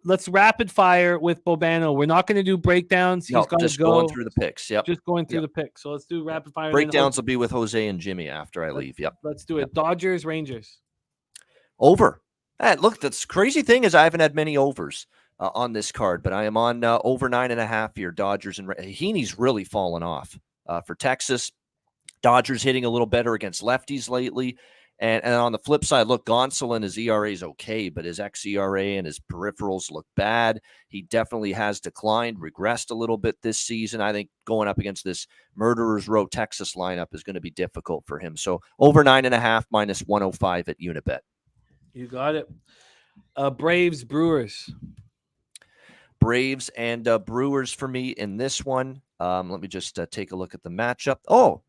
Let's rapid fire with Bobano. We're not going to do breakdowns. He's got to go. Going through the picks. Yep. Just going through the picks. So let's do rapid fire. Breakdowns will be with Jose and Jimmy after I leave. Yep. Let's do it. Dodgers, Rangers. Over. Look, the crazy thing is I haven't had many overs on this card, but I am on over 9.5 here. Dodgers and Heaney's really fallen off for Texas. Dodgers hitting a little better against lefties lately. And on the flip side, look, Gonsolin, his ERA is okay, but his xERA and his peripherals look bad. He definitely has declined, regressed a little bit this season. I think going up against this Murderers Row Texas lineup is going to be difficult for him. So over 9.5 minus 105 at Unibet. You got it. Braves, Brewers. Braves and Brewers for me in this one. Let me just take a look at the matchup. Oh,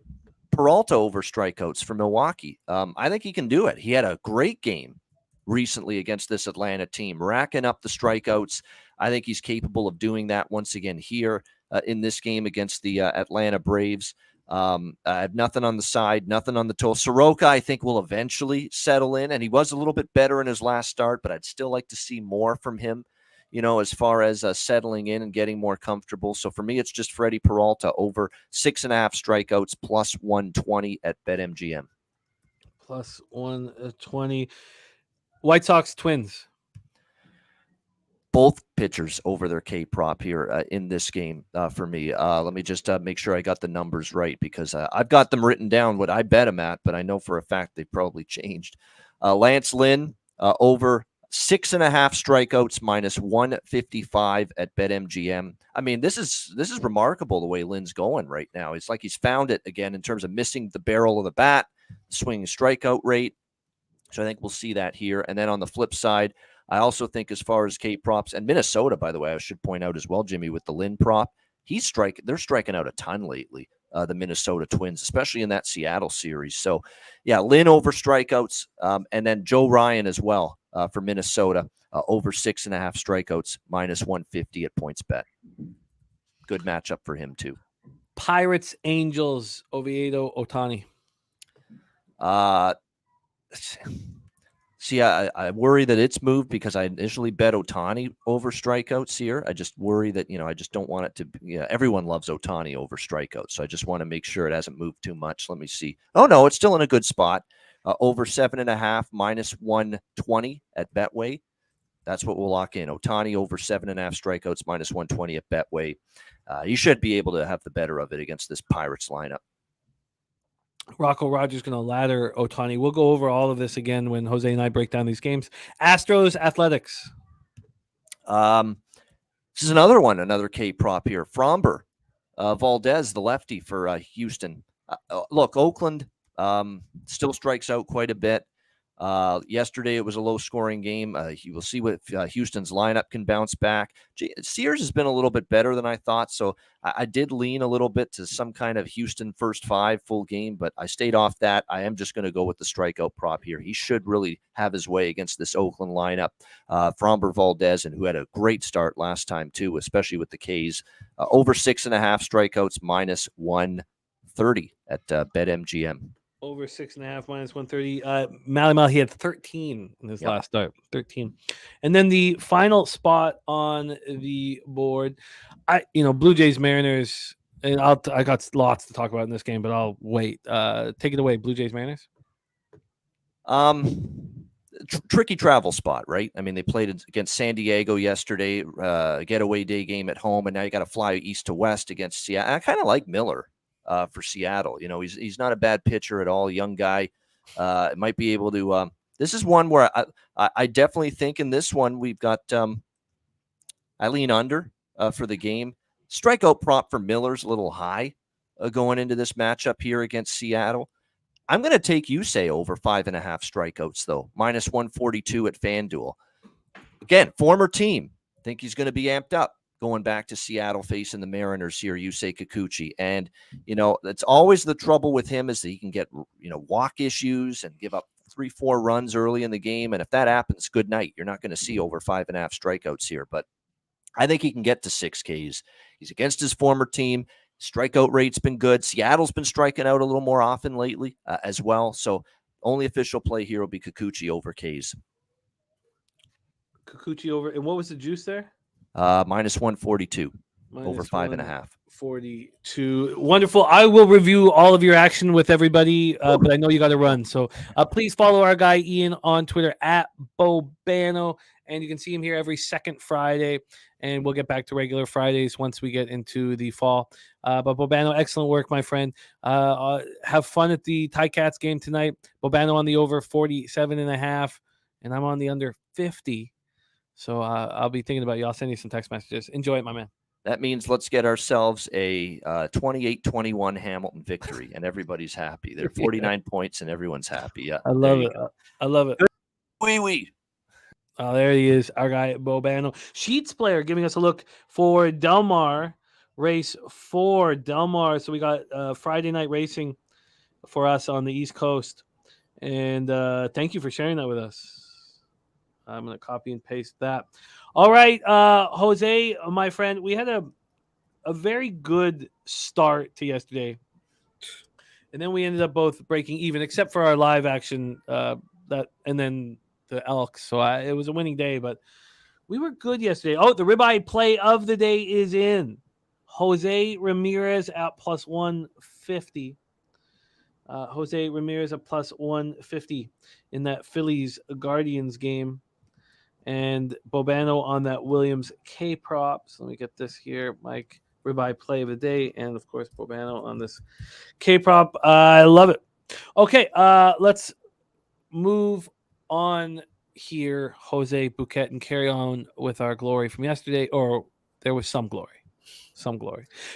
Peralta over strikeouts for Milwaukee. I think he can do it. He had a great game recently against this Atlanta team, racking up the strikeouts. I think he's capable of doing that once again here in this game against the Atlanta Braves. I have nothing on the side, nothing on the total. Soroka, I think, will eventually settle in, and he was a little bit better in his last start, but I'd still like to see more from him, you know, as far as settling in and getting more comfortable. So for me, it's just Freddie Peralta over 6.5 strikeouts plus 120 at BetMGM. Plus 120. White Sox, Twins. both pitchers over their K prop here in this game for me. Let me just make sure I got the numbers right, because I've got them written down what I bet them at, but I know for a fact they probably changed. Lance Lynn over 6.5 strikeouts minus 155 at BetMGM. I mean, this is remarkable the way Lynn's going right now. It's like he's found it again in terms of missing the barrel of the bat, swinging strikeout rate. So I think we'll see that here. And then on the flip side, I also think as far as K props, and Minnesota, by the way, I should point out as well, Jimmy, with the Lynn prop, they're striking out a ton lately, the Minnesota Twins, especially in that Seattle series. So, yeah, Lynn over strikeouts, and then Joe Ryan as well for Minnesota, over 6.5 strikeouts, minus 150 at PointsBet. Good matchup for him, too. Pirates, Angels, Oviedo, Ohtani. See, I worry that it's moved because I initially bet Ohtani over strikeouts here. I just worry that, I just don't want it to be, everyone loves Ohtani over strikeouts. So I just want to make sure it hasn't moved too much. Let me see. Oh, no, it's still in a good spot. Over 7.5, minus 120 at Betway. That's what we'll lock in. Ohtani over 7.5 strikeouts, minus 120 at Betway. You should be able to have the better of it against this Pirates lineup. Rocco Rogers going to ladder Ohtani. We'll go over all of this again when Jose and I break down these games. Astros, Athletics. This is another K prop here. Fromber, Valdez, the lefty for Houston. Look, Oakland still strikes out quite a bit. Yesterday, it was a low-scoring game. You will see what Houston's lineup can bounce back. Sears has been a little bit better than I thought, so I did lean a little bit to some kind of Houston first 5 full game, but I stayed off that. I am just going to go with the strikeout prop here. He should really have his way against this Oakland lineup. Fromber Valdez, and who had a great start last time, too, especially with the Ks. Over 6.5 strikeouts, minus 130 at BetMGM. Over 6.5, minus 130. Malimel, he had 13 in his last start. 13. And then the final spot on the board, Blue Jays, Mariners, and I got lots to talk about in this game, but I'll wait. Take it away, Blue Jays, Mariners. Tricky travel spot, right? I mean, they played against San Diego yesterday, getaway day game at home, and now you got to fly east to west against Seattle. I kind of like Miller. For Seattle, he's not a bad pitcher at all. Young guy, might be able to. This is one where I definitely think in this one we've got. I lean under for the game. Strikeout prop for Miller's a little high going into this matchup here against Seattle. I'm going to take Yusei over 5.5 strikeouts though, minus 142 at FanDuel. Again, former team. Think he's going to be amped up. Going back to Seattle facing the Mariners here, Yusei Kikuchi. And, that's always the trouble with him is that he can get, walk issues and give up 3-4 runs early in the game. And if that happens, good night. You're not going to see over 5.5 strikeouts here. But I think he can get to 6 Ks. He's against his former team. Strikeout rate's been good. Seattle's been striking out a little more often lately as well. So only official play here will be Kikuchi over Ks. Kikuchi over. And what was the juice there? Minus 142 over 5.5. 42. Wonderful. I will review all of your action with everybody, but I know you got to run. So please follow our guy Ian on Twitter at Bobano, and you can see him here every second Friday. And we'll get back to regular Fridays once we get into the fall. But Bobano, excellent work, my friend. Have fun at the Ticats game tonight. Bobano on the over 47.5, and I'm on the under 50. So I'll be thinking about you. I'll send you some text messages. Enjoy it, my man. That means let's get ourselves a 28-21 Hamilton victory, and everybody's happy. They're 49 points, and everyone's happy. Yeah, I love it. I love it. Wee. Oh, there he is, our guy Bobano. Sheets player giving us a look for Del Mar, race 4. Del Mar. So we got Friday night racing for us on the East Coast. And thank you for sharing that with us. I'm going to copy and paste that. All right, Jose, my friend, we had a very good start to yesterday. And then we ended up both breaking even, except for our live action and then the Elks. So it was a winning day, but we were good yesterday. Oh, the ribeye play of the day is in. Jose Ramirez at plus 150. Jose Ramirez at plus 150 in that Phillies Guardians game. and Bobano on that Williams K prop. So let me get this here, Mike. Ribeye play of the day, and of course Bobano on this K prop. I love it. Okay, let's move on here, Jose Bouquet, and carry on with our glory from yesterday. Or there was some glory.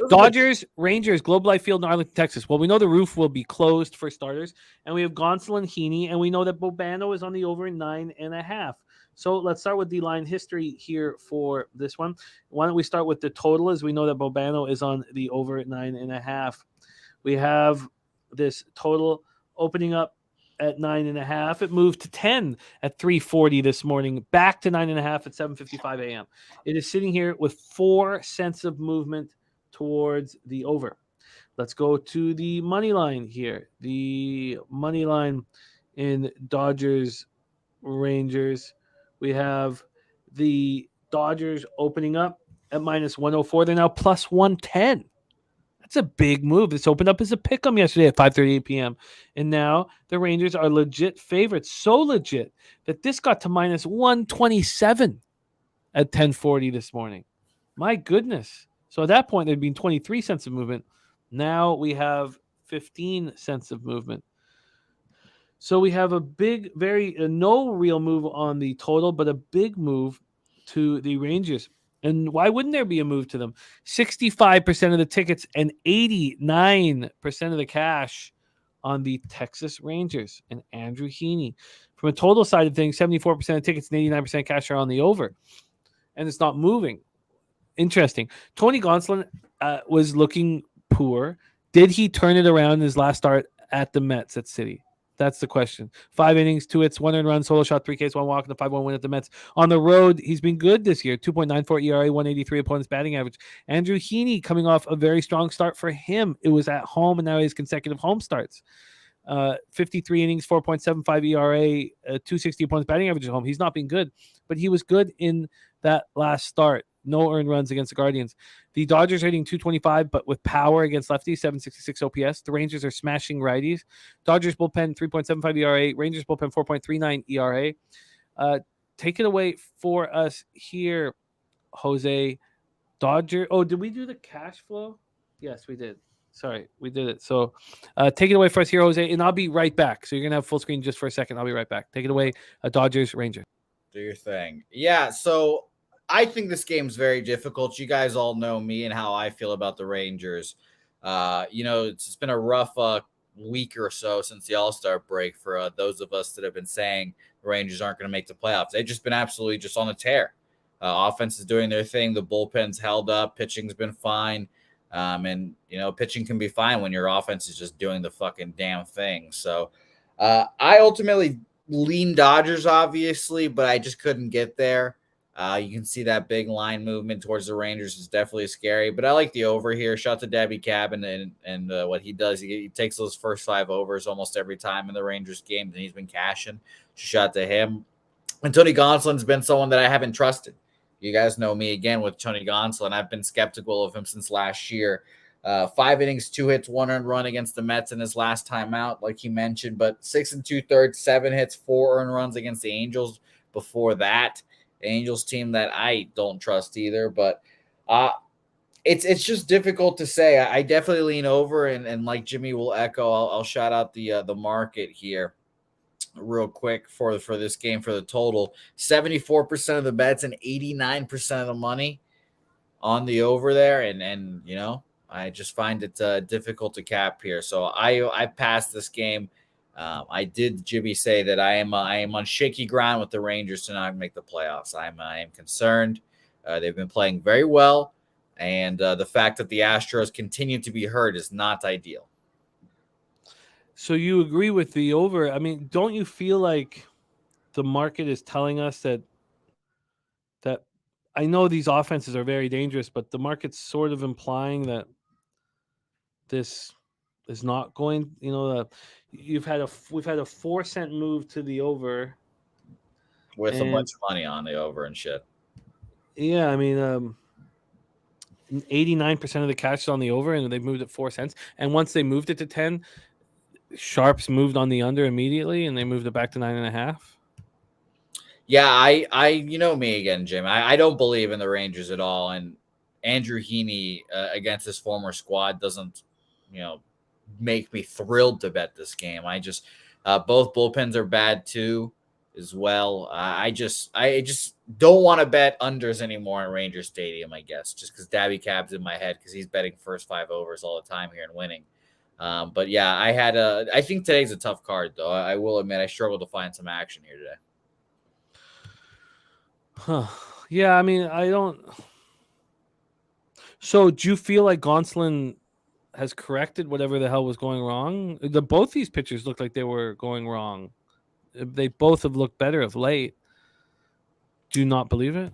Dodgers, Rangers, Globe Life Field in Arlington, Texas. Well, we know the roof will be closed for starters, and we have Gonsolin and Heaney, and we know that Bobano is on the over 9.5. So let's start with the line history here for this one. Why don't we start with the total, as we know that Bobano is on the over at 9.5. We have this total opening up at 9.5. It moved to 10 at 3:40 this morning, back to 9.5 at 7:55 a.m. It is sitting here with 4 cents of movement towards the over. Let's go to the money line here. The money line in Dodgers Rangers. We have the Dodgers opening up at minus 104. They're now plus 110. That's a big move. This opened up as a pick'em yesterday at 5:38 p.m. And now the Rangers are legit favorites. So legit that this got to minus 127 at 10:40 this morning. My goodness. So at that point, there'd been 23 cents of movement. Now we have 15 cents of movement. So we have a big, no real move on the total, but a big move to the Rangers. And why wouldn't there be a move to them? 65% of the tickets and 89% of the cash on the Texas Rangers and Andrew Heaney. From a total side of things, 74% of tickets and 89% cash are on the over. And it's not moving. Interesting. Tony Gonsolin was looking poor. Did he turn it around in his last start at the Mets at City? That's the question. 5 innings, 2 hits, 1 earned run, solo shot, 3 Ks, 1 walk, and a 5-1 win at the Mets. On the road, he's been good this year. 2.94 ERA, 183 opponent's batting average. Andrew Heaney coming off a very strong start for him. It was at home, and now he has consecutive home starts. 53 innings, 4.75 ERA, 260 opponent's batting average at home. He's not been good, but he was good in that last start. No earned runs against the Guardians. The Dodgers are hitting 225, but with power against lefties, 766 OPS. The Rangers are smashing righties. Dodgers bullpen, 3.75 ERA. Rangers bullpen, 4.39 ERA. Take it away for us here, Jose. Dodger. Oh, did we do the cash flow? Yes, we did. Sorry, we did it. So take it away for us here, Jose, and I'll be right back. So you're going to have full screen just for a second. I'll be right back. Take it away, Dodgers, Rangers. Do your thing. Yeah, so I think this game's very difficult. You guys all know me and how I feel about the Rangers. It's been a rough week or so since the All-Star break for those of us that have been saying the Rangers aren't going to make the playoffs. They've just been absolutely just on a tear. Offense is doing their thing. The bullpen's held up. Pitching's been fine. Pitching can be fine when your offense is just doing the fucking damn thing. So I ultimately lean Dodgers, obviously, but I just couldn't get there. You can see that big line movement towards the Rangers is definitely scary, but I like the over here. Shout to Debbie Cabin and what he does. He takes those first 5 overs almost every time in the Rangers games, and he's been cashing. Shout to him. And Tony Gonsolin's been someone that I haven't trusted. You guys know me again with Tony Gonsolin. I've been skeptical of him since last year. 5 innings, 2 hits, 1 earned run against the Mets in his last time out, like you mentioned, but 6 2/3, 7 hits, 4 earned runs against the Angels before that. Angels team that I don't trust either, but it's just difficult to say. I definitely lean over, and like Jimmy will echo, I'll shout out the market here real quick for this game for the total. 74% of the bets and 89% of the money on the over there, and I just find it difficult to cap here. So I passed this game. I did, Jimmy, say that I am on shaky ground with the Rangers to not make the playoffs. I am concerned. They've been playing very well, and the fact that the Astros continue to be hurt is not ideal. So you agree with the over? I mean, don't you feel like the market is telling us that I know these offenses are very dangerous, but the market's sort of implying that this is not going, we've had a 4-cent move to the over with a bunch of money on the over and shit. Yeah, I mean, 89% of the cash is on the over, and they've moved it 4 cents. And once they moved it to 10, Sharps moved on the under immediately, and they moved it back to 9.5. Yeah, you know me again, Jim. I don't believe in the Rangers at all, and Andrew Heaney against his former squad doesn't, make me thrilled to bet this game. I just both bullpens are bad too, as well. I just don't want to bet unders anymore in Ranger Stadium. I guess just because Dabby Cab's in my head because he's betting first 5 overs all the time here and winning. But yeah, I think today's a tough card though. I will admit I struggled to find some action here today. Huh. Yeah, I mean, I don't. So, do you feel like Gonsolin has corrected whatever the hell was going wrong? Both these pitchers looked like they were going wrong. They both have looked better of late. Do you not believe it?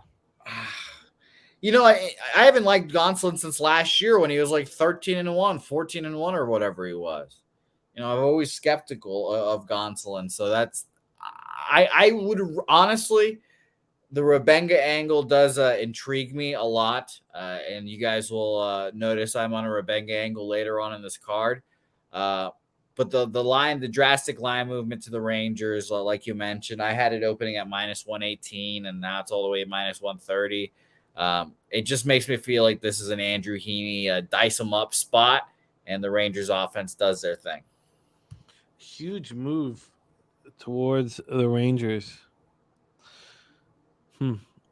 I haven't liked Gonsolin since last year when he was like 13-1, 14-1, or whatever he was. I'm always skeptical of Gonsolin. So I would honestly. The Rebenga angle does intrigue me a lot, and you guys will notice I'm on a Rebenga angle later on in this card. But the drastic line movement to the Rangers, like you mentioned, I had it opening at -118, and now it's all the way at -130. It just makes me feel like this is an Andrew Heaney dice 'em up spot, and the Rangers offense does their thing. Huge move towards the Rangers.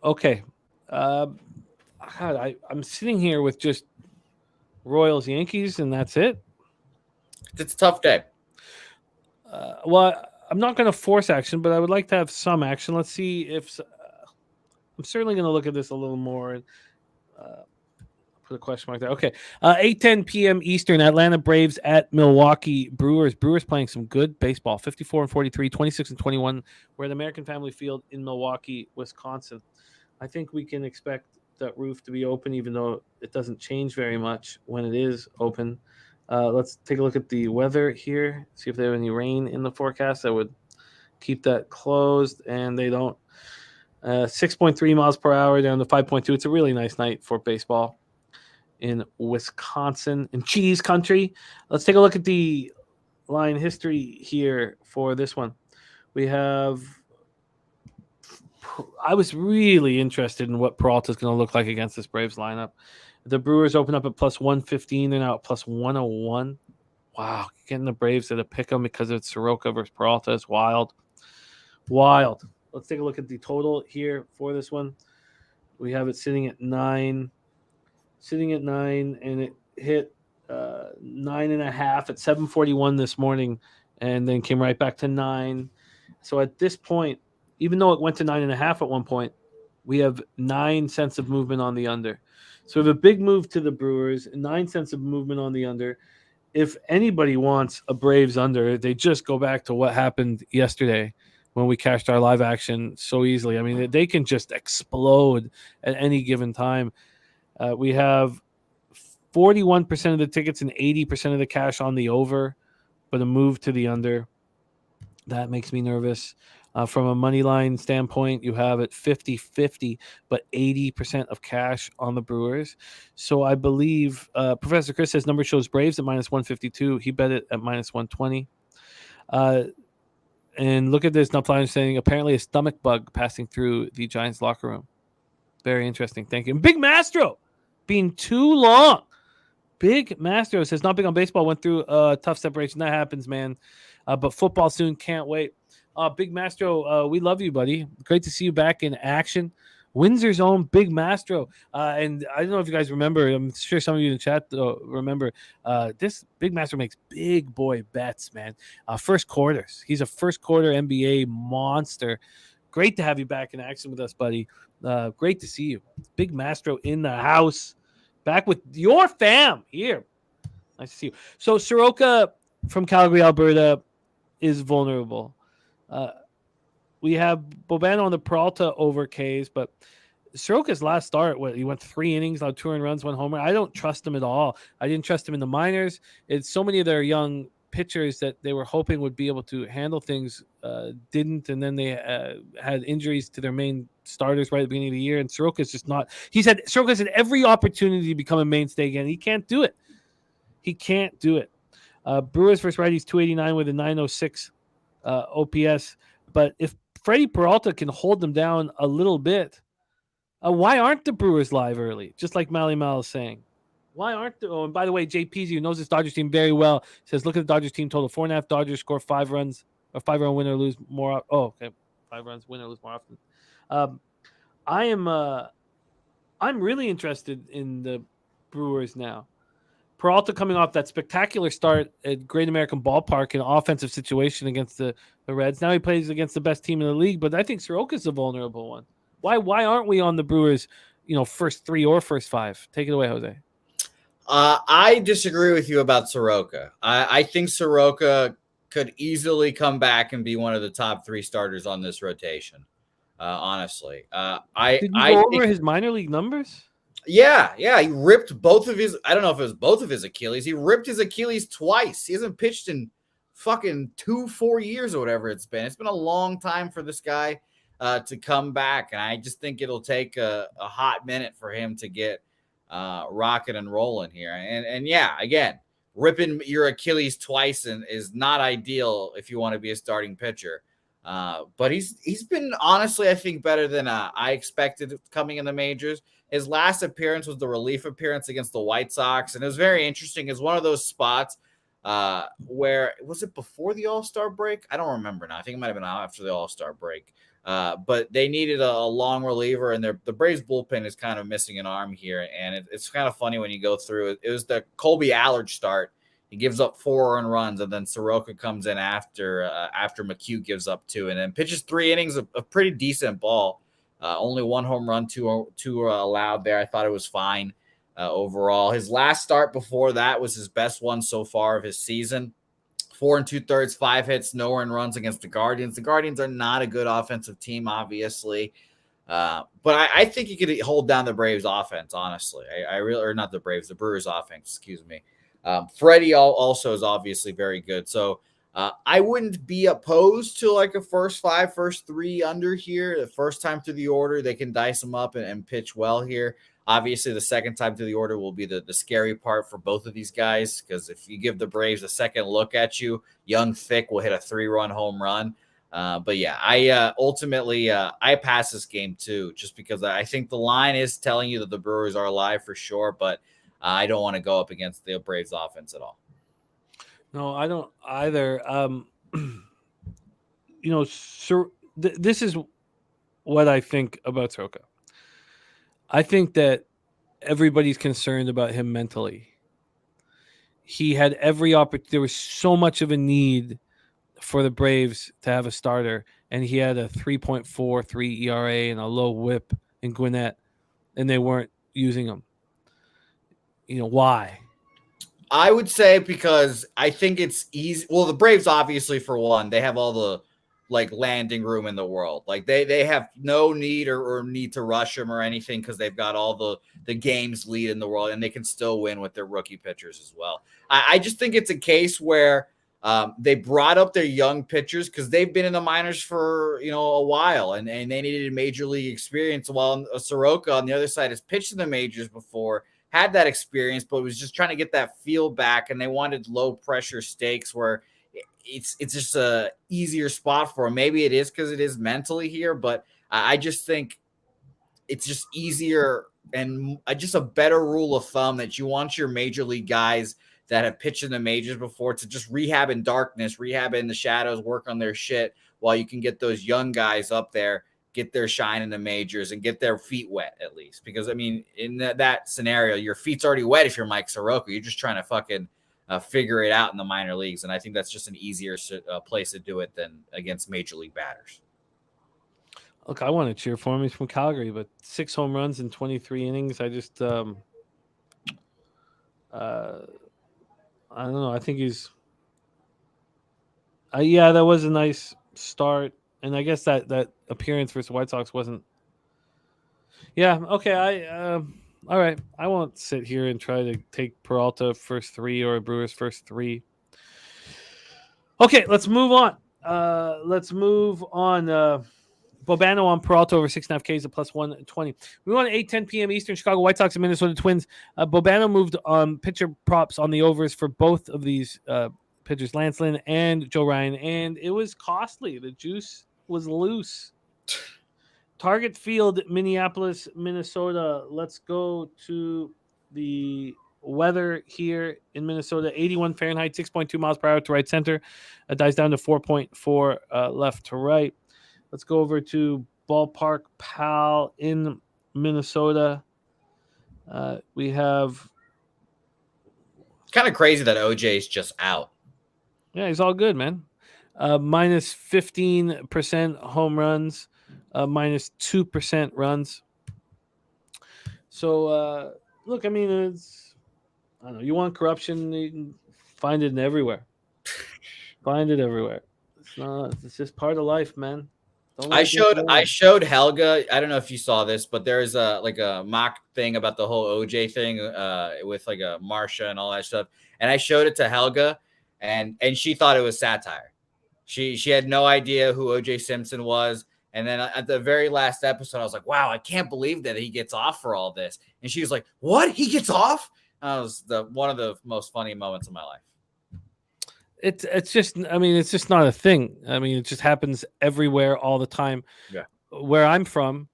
Okay. God, I'm sitting here with just Royals, Yankees, and that's it. It's a tough day. Well, I'm not going to force action, but I would like to have some action. Let's see if I'm certainly going to look at this a little more and put a question mark there. Okay. 8:10 p.m. Eastern, Atlanta Braves at Milwaukee Brewers. Brewers playing some good baseball, 54-43, 26-21. We're at American Family Field in Milwaukee, Wisconsin. I think we can expect that roof to be open, even though it doesn't change very much when it is open. Let's take a look at the weather here, see if they have any rain in the forecast. I would keep that closed, and they don't. 6.3 miles per hour down to 5.2. It's a really nice night for baseball in Wisconsin, in cheese country. Let's take a look at the line history here for this one. I was really interested in what Peralta is going to look like against this Braves lineup. The Brewers open up at +115. They're now at +101. Wow, getting the Braves at a pick 'em because of Soroka versus Peralta is wild. Wild. Let's take a look at the total here for this one. We have it sitting at 9. And it hit 9.5 at 7:41 this morning, and then came right back to 9. So at this point, even though it went to 9.5 at one point, we have 9 cents of movement on the under. So we have a big move to the Brewers, 9 cents of movement on the under. If anybody wants a Braves under, they just go back to what happened yesterday when we cashed our live action so easily. I mean, they can just explode at any given time. We have 41% of the tickets and 80% of the cash on the over, but a move to the under. That makes me nervous. From a money line standpoint, you have it 50-50, but 80% of cash on the Brewers. So I believe Professor Chris says number shows Braves at -152. He bet it at -120. And look at this. Nupflyer saying apparently a stomach bug passing through the Giants locker room. Very interesting. Thank you. And Big Mastro being too long. Big Mastro says not big on baseball. Went through a tough separation. That happens, man. But football soon. Can't wait. Big Mastro, we love you, buddy. Great to see you back in action. Windsor's own Big Mastro. And I don't know if you guys remember. I'm sure some of you in the chat remember. This Big Mastro makes big boy bets, man. First quarters. He's a first quarter NBA monster. Great to have you back in action with us, buddy. Great to see you. Big Mastro in the house. Back with your fam here. Nice to see you. So Soroka from Calgary, Alberta is vulnerable. We have Bobano on the Peralta over Ks, but Soroka's last start, he went 3 innings, allowed 2 earned runs, 1 homer. I don't trust him at all. I didn't trust him in the minors. It's so many of their young pitchers that they were hoping would be able to handle things didn't, and then they had injuries to their main starters right at the beginning of the year, and Soroka's just not. Soroka's had every opportunity to become a mainstay again. He can't do it. Brewers versus righties 289 with a 906 OPS. But if Freddie Peralta can hold them down a little bit, why aren't the Brewers live early? Just like Mally Mal is saying. Why aren't the? Oh, and by the way, JPZ, who knows this Dodgers team very well, says, look at the Dodgers team total. 4.5 Dodgers score 5 runs, or 5-run win or lose more. Oh, okay. 5 runs, win or lose more often. I'm really interested in the Brewers now. Peralta coming off that spectacular start at Great American Ballpark in an offensive situation against the Reds. Now he plays against the best team in the league, but I think Soroka's a vulnerable one. Why aren't we on the Brewers, first 3 or first 5? Take it away, Jose. I disagree with you about Soroka. I think Soroka could easily come back and be one of the top 3 starters on this rotation. Honestly, Did you go over his minor league numbers? Yeah, he ripped both of his. I don't know if it was both of his Achilles. He ripped his Achilles twice. He hasn't pitched in fucking 2-4 years or whatever it's been. It's been a long time for this guy to come back, and I just think it'll take a hot minute for him to get rocking and rolling here. And yeah, again, ripping your Achilles twice is not ideal if you want to be a starting pitcher. But he's been honestly, I think, better than I expected coming in the majors. His last appearance was the relief appearance against the White Sox, and it was very interesting. It's one of those spots where was it before the All-Star break? I don't remember now. I think it might have been after the All-Star break. But they needed a long reliever, and the Braves bullpen is kind of missing an arm here. And it's kind of funny when you go through it. It was the Colby Allard start. He gives up 4 earned runs, and then Soroka comes in after McHugh gives up 2, and then pitches 3 innings of pretty decent ball. Only 1 home run, 2 allowed there. I thought it was fine overall. His last start before that was his best one so far of his season. 4 2/3, 5 hits, no earned runs against the Guardians. The Guardians are not a good offensive team, obviously. But I think he could hold down the Braves offense, honestly. I really, or not the Braves, the Brewers offense, excuse me. Freddie also is obviously very good. So I wouldn't be opposed to like a first 5, first 3 under here. The first time through the order, they can dice them up and pitch well here. Obviously, the second time through the order will be the scary part for both of these guys, because if you give the Braves a second look at you, Young Thick will hit a 3-run home run. But yeah, I ultimately I pass this game too, just because I think the line is telling you that the Brewers are alive for sure, but I don't want to go up against the Braves offense at all. No, I don't either. This is what I think about Soroka. I think that everybody's concerned about him mentally. He had every opportunity. There was so much of a need for the Braves to have a starter, and he had a 3.43 ERA and a low WHIP in Gwinnett, and they weren't using him. Why? I would say because I think it's easy. Well, the Braves, obviously, for one, they have all the landing room in the world. Like they have no need or need to rush him or anything, because they've got all the games lead in the world, and they can still win with their rookie pitchers as well. I just think it's a case where they brought up their young pitchers because they've been in the minors for a while, and they needed major league experience, while Soroka on the other side has pitched in the majors before, had that experience, but was just trying to get that feel back, and they wanted low pressure stakes where it's just a easier spot for him. Maybe it is because it is mentally here, but I just think it's just easier and just a better rule of thumb that you want your major league guys that have pitched in the majors before to just rehab in darkness, rehab in the shadows, work on their shit, while you can get those young guys up there, get their shine in the majors, and get their feet wet at least. Because, I mean, in that scenario, your feet's already wet if you're Mike Soroka. You're just trying to fucking figure it out in the minor leagues. And I think that's just an easier place to do it than against major league batters. Look, I want to cheer for him. He's from Calgary, but 6 home runs in 23 innings. I just, I don't know. I think he's, yeah, that was a nice start. And I guess that appearance versus the White Sox wasn't. Yeah, okay. All right. I won't sit here and try to take Peralta first 3 or Brewers first 3. Okay, let's move on. Bobano on Peralta over 6.5 Ks at +120. We won at 8:10 p.m. Eastern. Chicago White Sox and Minnesota Twins. Bobano moved pitcher props on the overs for both of these pitchers, Lance Lynn and Joe Ryan, and it was costly. The juice was loose. Target Field, Minneapolis, Minnesota. Let's go to the weather here in Minnesota. 81 Fahrenheit, 6.2 miles per hour to right center. Dies down to 4.4 left to right. Let's go over to Ballpark Pal in Minnesota. We have... Kind of crazy that OJ's just out. Yeah, he's all good, man. Minus 15% home runs, minus 2% runs. So, look, I mean, I don't know. You want corruption, you can find it everywhere. Find it everywhere. It's just part of life, man. I showed Helga. I don't know if you saw this, but there's a mock thing about the whole OJ thing with like a Marsha and all that stuff. And I showed it to Helga, and she thought it was satire. She had no idea who OJ Simpson was. And then at the very last episode, I was like, wow, I can't believe that he gets off for all this. And she was like, what? He gets off? That was one of the most funny moments of my life. It's just, I mean, it's just not a thing. I mean, it just happens everywhere all the time. Yeah. Where I'm from,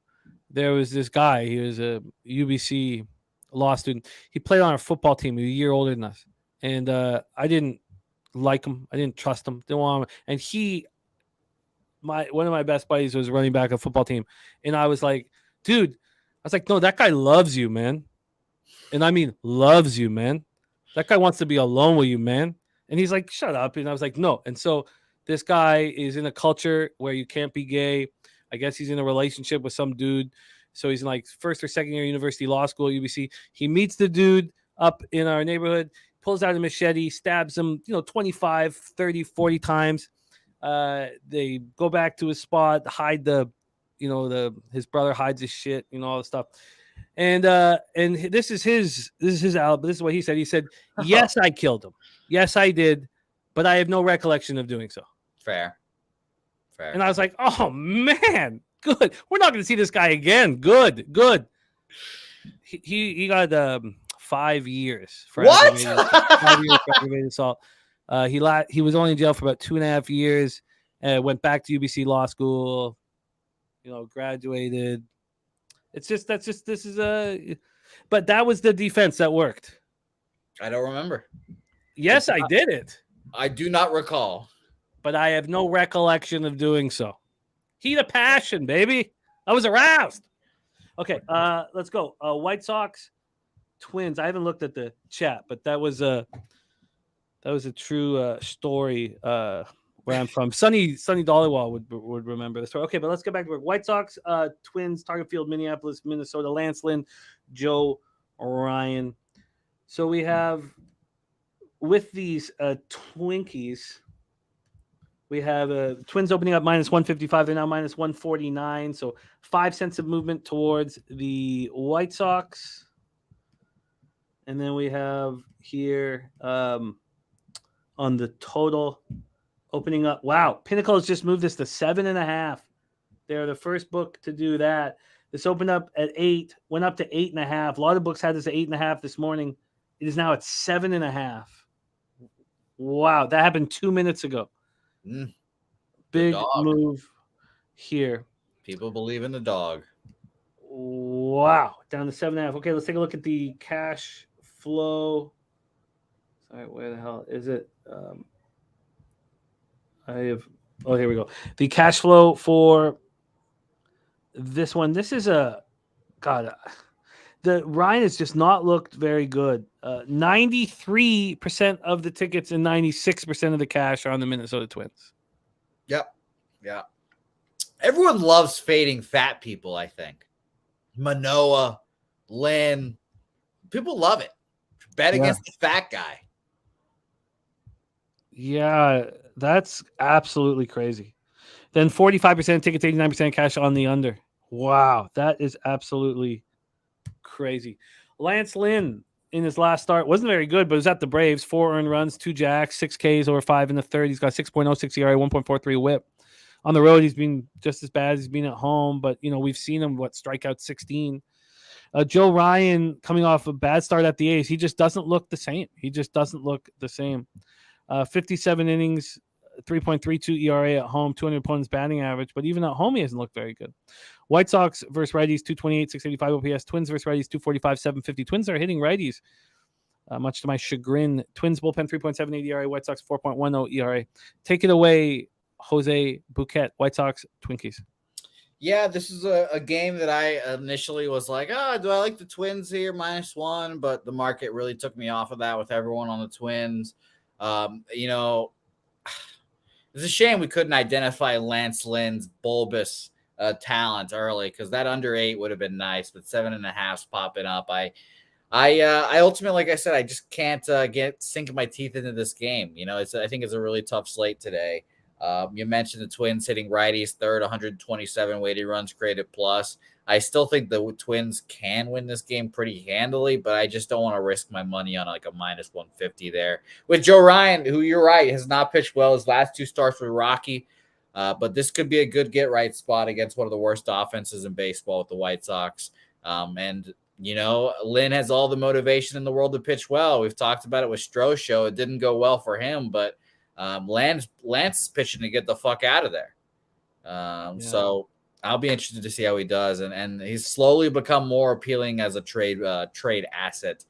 there was this guy. He was a UBC law student. He played on our football team. He was a year older than us. And I didn't like him. I didn't trust him. Didn't want him. And one of my best buddies was running back on a football team. And I was like, dude, no, that guy loves you, man. And I mean, loves you, man. That guy wants to be alone with you, man. And he's like, shut up. And I was like, no. And so this guy is in a culture where you can't be gay. I guess he's in a relationship with some dude. So he's in like first or second year university law school at UBC. He meets the dude up in our neighborhood, pulls out a machete, stabs him, 25, 30, 40 times. They go back to his spot, hide his brother hides his shit, all the stuff. And this is his album. This is what he said. He said, yes, I killed him. Yes, I did, but I have no recollection of doing so. Fair. And I was like, oh man, good. We're not going to see this guy again. Good. He got 5 years for what? 5 years for aggravated assault. He was only in jail for about 2.5 years. Went back to UBC law school. Graduated. This is but that was the defense that worked. I don't remember. Yes, I did it. I do not recall. But I have no recollection of doing so. Heat of passion, baby. I was aroused. Okay, let's go. White Sox, Twins. I haven't looked at the chat, but that was a true story where I'm from. Sonny Dollywall would remember the story. Okay, but let's get back to work. White Sox, Twins, Target Field, Minneapolis, Minnesota, Lance Lynn, Joe Ryan. So we have, with these Twinkies, we have Twins opening up minus 155. They're now minus 149. So 5 cents of movement towards the White Sox. And then we have here on the total opening up. Wow. Pinnacle has just moved this to 7.5. They're the first book to do that. This opened up at 8, went up to 8.5. A lot of books had this at 8.5 this morning. It is now at 7.5. Wow. That happened 2 minutes ago. Big move here. People believe in the dog. Wow. Down to 7.5. Okay, let's take a look at the cash flow. Sorry, where the hell is it? Here we go. The cash flow for this one. This is the Ryan has just not looked very good. 93% of the tickets and 96% of the cash are on the Minnesota Twins. Yep. Yeah. Everyone loves fading fat people, I think. Manoa, Lynn. People love it. Bet against the fat guy. Yeah, that's absolutely crazy. Then 45% tickets, 89% cash on the under. Wow, that is absolutely crazy. Lance Lynn in his last start wasn't very good, but was at the Braves. 4 earned runs, 2 jacks, 6 Ks over 5 in the third. He's got 6.06 ERA, 1.43 whip. On the road, he's been just as bad as he's been at home, but we've seen him strike out 16. Joe Ryan coming off a bad start at the A's. He just doesn't look the same. 57 innings, 3.32 ERA at home, 200 opponents batting average, but even at home he hasn't looked very good. White Sox versus righties, 228, 685 OPS. Twins versus righties, 245, 750. Twins are hitting righties, much to my chagrin. Twins bullpen, 3.78 ERA. White Sox, 4.10 ERA. Take it away, Jose Bouquet. White Sox, Twinkies. Yeah, this is a game that I initially was like, do I like the Twins here, -1? But the market really took me off of that with everyone on the Twins. It's a shame we couldn't identify Lance Lynn's bulbous talent early, because that under 8 would have been nice, but 7.5's popping up. I ultimately, like I said, I just can't sink my teeth into this game. I think it's a really tough slate today. You mentioned the Twins hitting righties third, 127 weighted runs created plus. I still think the Twins can win this game pretty handily, but I just don't want to risk my money on like a -150 there. With Joe Ryan, who you're right, has not pitched well. His last 2 starts were rocky, but this could be a good get-right spot against one of the worst offenses in baseball with the White Sox. Lynn has all the motivation in the world to pitch well. We've talked about it with Strosho. It didn't go well for him, but Lance is pitching to get the fuck out of there. So I'll be interested to see how he does. And he's slowly become more appealing as a trade asset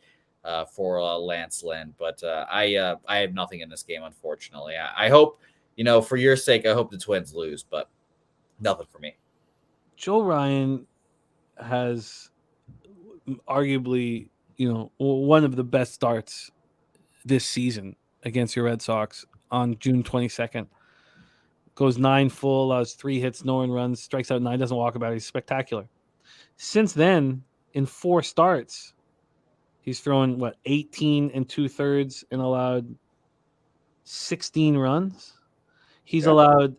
for Lance Lynn. But I have nothing in this game, unfortunately. I hope, for your sake, I hope the Twins lose, but nothing for me. Joe Ryan has arguably, one of the best starts this season against your Red Sox on June 22nd. Goes 9 full, allows 3 hits, no one runs, strikes out 9, doesn't walk about. He's spectacular. Since then, in 4 starts, he's thrown 18 2/3 and allowed 16 runs. He's allowed,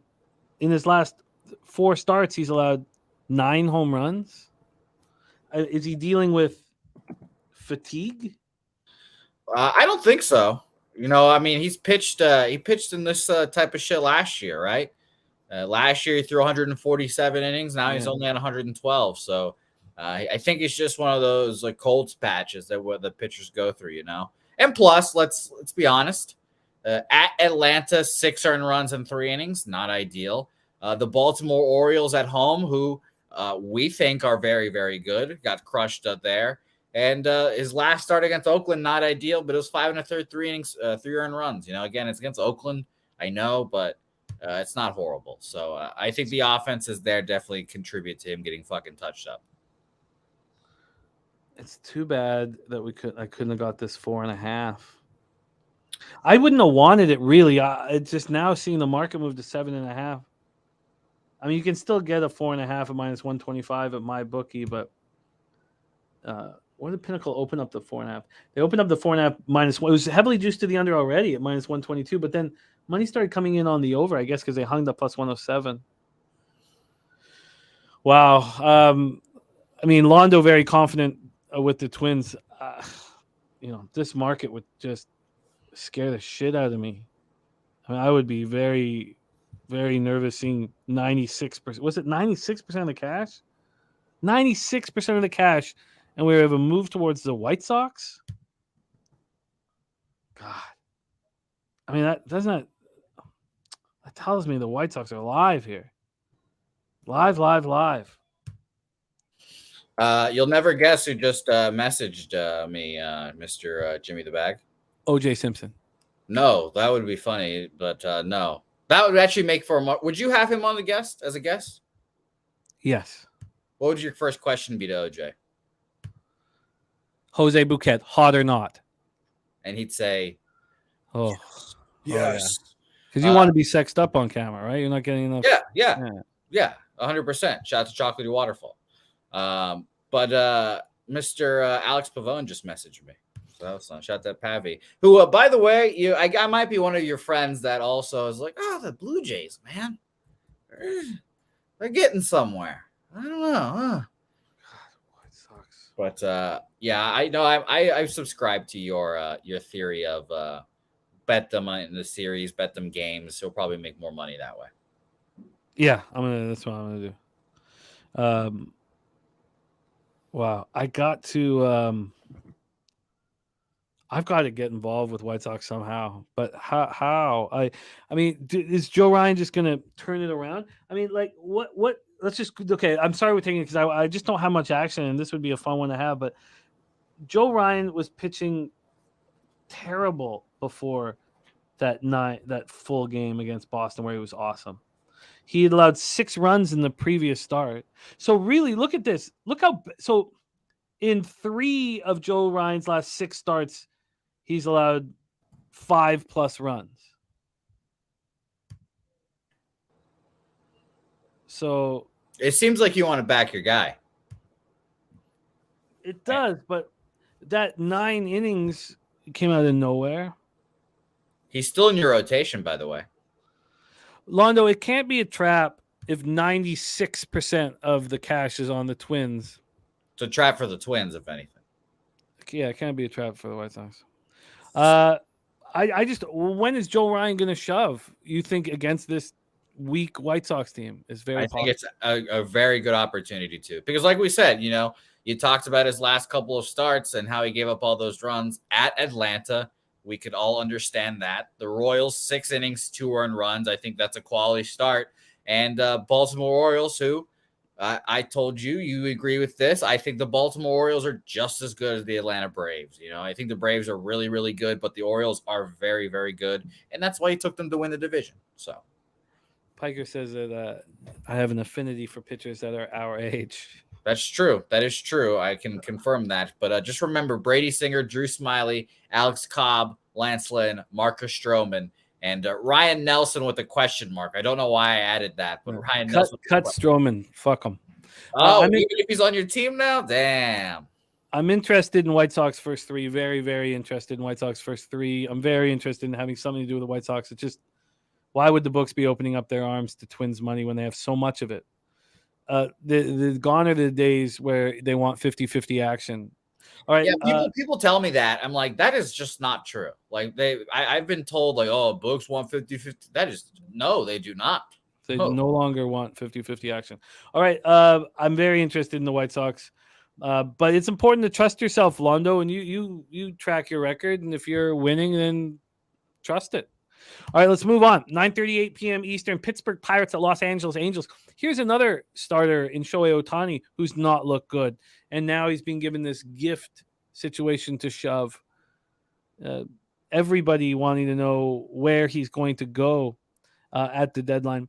in his last 4 starts, he's allowed 9 home runs. Is he dealing with fatigue? I don't think so. He's pitched. He pitched in this type of shit last year, right? Last year he threw 147 innings. Now he's only at 112. So I think it's just one of those like Colts patches that the pitchers go through, And plus, let's be honest. At Atlanta, 6 earned runs in 3 innings, not ideal. The Baltimore Orioles at home, who we think are very, very good, got crushed up there. And his last start against Oakland, not ideal, but it was 5 1/3, 3 innings, 3 earned runs. Again, it's against Oakland, I know, but it's not horrible. So I think the offenses there definitely contribute to him getting fucking touched up. It's too bad that I couldn't have got this 4.5. I wouldn't have wanted it really. It's just now seeing the market move to 7.5. I mean, you can still get a 4.5 at -125 at my bookie, but where did Pinnacle open up the 4.5? They opened up the 4.5 -1. It was heavily juiced to the under already at -122, but then money started coming in on the over, I guess, because they hung the +107. Wow. Londo very confident with the Twins. This market would just scare the shit out of me. I would be very, very nervous seeing 96%. Was it 96% of the cash? 96% of the cash. And we have a move towards the White Sox. God, that tells me the White Sox are live here. Live. You'll never guess who just messaged me, Mr. Jimmy the Bag. O.J. Simpson. No, that would be funny, but no. That would actually make for a. Would you have him on as a guest? Yes. What would your first question be to OJ? Jose Bouquet, hot or not? And he'd say, "Oh, yes." Because you want to be sexed up on camera, right? You're not getting enough. Yeah, 100%. Shout out to Chocolatey Waterfall. But Mr. Alex Pavone just messaged me. So that was fun. Shout out to Pavi, who, by the way, I might be one of your friends that also is like, the Blue Jays, man, they're getting somewhere. I don't know, huh? But I know I subscribe to your theory of bet them in the series, bet them games. He'll probably make more money that way. Yeah, that's what I'm gonna do. Wow, I got to I've got to get involved with White Sox somehow, but how? I mean, is Joe Ryan just going to turn it around? I mean, like what? Let's just okay. I'm sorry we're taking it because I just don't have much action, and this would be a fun one to have. But Joe Ryan was pitching terrible before that full game against Boston where he was awesome. He had allowed 6 runs in the previous start. So really, look at this. Look how so in 3 of Joe Ryan's last 6 starts, he's allowed 5+ runs. So it seems like you want to back your guy. It does, but that 9 innings came out of nowhere. He's still in your rotation, by the way. Londo, it can't be a trap if 96% of the cash is on the Twins. It's a trap for the Twins, if anything. Yeah, it can't be a trap for the White Sox. I just, when is Joe Ryan going to shove? You think against this weak White Sox team is very. I think it's a very good opportunity too, because like we said, you talked about his last couple of starts and how he gave up all those runs at Atlanta. We could all understand that. The Royals, 6 innings, 2 earned runs. I think that's a quality start. And Baltimore Orioles, who I told you agree with this. I think the Baltimore Orioles are just as good as the Atlanta Braves. I think the Braves are really, really good, but the Orioles are very, very good. And that's why he took them to win the division. So Piker says that I have an affinity for pitchers that are our age. That's true. That is true. I can confirm that. But just remember, Brady Singer, Drew Smiley, Alex Cobb, Lance Lynn, Marcus Stroman, and Ryan Nelson with a question mark. I don't know why I added that, but Ryan Nelson. Cut Stroman. Fuck him. Even if he's on your team now? Damn. I'm interested in White Sox first 3. Very, very interested in White Sox first 3. I'm very interested in having something to do with the White Sox. It's just, why would the books be opening up their arms to Twins money when they have so much of it? The gone are the days where they want 50-50 action. All right. Yeah, people tell me that. I'm like, that is just not true. Like I've been told like, oh, books want 50-50. That is no, they do not. They no longer want 50-50 action. All right. I'm very interested in the White Sox. But it's important to trust yourself, Londo, and you track your record, and if you're winning, then trust it. All right, let's move on. 9:38 p.m. Eastern, Pittsburgh Pirates at Los Angeles Angels. Here's another starter in Shohei Ohtani who's not looked good, and now he's been given this gift situation to shove. Everybody wanting to know where he's going to go at the deadline,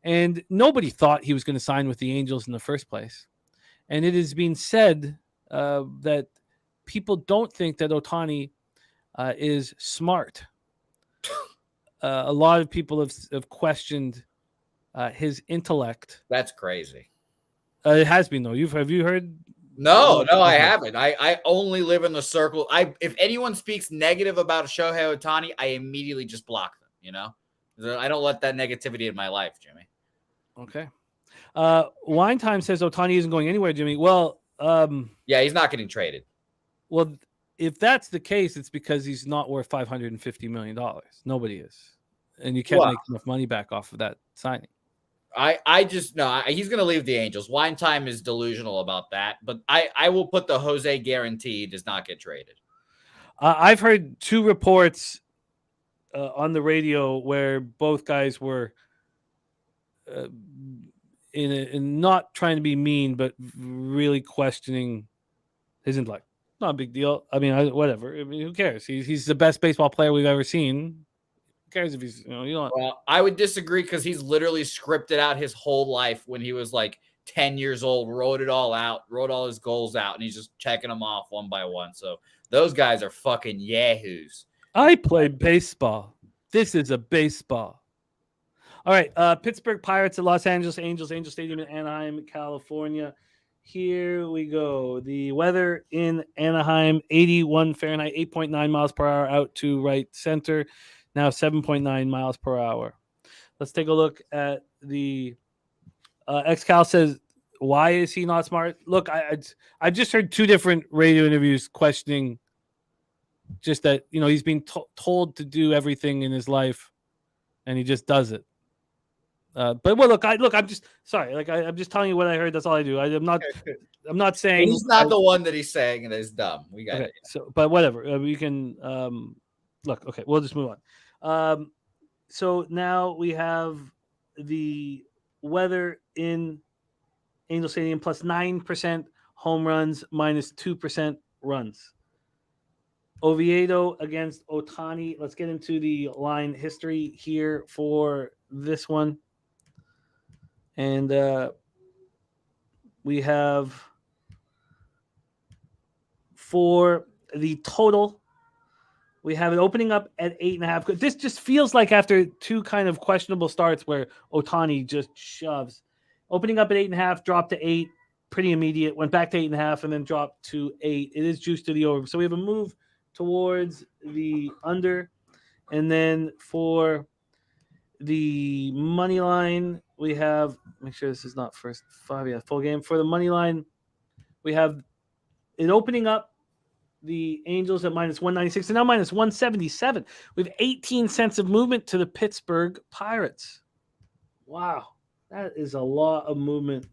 and nobody thought he was going to sign with the Angels in the first place. And it has been said that people don't think that Ohtani is smart. A lot of people have questioned his intellect. That's crazy. It has been, though. Have you heard? No, I haven't. I only live in the circle. If anyone speaks negative about Shohei Ohtani, I immediately just block them. I don't let that negativity in my life, Jimmy. Okay. Wine Time says Ohtani isn't going anywhere, Jimmy. Well, yeah, he's not getting traded. Well, if that's the case, it's because he's not worth $550 million. Nobody is. And you can't make enough money back off of that signing. I just no, he's going to leave the Angels. Wine Time is delusional about that, but I will put the Jose guarantee he does not get traded. I've heard 2 reports on the radio where both guys were in not trying to be mean, but really questioning his intellect. Not a big deal. I mean, whatever. I mean, who cares? He's the best baseball player we've ever seen. Who cares if he's, Well, I would disagree because he's literally scripted out his whole life when he was like 10 years old, wrote it all out, wrote all his goals out, and he's just checking them off one by one. So those guys are fucking yahoos. I play baseball. This is a baseball. All right. Pittsburgh Pirates at Los Angeles Angels, Angel Stadium in Anaheim, California. Here we go. The weather in Anaheim, 81 Fahrenheit, 8.9 miles per hour out to right center. Now 7.9 miles per hour. Let's take a look at the Xcal says, why is he not smart? Look, I just heard 2 different radio interviews questioning just that, he's being told to do everything in his life and he just does it. But well, I'm just sorry. I'm just telling you what I heard. That's all I do. I'm not saying He's not the one that he's saying that is dumb. We got okay, it. So, but whatever. We can look. Okay, we'll just move on. So now we have the weather in Angel Stadium plus 9% home runs, minus 2% runs. Oviedo against Ohtani. Let's get into the line history here for this one. And we have for the total, we have it opening up at 8.5. This just feels like after two kind of questionable starts where Ohtani just shoves. Opening up at 8.5, dropped to 8, pretty immediate. Went back to 8.5 and then dropped to 8. It is juiced to the over. So we have a move towards the under. And then for the money line, we have, make sure this is not first 5, yeah, full game. For the money line, we have it opening up the Angels at minus 196 and now minus 177 with 18 cents of movement to the Pittsburgh Pirates. Wow, that is a lot of movement.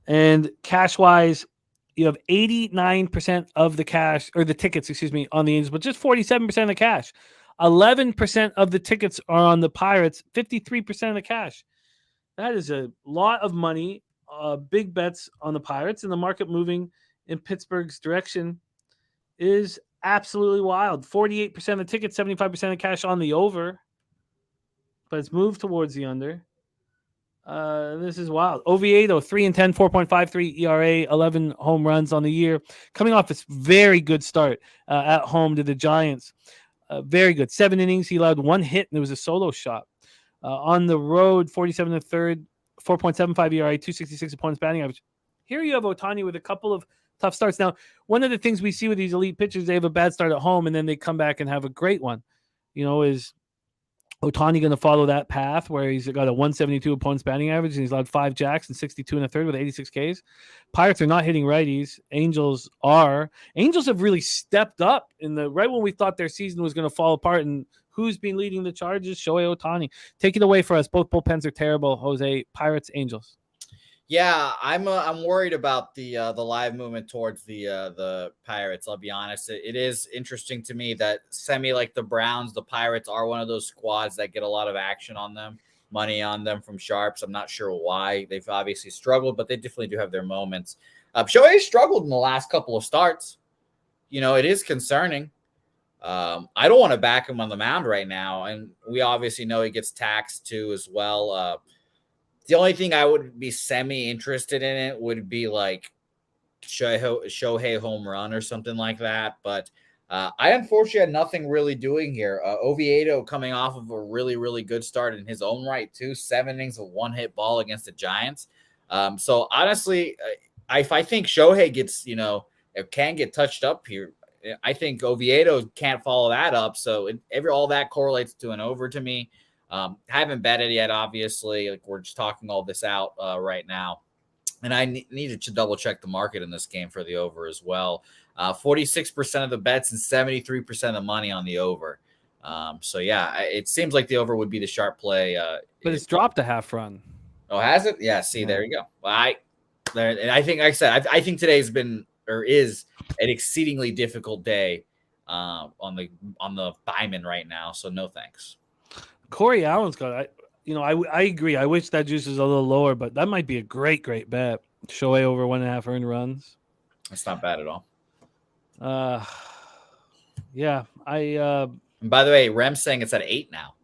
And cash-wise, you have 89% of the cash, or the tickets, on the Angels, but just 47% of the cash. 11% of the tickets are on the Pirates, 53% of the cash. That is a lot of money, big bets on the Pirates, and the market moving in Pittsburgh's direction is absolutely wild. 48% of the tickets, 75% of cash on the over, but it's moved towards the under. This is wild. Oviedo, 3-10, 4.53 ERA, 11 home runs on the year. Coming off this very good start at home to the Giants. Very good. 7 innings. He allowed 1 hit, and it was a solo shot. On the road, 47 to third, 4.75 ERA, 266 opponents batting average. Here you have Ohtani with a couple of tough starts. Now, one of the things we see with these elite pitchers, they have a bad start at home, and then they come back and have a great one. Is Ohtani going to follow that path where he's got a 172 opponents batting average and he's allowed 5 jacks and 62 and a third with 86 Ks? Pirates are not hitting righties. Angels are. Angels have really stepped up right when we thought their season was going to fall apart. And who's been leading the charges? Shohei Ohtani. Take it away for us. Both bullpens are terrible. Jose, Pirates, Angels. Yeah, I'm worried about the live movement towards the Pirates. I'll be honest. It is interesting to me that like the Browns, the Pirates are one of those squads that get a lot of action on them, money on them from sharps. I'm not sure why. They've obviously struggled, but they definitely do have their moments. Shohei struggled in the last couple of starts. It is concerning. I don't want to back him on the mound right now, and we obviously know he gets taxed too as well. The only thing I would be semi-interested in it would be like Shohei home run or something like that. But I unfortunately had nothing really doing here. Oviedo coming off of a really, really good start in his own right, too. 7 innings of 1-hit ball against the Giants. So honestly, if I think Shohei gets, it can get touched up here, I think Oviedo can't follow that up. So all that correlates to an over to me. Haven't betted yet, obviously. Like we're just talking all this out right now. And I needed to double check the market in this game for the over as well. 46% of the bets and 73% of the money on the over. So, yeah, it seems like the over would be the sharp play. But it's dropped a half run. Oh, has it? Yeah, see, there you go. Well, I think, like I said, I think today's been or is an exceedingly difficult day on the Byman right now. So, no thanks. Corey Allen's got, I agree. I wish that juice is a little lower, but that might be a great bet. Shohei over 1.5 earned runs. That's not bad at all. Yeah. And by the way, Rem's saying it's at 8 now.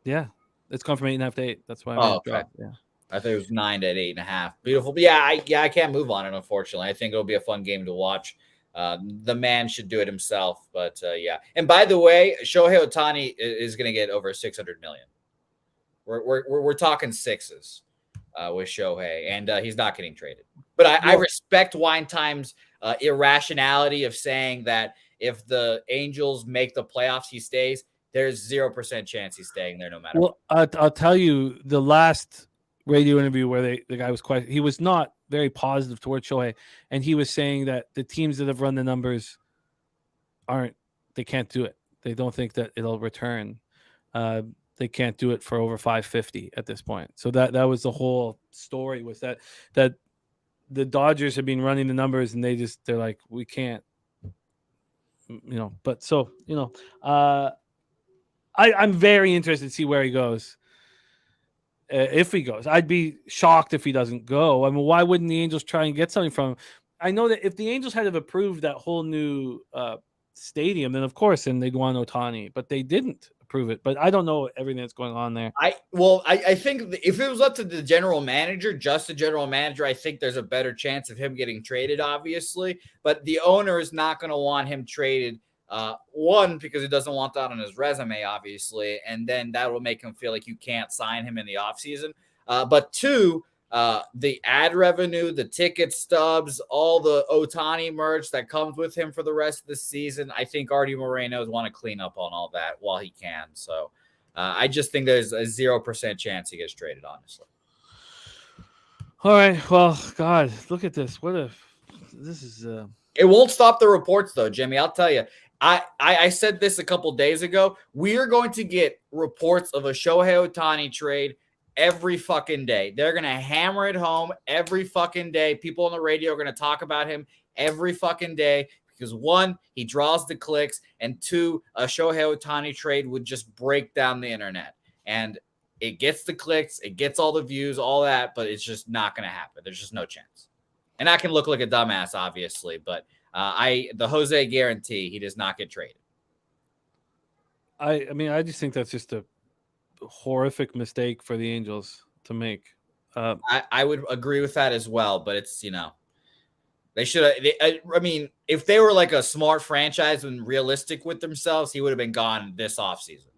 Yeah. It's gone from 8.5 to 8. That's why okay. Yeah. I think it was 9 to 8.5. Beautiful. But I can't move on it, unfortunately. I think it'll be a fun game to watch. The man should do it himself, but yeah. And by the way, Shohei Ohtani is going to get over 600 million. We're talking sixes with Shohei, and he's not getting traded. But I respect Wine Time's irrationality of saying that if the Angels make the playoffs, he stays. There's 0% chance he's staying there no matter what. I'll tell you, the last radio interview where the guy was he was not very positive towards Shohei, and he was saying that the teams that have run the numbers they can't do it. They don't think that it'll return. That they can't do it for over 550 at this point. So that was the whole story, was that the Dodgers have been running the numbers and they're like, we can't, but so, I'm very interested to see where he goes. If he goes, I'd be shocked if he doesn't go. I mean, why wouldn't the Angels try and get something from him? I know that if the Angels had have approved that whole new stadium, then of course, then they'd want Ohtani, but they didn't approve it. But I don't know everything that's going on there. I think if it was up to the general manager, just the general manager, I think there's a better chance of him getting traded, obviously. But the owner is not going to want him traded. One, because he doesn't want that on his resume, obviously, and then that will make him feel like you can't sign him in the offseason. But two, the ad revenue, the ticket stubs, all the Ohtani merch that comes with him for the rest of the season, I think Artie Moreno's want to clean up on all that while he can. So I just think there's a 0% chance he gets traded, honestly. All right. Well, God, look at this. This is It won't stop the reports, though, Jimmy. I'll tell you. I said this a couple days ago. We are going to get reports of a Shohei Ohtani trade every fucking day. They're going to hammer it home every fucking day. People on the radio are going to talk about him every fucking day because, one, he draws the clicks, and two, a Shohei Ohtani trade would just break down the internet. And it gets the clicks, it gets all the views, all that, but it's just not going to happen. There's just no chance. And I can look like a dumbass, obviously, but the Jose guarantee he does not get traded. I mean, I just think that's just a horrific mistake for the Angels to make. I would agree with that as well, but it's, they should have. I mean, if they were like a smart franchise and realistic with themselves, he would have been gone this offseason,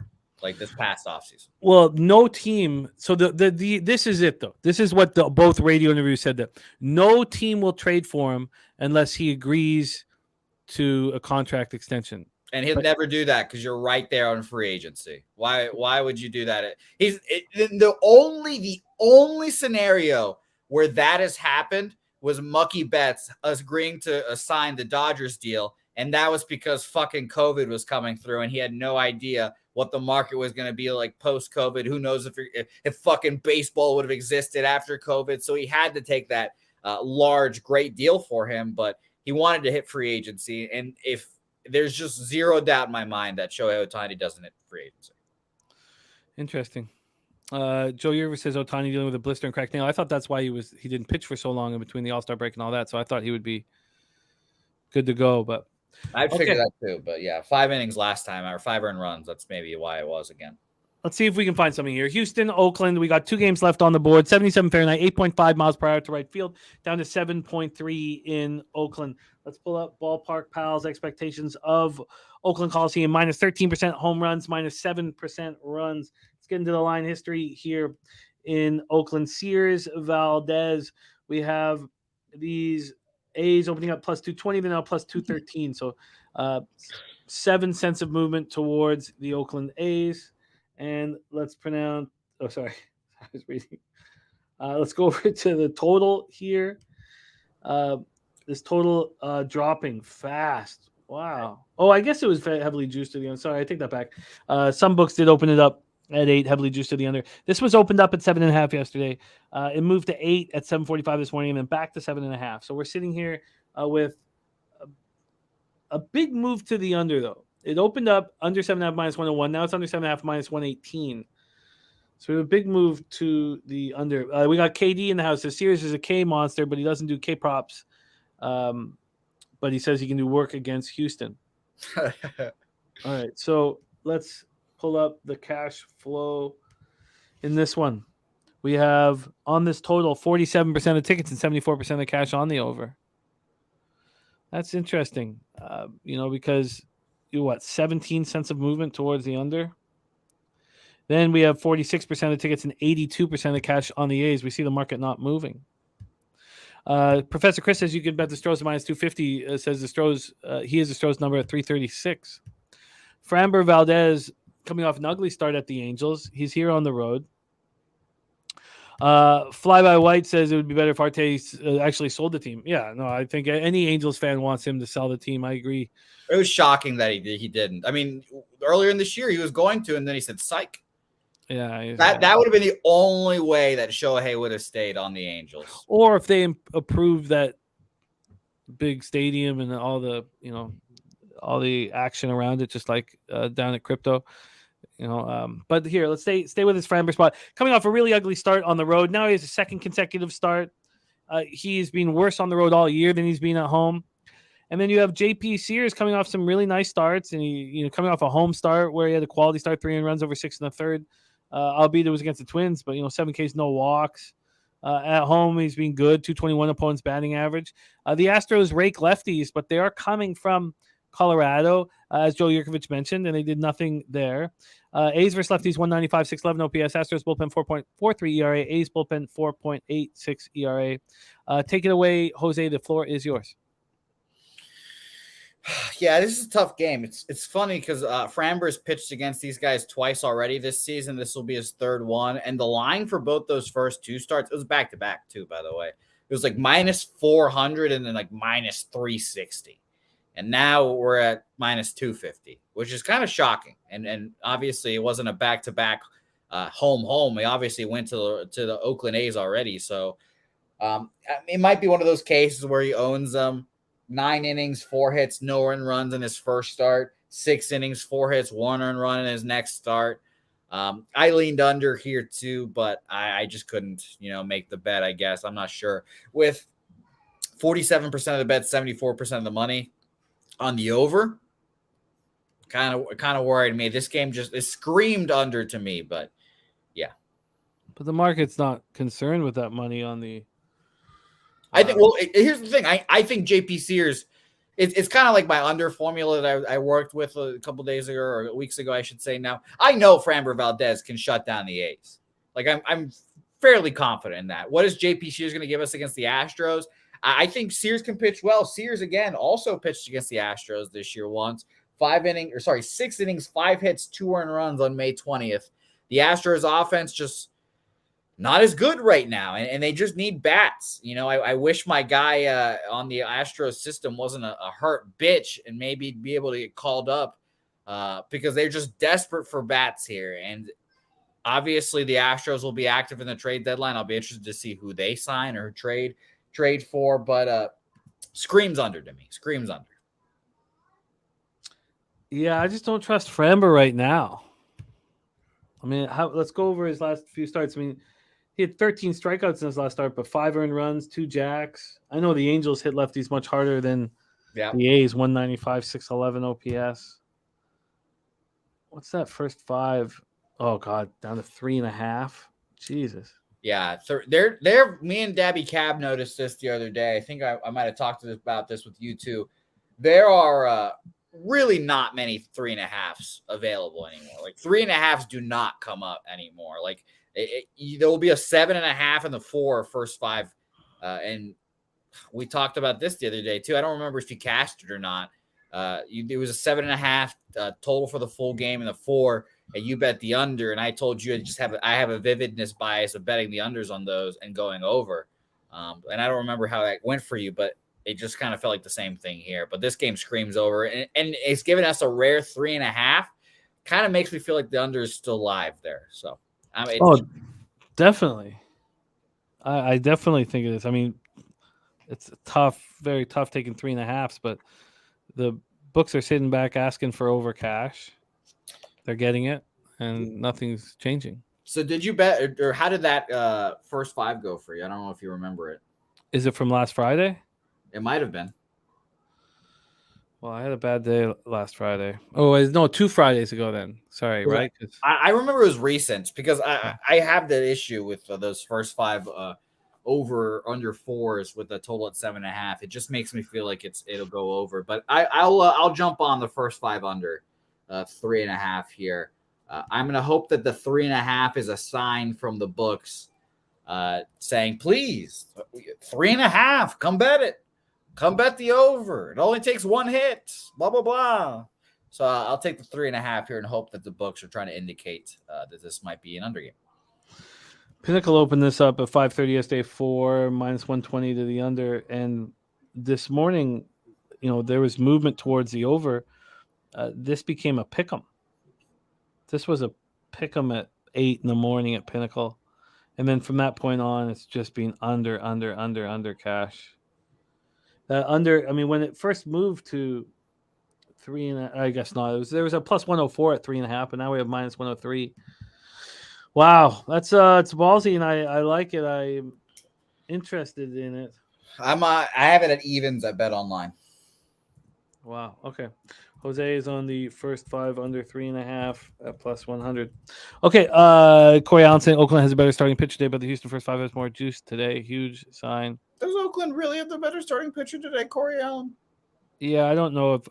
like this past offseason. Well, no team. So this is it, though. This is what both radio interviews said, that no team will trade for him unless he agrees to a contract extension. And he'll never do that because you're right there on free agency. Why would you do that? The only scenario where that has happened was Mookie Betts agreeing to sign the Dodgers deal, and that was because fucking COVID was coming through, and he had no idea what the market was going to be like post-COVID. Who knows if fucking baseball would have existed after COVID? So he had to take that large, great deal for him, but he wanted to hit free agency, and if there's just zero doubt in my mind that Shohei Ohtani doesn't hit free agency. Interesting. Joe Yerver says Ohtani dealing with a blister and cracked nail. I thought that's why he didn't pitch for so long in between the All-Star break and all that. So I thought he would be good to go. But I figured that too. But yeah, 5 innings last time, or 5 earned runs. That's maybe why it was again. Let's see if we can find something here. Houston, Oakland. We got 2 games left on the board. 77 Fahrenheit, 8.5 miles per hour to right field, down to 7.3 in Oakland. Let's pull up Ballpark Pals expectations of Oakland Coliseum. Minus 13% home runs, minus 7% runs. Let's get into the line history here in Oakland. Sears, Valdez. We have these A's opening up plus 220, then now plus 213. So 7 cents of movement towards the Oakland A's. And let's pronounce. Oh, sorry. I was reading. Let's go over to the total here. This total dropping fast. Wow. Oh, I guess it was heavily juiced to the under. Sorry, I take that back. Some books did open it up at 8, heavily juiced to the under. This was opened up at 7.5 yesterday. It moved to 8 at 7:45 this morning, and then back to 7.5. So we're sitting here with a big move to the under, though. It opened up under 7.5 minus 101. Now it's under 7.5 minus 118. So we have a big move to the under. We got KD in the house. The Series is a K monster, but he doesn't do K props. But he says he can do work against Houston. All right, so let's pull up the cash flow in this one. We have on this total 47% of tickets and 74% of cash on the over. That's interesting, because 17 cents of movement towards the under. Then we have 46% of tickets and 82% of cash on the A's. We see the market not moving. Professor Chris says you can bet the Stros minus 250. Says the Stros, he is the Stros number at 336. Framber Valdez coming off an ugly start at the Angels. He's here on the road. Fly by White says it would be better if Arte actually sold the team. Yeah, no, I think any Angels fan wants him to sell the team. I agree. It was shocking that he didn't. I mean, earlier in this year he was going to, and then he said, "Psych." Yeah, That would have been the only way that Shohei would have stayed on the Angels. Or if they approved that big stadium and all the all the action around it, just like down at Crypto. But here, let's stay with his Framber spot. Coming off a really ugly start on the road, now he has a second consecutive start. He's been worse on the road all year than he's been at home. And then you have JP Sears coming off some really nice starts, and he coming off a home start where he had a quality start, 3 runs over 6 in the third. Albeit it was against the Twins, but 7 Ks, no walks. At home, he's been good, 221 opponents batting average. The Astros rake lefties, but they are coming from Colorado, as Joe Yurkovich mentioned, and they did nothing there. A's versus lefties, 195, 611 OPS. Astros bullpen, 4.43 ERA. A's bullpen, 4.86 ERA. Take it away, Jose. The floor is yours. Yeah, this is a tough game. It's funny because Framber's pitched against these guys twice already this season. This will be his third one. And the line for both those first 2 starts, it was back-to-back too, by the way. It was like minus 400 and then like minus 360. And now we're at minus 250, which is kind of shocking. And obviously it wasn't a back-to-back home. He obviously went to the Oakland A's already. So it might be one of those cases where he owns them. 9 innings, 4 hits, no earned runs in his first start. 6 innings, 4 hits, 1 earned run in his next start. I leaned under here too, but I just couldn't, make the bet, I guess. I'm not sure. With 47% of the bet, 74% of the money on the over, kind of worried me. This game it screamed under to me, but yeah. But the market's not concerned with that money on the. I think. Well, here's the thing. I think JP Sears. It's kind of like my under formula that I worked with a couple days ago or weeks ago, I should say. Now I know Framber Valdez can shut down the A's. Like I'm fairly confident in that. What is JP Sears going to give us against the Astros? I think Sears can pitch well. Sears again also pitched against the Astros this year once. 6 innings, 5 hits, 2 earned runs on May 20th. The Astros offense just not as good right now, and they just need bats. I wish my guy on the Astros system wasn't a hurt bitch and maybe be able to get called up because they're just desperate for bats here. And obviously the Astros will be active in the trade deadline. I'll be interested to see who they sign or trade for, but screams under to me. Screams under. Yeah, I just don't trust Framber right now. I mean, let's go over his last few starts. I mean, he had 13 strikeouts in his last start, but 5 earned runs, 2 jacks. I know the Angels hit lefties much harder than the A's, 195, 611 OPS. What's that first 5? Oh, God, down to 3.5. Jesus. Yeah, they're me and Dabby Cab noticed this the other day. I think I might have talked about this with you too. There are really not many 3.5s available anymore. Like 3.5s do not come up anymore. Like there will be a 7.5 and the 4 first 5. And we talked about this the other day too. I don't remember if you cashed it or not. It was a 7.5 total for the full game and the 4, and you bet the under. And I told you I have a vividness bias of betting the unders on those and going over. And I don't remember how that went for you, but it just kind of felt like the same thing here. But this game screams over, and it's given us a rare 3.5. Kind of makes me feel like the under is still live there. So, definitely. I definitely think it is. I mean, it's tough, very tough taking 3.5s, but the books are sitting back asking for over cash. They're getting it, and nothing's changing. So did you bet, or how did that first 5 go for you? I don't know if you remember it. Is it from last Friday? It might have been. Well, I had a bad day last Friday. Oh, no, 2 Fridays ago then. Sorry, right? I remember it was recent because I have that issue with those first 5 over under 4s with a total at 7.5. It just makes me feel like it'll go over. But I'll jump on the first 5 under 3.5 here. I'm going to hope that the 3.5 is a sign from the books saying, please, 3.5, come bet it. Come bet the over. It only takes 1 hit. Blah, blah, blah. So I'll take the 3.5 here and hope that the books are trying to indicate that this might be an under game. Pinnacle opened this up at 5:30 yesterday, 4 minus 120 to the under. And this morning, there was movement towards the over. This became a pick'em. This was a pick'em 8 in the morning at Pinnacle. And then from that point on, it's just been under cash. When it first moved to 3.5, I guess not. There was a plus 104 at 3.5, and now we have minus 103. Wow, that's it's ballsy, and I like it. I'm interested in it. I have it at evens at Bet Online. Wow. Okay. Jose is on the first 5 under 3.5 at plus 100. Okay. Corey Allen saying Oakland has a better starting pitcher today, but the Houston first 5 has more juice today. Huge sign. Does Oakland really have the better starting pitcher today, Corey Allen? Yeah, I don't know if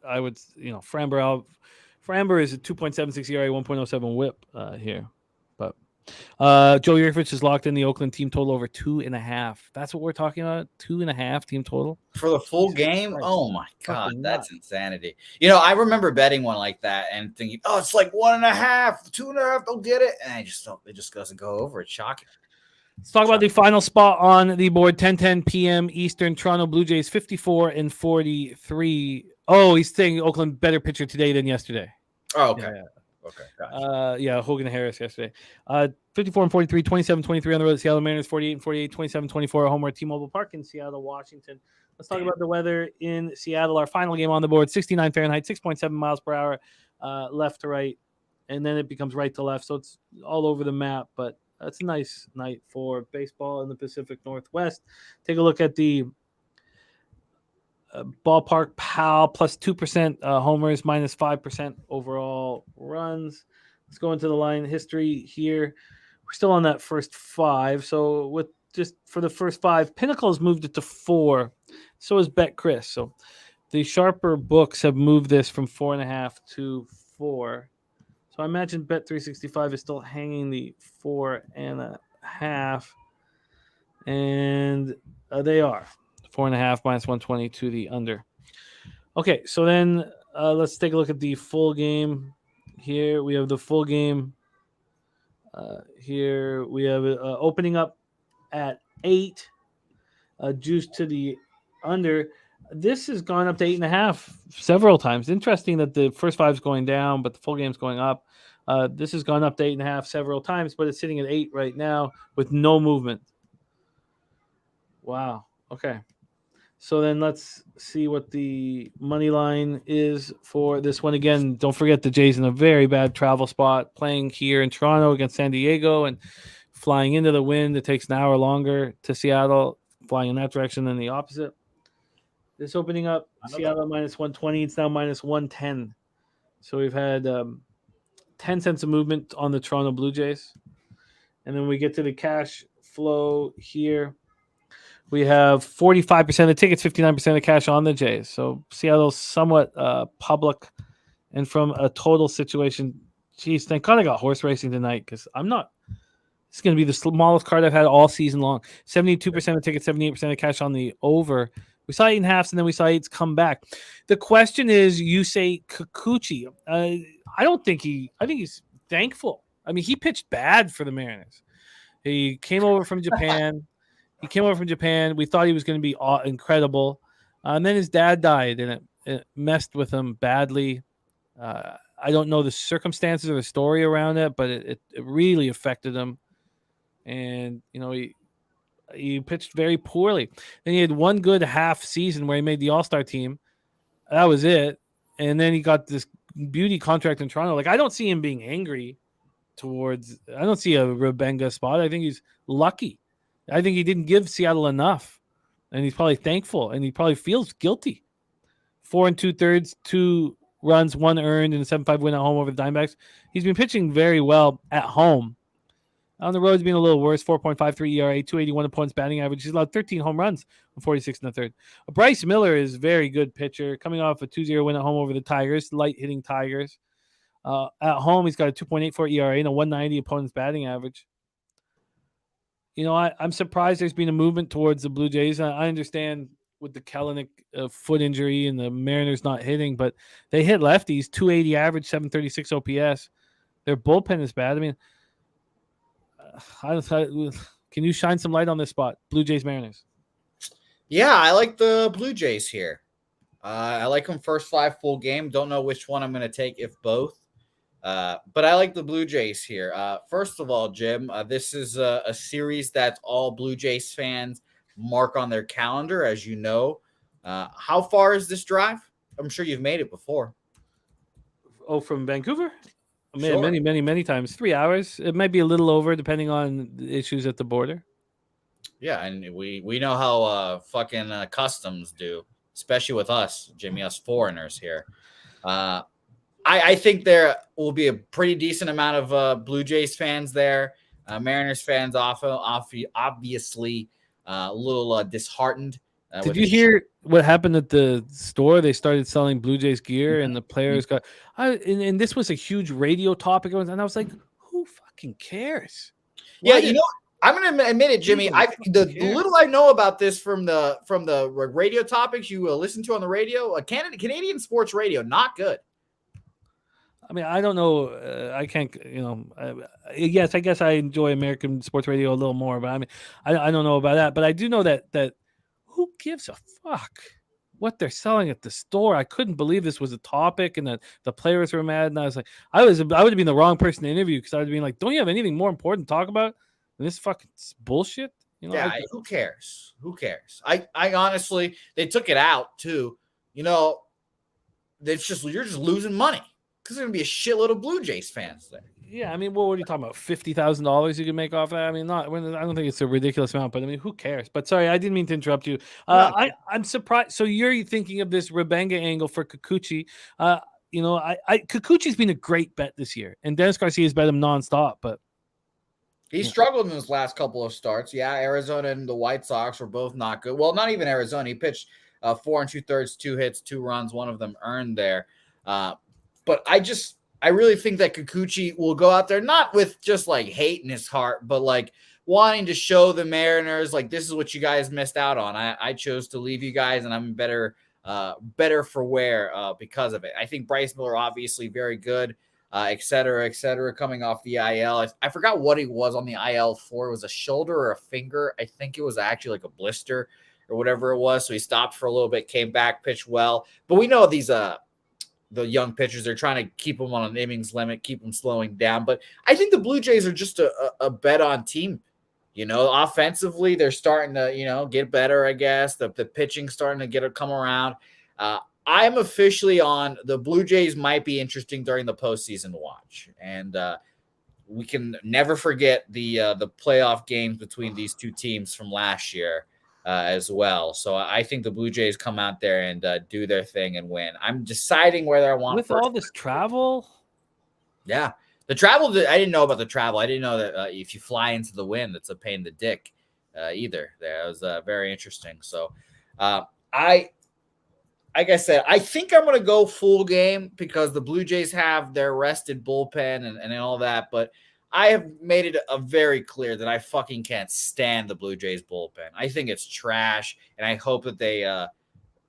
I would. Framber is a 2.76 ERA, 1.07 WHIP here, but Joe Yurkovich has locked in the Oakland team total over 2.5. That's what we're talking about. 2.5 team total for the full game. Christ. Oh my God, that's insanity. I remember betting one like that and thinking, oh, it's like 1.5, 2.5. They'll get it, and it just doesn't go over. It's shocking. Let's talk about the final spot on the board. 10:10 p.m. Eastern. Toronto Blue Jays 54 and 43. Oh, he's saying Oakland better pitcher today than yesterday. Oh, okay. Yeah. Okay. Gotcha. Hogan Harris yesterday. 54 and 43, 27-23 on the road at Seattle Mariners, 48 and 48, 27-24 at home at T-Mobile Park in Seattle, Washington. Let's talk about the weather in Seattle. Our final game on the board, 69 Fahrenheit, 6.7 miles per hour, left to right, and then it becomes right to left. So it's all over the map, but that's a nice night for baseball in the Pacific Northwest. Take a look at the ballpark PAL plus 2% homers, minus 5% overall runs. Let's go into the line history here. We're still on that first 5. So with just for the first 5, Pinnacle's moved it to 4. So has Bet Chris. So the sharper books have moved this from 4.5 to 4. So I imagine Bet 365 is still hanging the 4.5, and they are 4.5 minus 120 to the under. Okay, so then let's take a look at the full game. Here we have the full game. Here we have opening up at 8, juice to the under. This has gone up to 8.5 several times. Interesting that the first 5 is going down, but the full game's going up. This has gone up to 8.5 several times, but it's sitting at 8 right now with no movement. Wow. Okay. So then let's see what the money line is for this one. Again, don't forget the Jays in a very bad travel spot, playing here in Toronto against San Diego and flying into the wind. It takes an hour longer to Seattle, flying in that direction than the opposite. This opening up, Seattle minus 120. It's now minus 110. So we've had 10 cents of movement on the Toronto Blue Jays. And then we get to the cash flow here. We have 45% of the tickets, 59% of cash on the Jays. So Seattle's somewhat public. And from a total situation, geez, thank God I got horse racing tonight, because it's going to be the smallest card I've had all season long. 72% of tickets, 78% of cash on the over. We saw 8.5s, and then we saw 8s come back. The question is, you say Kikuchi. I think he's thankful. I mean, he pitched bad for the Mariners. He came over from Japan. We thought he was going to be incredible. And then his dad died, and it messed with him badly. I don't know the circumstances or the story around it, but it really affected him. And, he pitched very poorly. Then he had one good half season where he made the All-Star team. That was it. And then he got this beauty contract in Toronto. Like, I don't see him being angry I don't see a Rebenga spot. I think he's lucky. I think he didn't give Seattle enough, and he's probably thankful, and he probably feels guilty. 4 2/3, 2 runs, 1 earned, and a 7-5 win at home over the Diamondbacks. He's been pitching very well at home. On the road, he's been a little worse. 4.53 ERA, 281 opponents batting average. He's allowed 13 home runs on 46 in the third. Bryce Miller is a very good pitcher, coming off a 2-0 win at home over the Tigers, light-hitting Tigers. At home, he's got a 2.84 ERA and a 190 opponents batting average. I'm surprised there's been a movement towards the Blue Jays. I understand with the Kellenic foot injury and the Mariners not hitting, but they hit lefties, 280 average, 736 OPS. Their bullpen is bad. I mean, can you shine some light on this spot? Blue Jays, Mariners. Yeah, I like the Blue Jays here. I like them first 5 full game. Don't know which one I'm going to take, if both. But I like the Blue Jays here. First of all, Jim, this is a series that all Blue Jays fans mark on their calendar, as you know. How far is this drive? I'm sure you've made it before. Oh, from Vancouver? Sure. Many times. 3 hours. It might be a little over depending on the issues at the border. Yeah, and we know how fucking customs do, especially with us, Jimmy, us foreigners here. I think there will be a pretty decent amount of Blue Jays fans there. Mariners fans obviously a little disheartened. Did you hear what happened at the store? They started selling Blue Jays gear, and the players got. And this was a huge radio topic, and I was like, "Who fucking cares?" Yeah, I'm going to admit it, Jimmy. The little I know about this from the radio topics you listen to on the radio, Canadian sports radio, not good. I mean, I don't know. I can't, yes, I guess I enjoy American sports radio a little more, but I mean, I don't know about that. But I do know that who gives a fuck what they're selling at the store? I couldn't believe this was a topic and that the players were mad. And I was like, I would have been the wrong person to interview because I would have been like, don't you have anything more important to talk about than this fucking bullshit? Who cares? Who cares? I honestly, they took it out too. You're just losing money. Because there's going to be a shitload of Blue Jays fans there. Yeah, I mean, what are you talking about? $50,000 you can make off that? I mean, I don't think it's a ridiculous amount, but I mean, who cares? But sorry, I didn't mean to interrupt you. I'm surprised. So you're thinking of this Rabanga angle for Kikuchi. Kikuchi's been a great bet this year, and Dennis Garcia's bet him nonstop, but he struggled in his last couple of starts. Yeah, Arizona and the White Sox were both not good. Well, not even Arizona. He pitched 4 2/3, 2 hits, 2 runs, one of them earned there. But I really think that Kikuchi will go out there, not with just like hate in his heart, but like wanting to show the Mariners, like, this is what you guys missed out on. I chose to leave you guys, and I'm better for wear because of it. I think Bryce Miller, obviously very good, et cetera, coming off the IL. I forgot what he was on the IL for. It was a shoulder or a finger. I think it was actually like a blister or whatever it was. So he stopped for a little bit, came back, pitched well. But we know these the young pitchers, they're trying to keep them on an innings limit, keep them slowing down. But I think the Blue Jays are just a bet on team. Offensively, they're starting to, get better, I guess. The pitching starting to come around. I'm officially on the Blue Jays might be interesting during the postseason to watch. And we can never forget the playoff games between these two teams from last year. As well. So I think the Blue Jays come out there and do their thing and win. I'm deciding whether I want with all this travel. Yeah. The travel, I didn't know about the travel. I didn't know that if you fly into the wind, it's a pain in the dick either. That was very interesting. So like I said, I think I'm going to go full game because the Blue Jays have their rested bullpen and all that. But I have made it very clear that I fucking can't stand the Blue Jays bullpen. I think it's trash, and I hope that they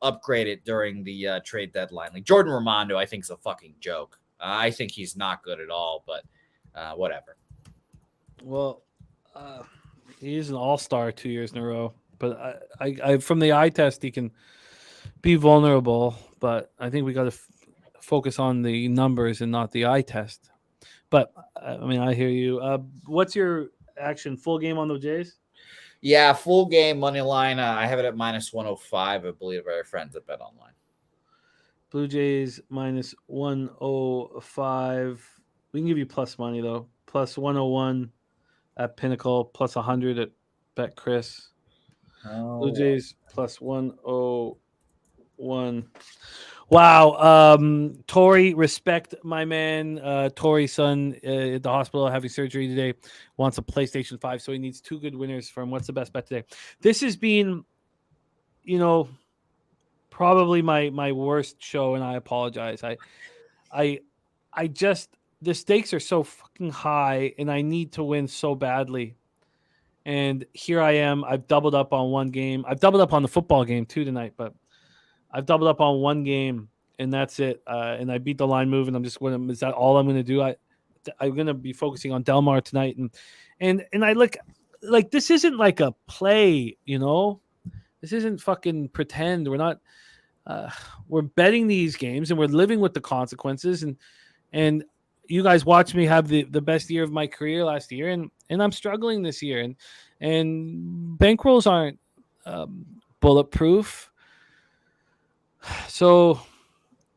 upgrade it during the trade deadline. Like Jordan Romano, I think is a fucking joke. I think he's not good at all, but whatever. Well, he's an all-star 2 years in a row, but I from the eye test, he can be vulnerable, but I think we got to focus on the numbers and not the eye test. But I mean, I hear you. What's your action? Full game on the Jays? Yeah, full game money line. I have it at -105. I believe our friends at Bet Online. Blue Jays -105. We can give you plus money though. Plus 101 at Pinnacle. Plus 100 at Bet Chris. Blue Jays plus 101. Wow. Tori, respect my man. Tori's son at the hospital having surgery today wants a PlayStation 5, so he needs 2 good winners from What's the Best Bet today. This has been, probably my worst show, and I apologize. I just, the stakes are so fucking high, and I need to win so badly. And here I am. I've doubled up on one game. I've doubled up on the football game too tonight, but I've doubled up on one game, and that's it. And I beat the line move, and I'm just going to – is that all I'm going to do? I'm going to be focusing on Delmar tonight. And I look – like, this isn't like a play, This isn't fucking pretend. We're not we're betting these games, and we're living with the consequences. And you guys watched me have the best year of my career last year, and I'm struggling this year, and bankrolls aren't bulletproof. So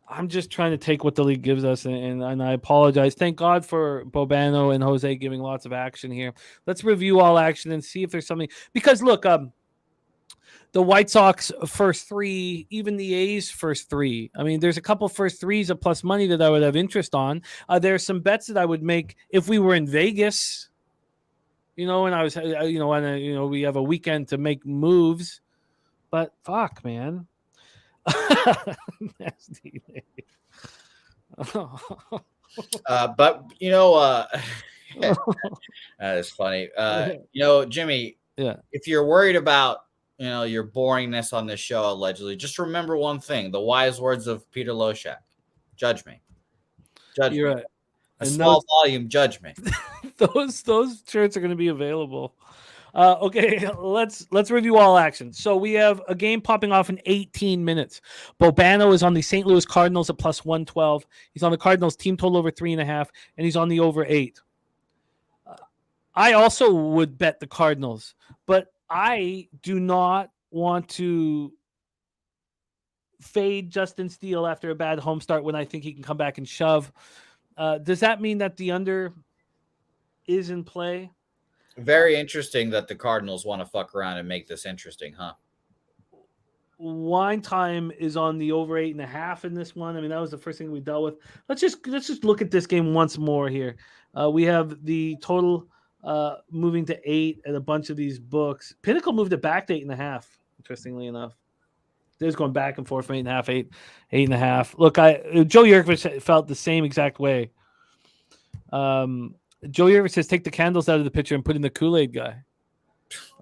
I'm just trying to take what the league gives us, and I apologize. Thank God for Bobano and Jose giving lots of action here. Let's review all action and see if there's something. Because look, the White Sox first three, even the A's first three. I mean, there's a couple first threes of plus money that I would have interest on. There's some bets that I would make if we were in Vegas. And I was, we have a weekend to make moves. But fuck, man. Nasty. But that is funny. Jimmy, yeah. If you're worried about your boringness on this show, allegedly, just remember one thing: the wise words of Peter Loshak. Judge me. Judge You're me. right. A small volume. Judge me. Those shirts are going to be available. Okay, let's review all action. So we have a game popping off in 18 minutes. Bobano is on the St. Louis Cardinals at plus 112. He's on the Cardinals team total over 3.5, and he's on the over 8. I also would bet the Cardinals, but I do not want to fade Justin Steele after a bad home start when I think he can come back and shove. Does that mean that the under is in play? Very interesting that the Cardinals want to fuck around and make this interesting, huh? Wine Time is on the over 8.5 in this one. I mean, that was the first thing we dealt with. Let's just look at this game once more here. We have the total moving to 8 at a bunch of these books. Pinnacle moved it back to 8.5. Interestingly enough, they're just going back and forth from 8.5, 8.5. Look, Joe Yurkovich felt the same exact way. Joe Yurkovich says take the candles out of the picture and put in the Kool-Aid guy.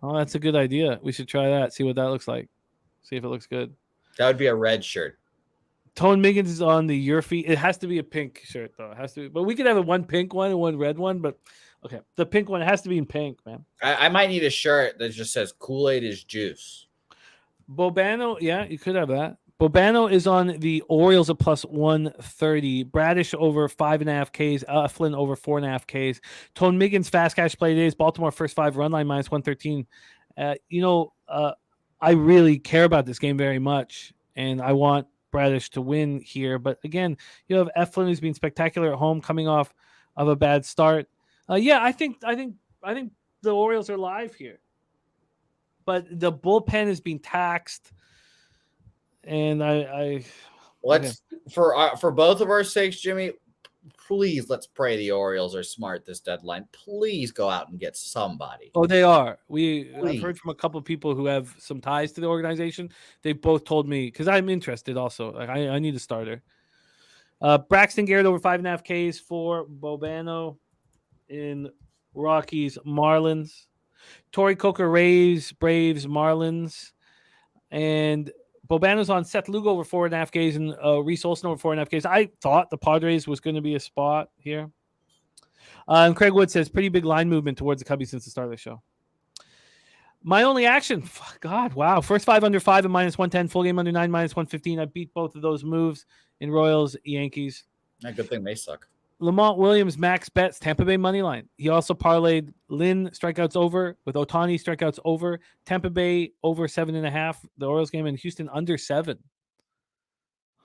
Oh, that's a good idea. We should try that. See what that looks like. See if it looks good. That would be a red shirt. Tone Miggins is on the Yurfie. It has to be a pink shirt, though. It has to be, but we could have a one pink one and one red one. But okay, the pink one has to be in pink, man. I might need a shirt that just says Kool-Aid is juice. Bobano, yeah, you could have that. Bobano is on the Orioles at plus 130. Bradish over 5.5 Ks. Eflin over 4.5 Ks. Tone Miggins fast cash play today is Baltimore first 5 run line minus 113. I really care about this game very much, and I want Bradish to win here. But again, you have Eflin who's been spectacular at home, coming off of a bad start. I think the Orioles are live here, but the bullpen is being taxed. And for both of our sakes, Jimmy, please let's pray the Orioles are smart this deadline. Please go out and get somebody. Oh, they are. I've heard from a couple of people who have some ties to the organization. They both told me, because I'm interested also. Like I need a starter. Braxton Garrett over 5.5 Ks for Bobano in Rockies Marlins. Torrey Coker Rays Braves Marlins, and Bobano's on Seth Lugo over 4.5 Ks and Reese Olson over 4.5 Ks. I thought the Padres was going to be a spot here. And Craig Wood says pretty big line movement towards the Cubbies since the start of the show. My only action, God, wow. First 5 under 5 and minus 110, full game under 9, minus 115. I beat both of those moves in Royals, Yankees. A good thing they suck. Lamont Williams, max bets, Tampa Bay money line. He also parlayed Lynn strikeouts over with Ohtani strikeouts over, Tampa Bay over 7.5, the Orioles game, in Houston under 7.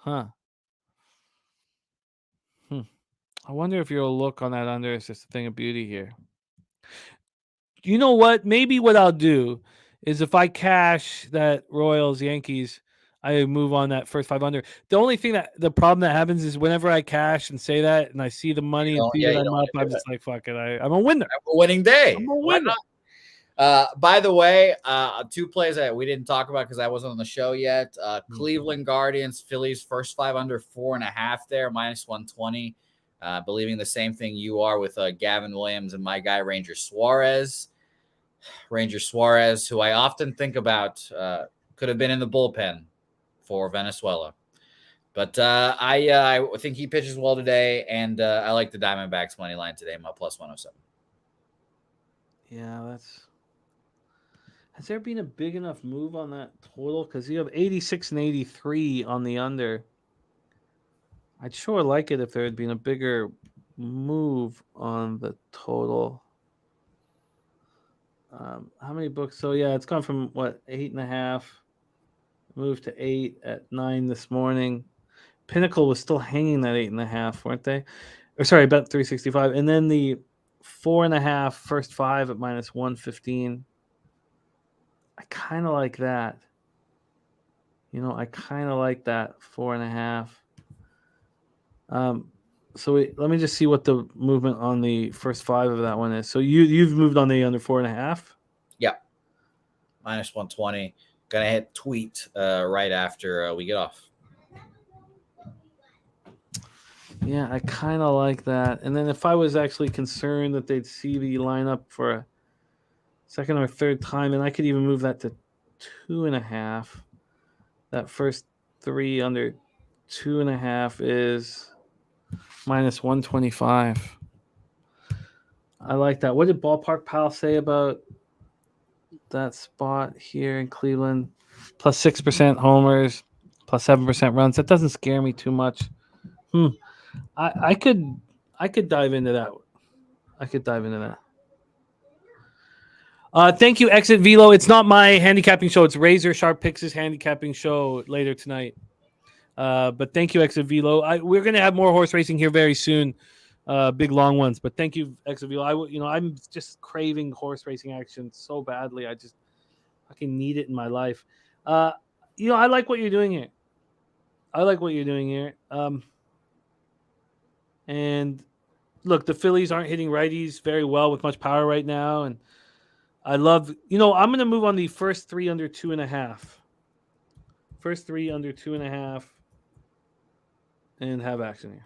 I wonder if you'll look on that under. It's just a thing of beauty here. You know what? Maybe what I'll do is if I cash that Royals Yankees, I move on that first 5 under. The problem that happens is whenever I cash and say that and I see the money and see that I'm up, I'm just like, fuck it. I'm a winner. Have a winning day. I'm a winner. By the way, 2 plays that we didn't talk about because I wasn't on the show yet. Cleveland Guardians, Phillies first 5 under 4.5 there, minus 120. Believing the same thing you are with Gavin Williams and my guy Ranger Suarez. Ranger Suarez, who I often think about, could have been in the bullpen for Venezuela. But I think he pitches well today, and I like the Diamondbacks money line today, my plus 107. Yeah, has there been a big enough move on that total? Because you have 86 and 83 on the under. I'd sure like it if there had been a bigger move on the total. How many books? So yeah, it's gone from what 8.5, moved to 8 at 9 this morning. Pinnacle was still hanging that 8.5, weren't they? Or sorry, bet 365, and then the 4.5 first 5 at minus 115. I kind of like that. I kind of like that 4.5. So let me just see what the movement on the first 5 of that one is. So you've moved on the under 4.5. Yeah, minus 120. Gonna hit tweet right after we get off. Yeah, I kind of like that. And then if I was actually concerned that they'd see the lineup for a second or third time, and I could even move that to 2.5. That first 3 under 2.5 is minus 125. I like that. What did Ballpark Pal say about that spot here in Cleveland? Plus 6% homers, plus 7% runs. That doesn't scare me too much. I could dive into that. Thank you, Exit Velo. It's not my handicapping show. It's Razor Sharp Picks' handicapping show later tonight. But thank you, Exit Velo. We're gonna have more horse racing here very soon, big long ones. But thank you, Exit Velo. I'm just craving horse racing action so badly. I just fucking need it in my life. I like what you're doing here. And look, the Phillies aren't hitting righties very well with much power right now, and I love. I'm gonna move on the first 3 under 2.5. First 3 under 2.5. And have action here.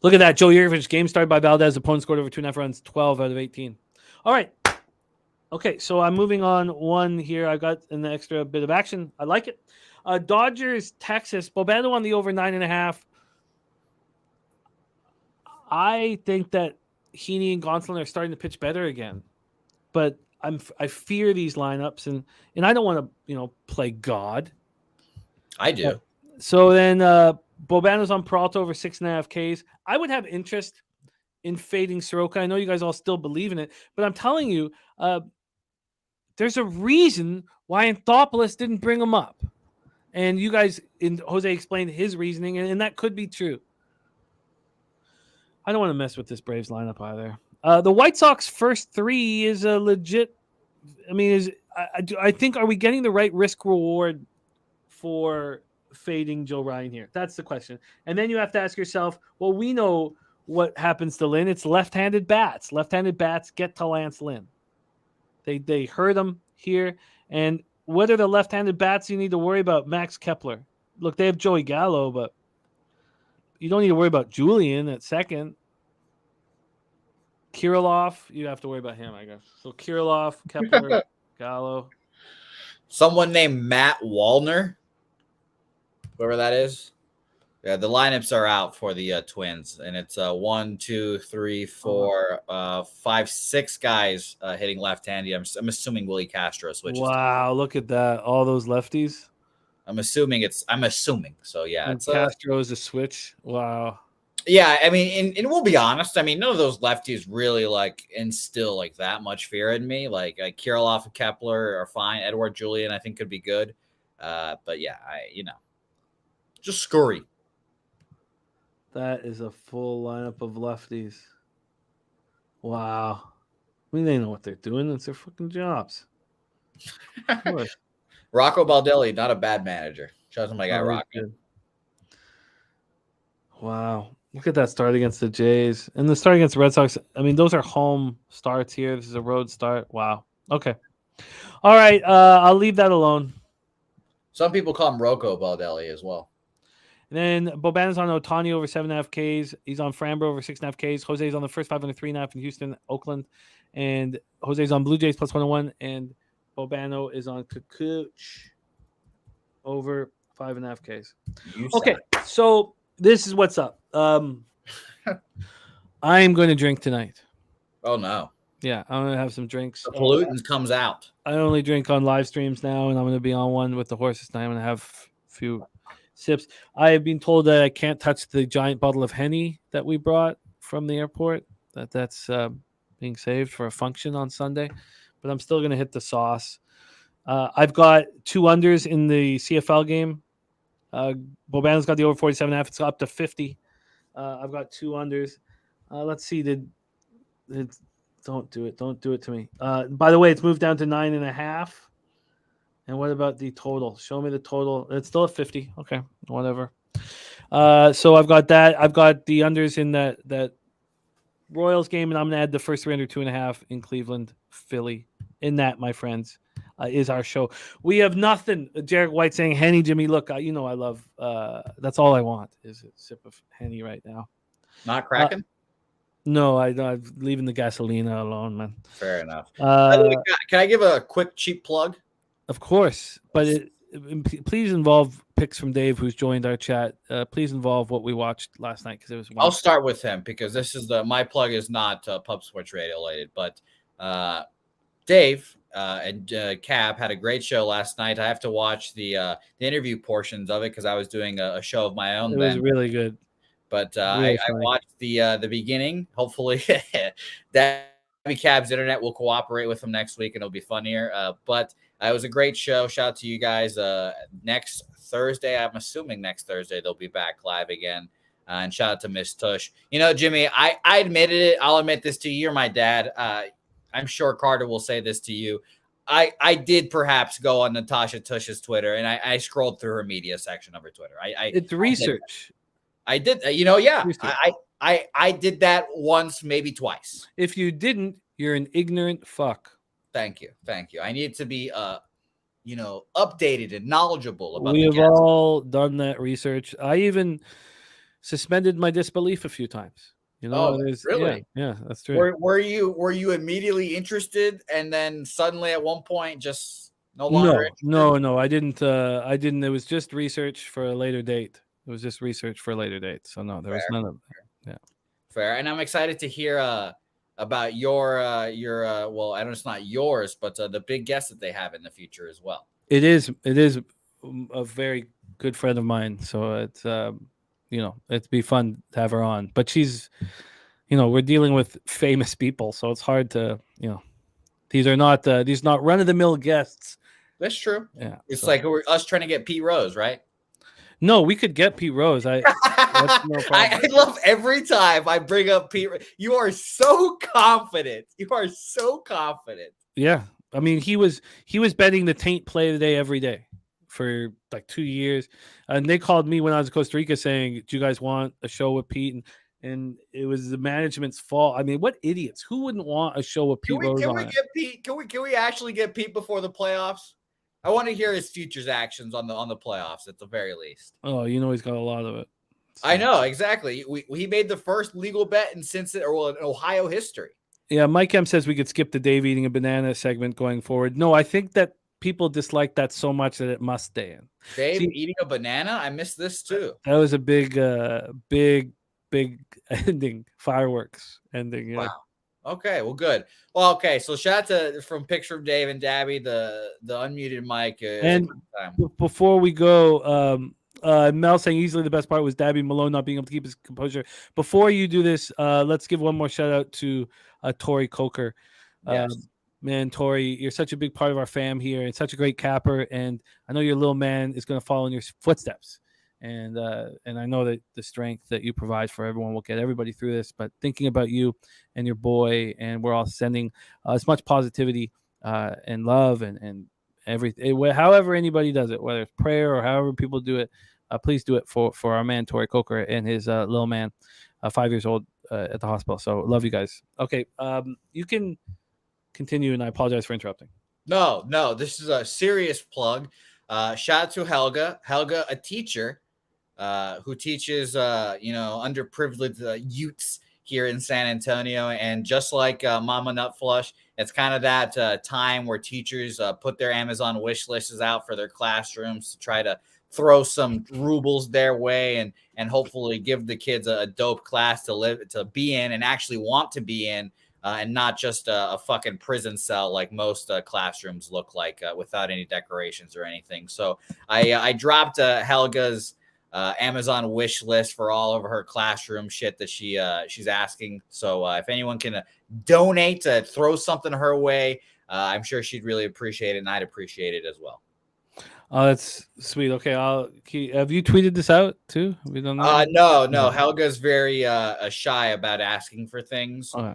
Look at that. Joe Yurkovich, game started by Valdez. Opponent scored over 2.5 runs, 12 out of 18. All right. Okay, so I'm moving on one here. I got an extra bit of action. I like it. Dodgers, Texas. Bobano on the over 9.5. I think that Heaney and Gonsolin are starting to pitch better again. But I fear these lineups, and I don't want to, play God. I do. So then Bobano's on Peralta over 6.5 Ks. I would have interest in fading Soroka. I know you guys all still believe in it, but I'm telling you, there's a reason why Anthopoulos didn't bring him up. And you guys, Jose explained his reasoning, and that could be true. I don't want to mess with this Braves lineup either. The White Sox first 3 is a legit. I mean, I think, are we getting the right risk reward for fading Joe Ryan here? That's the question. And then you have to ask yourself, well, we know what happens to Lynn. It's left-handed bats. Left-handed bats get to Lance Lynn. They hurt him here. And what are the left-handed bats you need to worry about? Max Kepler. Look, they have Joey Gallo, but you don't need to worry about Julian at second. Kirilloff, you have to worry about him, I guess. So Kirilloff, Kepler, Gallo. Someone named Matt Wallner, whoever that is. Yeah, the lineups are out for the Twins, and it's 1, 2, 3, 4, 5, 6 guys hitting left-handed. I'm assuming Willie Castro switches. Wow, look at that! All those lefties. I'm assuming. So yeah, and Castro is a switch. Wow. Yeah, I mean, and we'll be honest. I mean, none of those lefties really instill that much fear in me. Like Kirilloff and Kepler are fine. Edward Julian, I think, could be good. But yeah, just scurry. That is a full lineup of lefties. Wow. I mean, they know what they're doing. It's their fucking jobs. Rocco Baldelli, not a bad manager. Shout out to my guy, Rocco. Wow. Look at that start against the Jays. And the start against the Red Sox. I mean, those are home starts here. This is a road start. Wow. Okay. All right. I'll leave that alone. Some people call him Rocco Baldelli as well. And then Bobana's on Ohtani over 7.5 Ks. He's on Framber over 6.5 Ks. Jose's on the first 5 under 3.5 in Houston, Oakland. And Jose's on Blue Jays plus 101. And Bobano is on Kukuch over 5.5 Ks. Okay. So this is what's up. I am going to drink tonight. Oh, no. Yeah, I'm going to have some drinks. The pollutants comes out. I only drink on live streams now, and I'm going to be on one with the horses tonight. I'm going to have a few sips. I have been told that I can't touch the giant bottle of Henny that we brought from the airport. That's being saved for a function on Sunday, but I'm still going to hit the sauce. I've got 2 unders in the CFL game. Bobano's got the over 47.5. It's up to 50. I've got 2 unders. Let's see. Don't do it. Don't do it to me. By the way, it's moved down to 9.5. And what about the total? Show me the total. It's still at 50. Okay, whatever. So I've got that. I've got the unders in that Royals game, and I'm gonna add the first 3 under 2.5 in Cleveland, Philly. In that, my friends, is our show. We have nothing. Jarek White saying, "Henny, Jimmy, look, I love. That's all I want is a sip of Henny right now." Not cracking. No, I'm leaving the gasolina alone, man. Fair enough. Can I give a quick cheap plug? Of course, but please involve picks from Dave, who's joined our chat. Please involve what we watched last night because it was. I'll start with him because this is my plug is not Pub Sports Radio related, but Dave and Cab had a great show last night. I have to watch the interview portions of it because I was doing a show of my own. It was really good, but I watched the beginning. Hopefully, that Cab's internet will cooperate with him next week and it'll be funnier. But it was a great show. Shout out to you guys. Next Thursday, I'm assuming next Thursday they'll be back live again. And shout out to Miss Tush. Jimmy, I admitted it. I'll admit this to you. You're my dad. I'm sure Carter will say this to you. I did perhaps go on Natasha Tush's Twitter and I scrolled through her media section of her Twitter. It's research. I did. Yeah. I did that once, maybe twice. If you didn't, you're an ignorant fuck. Thank you. I need to be, updated and knowledgeable about. We have all done that research. I even suspended my disbelief a few times. Really? Yeah, that's true. Were you immediately interested, and then suddenly at one point just no longer? No, I didn't. It was just research for a later date. So no, there was none of that. Yeah, fair. And I'm excited to hear about your well, I know it's not yours, but the big guest that they have in the future as well. It is a very good friend of mine, so it's it'd be fun to have her on. But she's, we're dealing with famous people, so it's hard to, these are not run of the mill guests. That's true. Yeah, it's like us trying to get Pete Rose, right? No, we could get Pete Rose. That's no problem. I love every time I bring up Pete. You are so confident. Yeah, I mean, he was betting the Taint play of the day every day for like 2 years, and they called me when I was in Costa Rica saying, "Do you guys want a show with Pete?" And it was the management's fault. I mean, what idiots? Who wouldn't want a show with Pete Rose on? Can we get Pete? Can we actually get Pete before the playoffs? I want to hear his futures actions on the playoffs at the very least. Oh, he's got a lot of it. So. I know exactly. He made the first legal bet in Ohio history. Yeah, Mike M says we could skip the Dave eating a banana segment going forward. No, I think that people dislike that so much that it must stay in. Dave eating a banana? I missed this too. That was a big ending, fireworks ending. Yeah. Wow. Okay, well, good. Well, okay, so shout out from picture of Dave and Dabby, the unmuted mic. And before we go, Mel saying easily the best part was Dabby Malone not being able to keep his composure. Before you do this, let's give one more shout out to Tori Coker. Yes. Man, Tori, you're such a big part of our fam here and such a great capper. And I know your little man is going to follow in your footsteps. And I know that the strength that you provide for everyone will get everybody through this. But thinking about you and your boy, and we're all sending as much positivity and love and everything. However anybody does it, whether it's prayer or however people do it, please do it for our man Tori Coker and his little man, 5 years old at the hospital. So love you guys. Okay, you can continue, and I apologize for interrupting. No, this is a serious plug. Shout out to Helga, a teacher who teaches, underprivileged youths here in San Antonio. And just like Mama Nutflush, it's kind of that time where teachers put their Amazon wish lists out for their classrooms to try to throw some rubles their way and hopefully give the kids a dope class to be in and actually want to be in. And not just a fucking prison cell like most classrooms look like without any decorations or anything. So I dropped Helga's Amazon wish list for all of her classroom shit that she's asking. So if anyone can donate to throw something her way, I'm sure she'd really appreciate it, and I'd appreciate it as well. Oh, that's sweet. Okay, have you tweeted this out too? Have you done that? No. Helga's very shy about asking for things. Okay.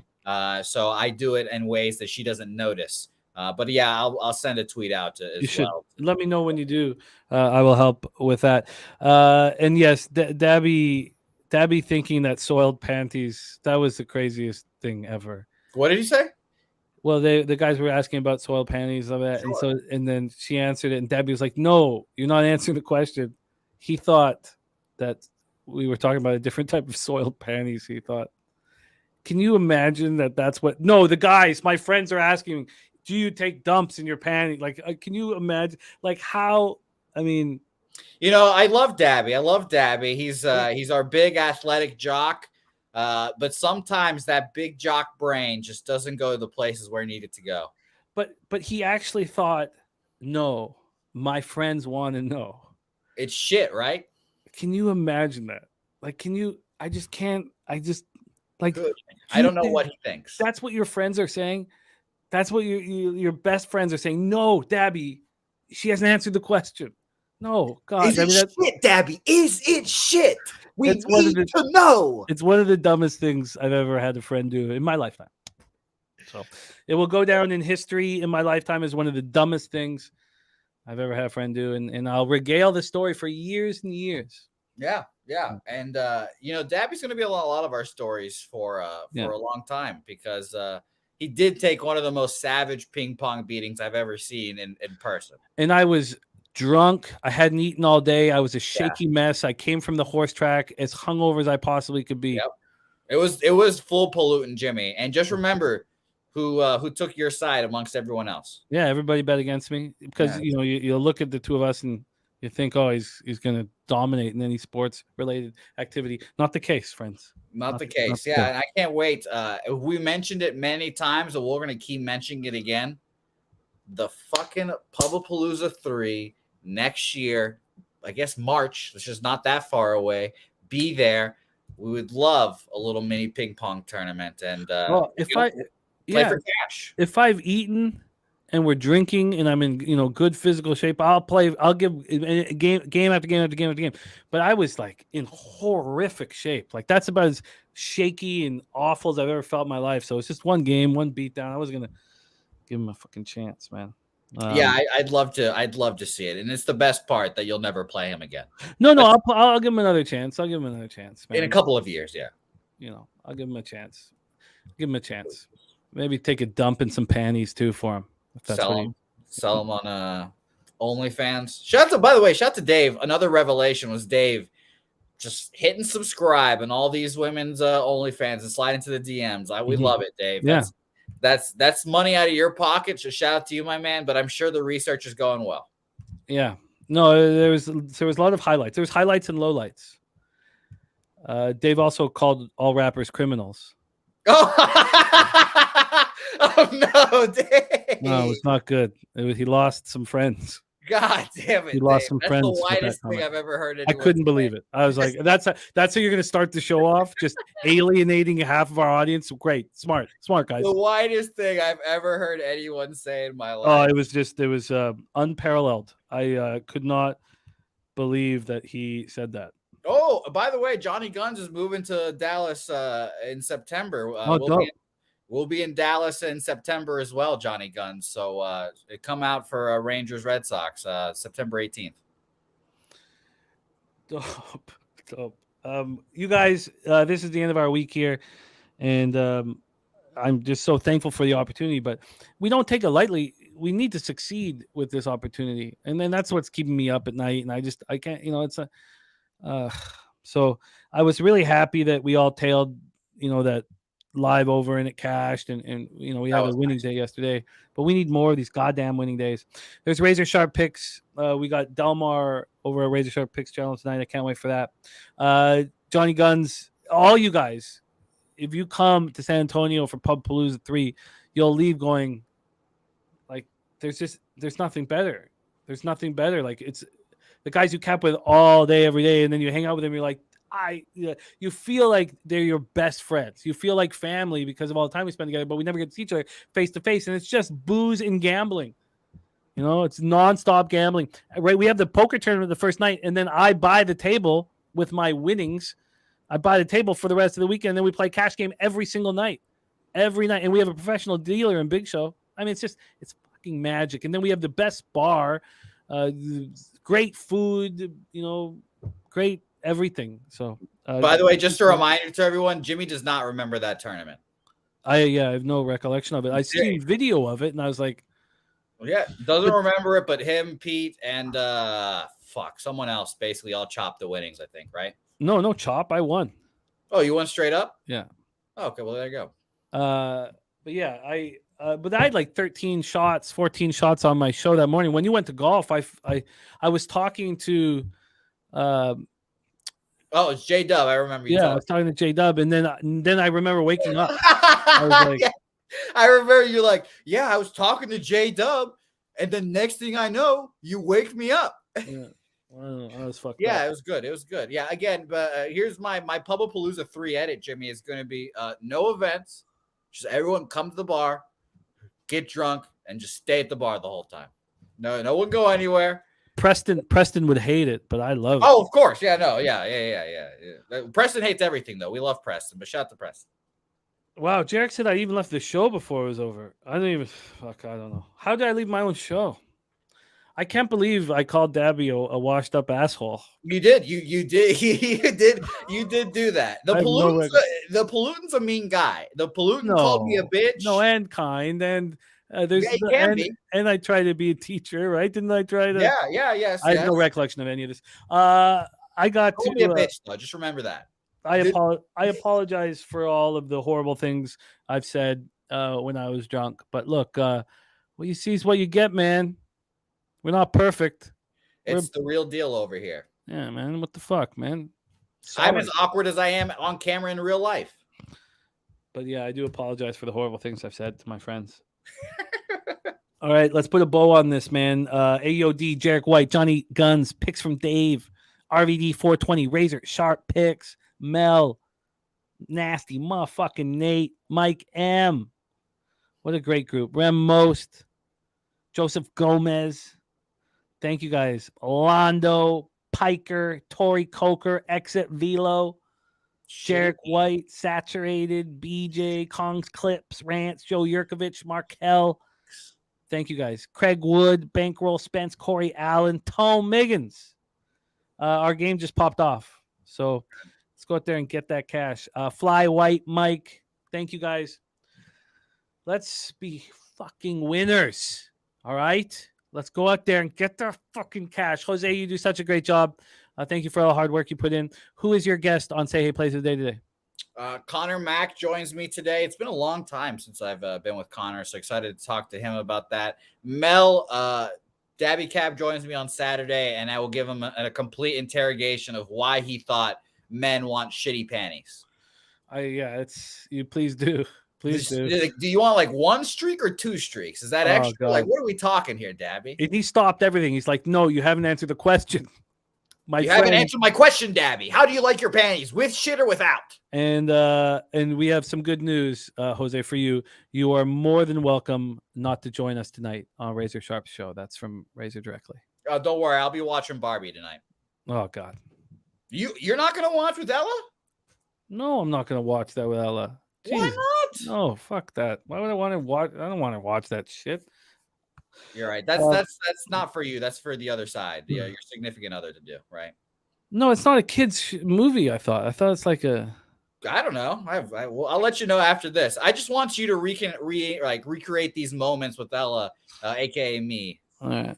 So I do it in ways that she doesn't notice. But yeah, I'll send a tweet out as well. Let me know when you do. I will help with that. And yes, Dabby thinking that soiled panties, that was the craziest thing ever. What did he say? Well, the guys were asking about soiled panties of that, sure. and then she answered it, and Dabby was like, "No, you're not answering the question." He thought that we were talking about a different type of soiled panties. He thought. Can you imagine that? That's what? No, the guys, my friends, are asking, "Do you take dumps in your panties?" Like, can you imagine? Like how? I mean, I love Dabby. He's our big athletic jock. But sometimes that big jock brain just doesn't go to the places where it needed to go. But he actually thought, no, my friends want to know. It's shit, right? Can you imagine that? Like, I just can't. I just like. I don't know what he thinks. That's what your friends are saying. That's what your best friends are saying. No, Dabby, she hasn't answered the question. No, God. Is it shit, Dabby? Is it shit? We need to know. It's one of the dumbest things I've ever had a friend do in my lifetime. So it will go down in history in my lifetime as one of the dumbest things I've ever had a friend do. And I'll regale the story for years and years. Yeah. And, Dabby's going to be a lot of our stories for a long time because he did take one of the most savage ping pong beatings I've ever seen in person. And I was drunk. I hadn't eaten all day. I was a shaky mess. I came from the horse track as hungover as I possibly could be. Yep. It was full pollutant, Jimmy. And just remember who took your side amongst everyone else. Yeah, everybody bet against me because you look at the two of us and you think, oh, he's going to dominate in any sports related activity. Not the case, friends. Not the case. And I can't wait. We mentioned it many times, and we're going to keep mentioning it again. The fucking Pubapalooza 3 next year, I guess March, which is not that far away. Be there. We would love a little mini ping pong tournament, and play for cash. If I've eaten and we're drinking and I'm in good physical shape, I'll play. I'll give game after game after game after game. But I was like in horrific shape. Like that's about as shaky and awful as I've ever felt in my life. So it's just one game, one beatdown. I was gonna give him a fucking chance, man. I'd love to see it, and it's the best part that you'll never play him again. No, I'll give him another chance. I'll give him another chance, man. In a couple of years. I'll give him a chance. Maybe take a dump in some panties too for him. If that's sell him on OnlyFans. Shout out to Dave. Another revelation was Dave just hitting subscribe on all these women's OnlyFans and slide into the DMs. We love it, Dave. Yeah. That's money out of your pocket. So shout out to you, my man. But I'm sure the research is going well. Yeah. No, there was a lot of highlights. There's highlights and lowlights. Dave also called all rappers criminals. Oh no, Dave. No, it's not good. He lost some friends. God damn it! He lost some friends. That's the whitest thing I've ever heard. I couldn't believe it. I was like, "That's how you're going to start the show off? Just alienating half of our audience? Great, smart guys." The whitest thing I've ever heard anyone say in my life. Oh, it was unparalleled. I could not believe that he said that. Oh, by the way, Johnny Guns is moving to Dallas in September. We'll be in Dallas in September as well, Johnny Guns. So come out for Rangers Red Sox September 18th. Dope. You guys, this is the end of our week here, and I'm just so thankful for the opportunity. But we don't take it lightly. We need to succeed with this opportunity, and then that's what's keeping me up at night. And I can't. It's a. So I was really happy that we all tailed. That live over and it cashed and we had a winning day yesterday, but we need more of these goddamn winning days. There's Razor Sharp Picks. We got Delmar over at Razor Sharp Picks channel tonight. I can't wait for that. Johnny Guns, all you guys, if you come to San Antonio for Pubapalooza 3, you'll leave going like there's nothing better. Like the guys you camp with all day, every day, and then you hang out with them. You're like, you feel like they're your best friends. You feel like family because of all the time we spend together, but we never get to see each other face to face. And it's just booze and gambling. It's nonstop gambling. Right? We have the poker tournament the first night, and then I buy the table with my winnings. I buy the table for the rest of the weekend, and then we play cash game every single night. Every night. And we have a professional dealer in Big Show. I mean, it's fucking magic. And then we have the best bar, great food, great everything. So, by the way, just a reminder to everyone, Jimmy does not remember that tournament. I have no recollection of it. I seen video of it, and I was like, doesn't remember it, but him, Pete, and someone else basically all chopped the winnings, I think, right? No chop. I won. Oh, you won straight up? Yeah. Oh, okay, well there you go. But yeah, I had like 13 shots, 14 shots on my show that morning. When you went to golf, I was talking to it's J Dub. I remember you. Yeah, I was talking to J Dub, and then I remember waking up. I was like, I remember you like, I was talking to J Dub, and the next thing I know, you waked me up. Yeah. Well, I was fucked up. It was good. It was good. Yeah, again, but here's my Pubapalooza 3 edit, Jimmy. Is going to be no events. Just everyone come to the bar, get drunk, and just stay at the bar the whole time. No one go anywhere. Preston would hate it, but I love it. Oh, of course. Yeah, no. Yeah. Preston hates everything, though. We love Preston, but shout out to Preston. Wow, Jarek said I even left the show before it was over. I don't know. How did I leave my own show? I can't believe I called Dabby a washed up asshole. You did. You did. You did do that. The pollutan's a mean guy. The pollutant called me a bitch. No, and kind. And and I try to be a teacher, right? Didn't I try to? Yes. I have no recollection of any of this. I got to be a bitch, though. Just remember that. I apologize for all of the horrible things I've said when I was drunk. But look, what you see is what you get, man. We're not perfect. It's the real deal over here. Yeah, man. What the fuck, man? Sorry. I'm as awkward as I am on camera in real life. But yeah, I do apologize for the horrible things I've said to my friends. All right, let's put a bow on this, man. AOD, Jarek White, Johnny Guns, picks from Dave, RVD 420, Razor, Sharp picks, Mel, Nasty, motherfucking Nate, Mike M. What a great group. Rem Most, Joseph Gomez. Thank you guys. Londo, Piker, Tori Coker, Exit Velo, Jarek White, Saturated, BJ, Kong's Clips, Rants, Joe Yurkovich, Markel. Thank you guys. Craig Wood, Bankroll, Spence, Corey Allen, Tom Miggins. Our game just popped off. So let's go out there and get that cash. Fly White, Mike. Thank you guys. Let's be fucking winners. All right? Let's go out there and get the fucking cash. Jose, you do such a great job. Thank you for all the hard work you put in. Who is your guest on Say Hey Plays of the Day today? Connor Mack joins me today. It's been a long time since I've been with Connor, so excited to talk to him about that. Mel, Dabby Cab joins me on Saturday, and I will give him a complete interrogation of why he thought men want shitty panties. You please do. Please do. Do you want like one streak or two streaks? Is that extra? Like, what are we talking here, Dabby? And he stopped everything. He's like, no, you haven't answered the question. You haven't answered my question, Dabby. How do you like your panties? With shit or without? And we have some good news, Jose, for you. You are more than welcome not to join us tonight on Razor Sharp's show. That's from Razor directly. Don't worry. I'll be watching Barbie tonight. Oh, God. You're not going to watch with Ella? No, I'm not going to watch that with Ella. Jeez. Why not? No, fuck that. Why would I want to watch? I don't want to watch that shit. You're right. That's not for you. That's for the other side. Your significant other to do, right? No, it's not a kids movie. I thought it's like a. I don't know. I'll let you know after this. I just want you to recreate these moments with Ella, aka me. All right.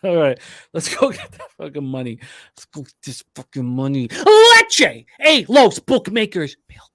All right, let's go get that fucking money. Let's go get this fucking money. Leche! Hey, Los Bookmakers. Milk.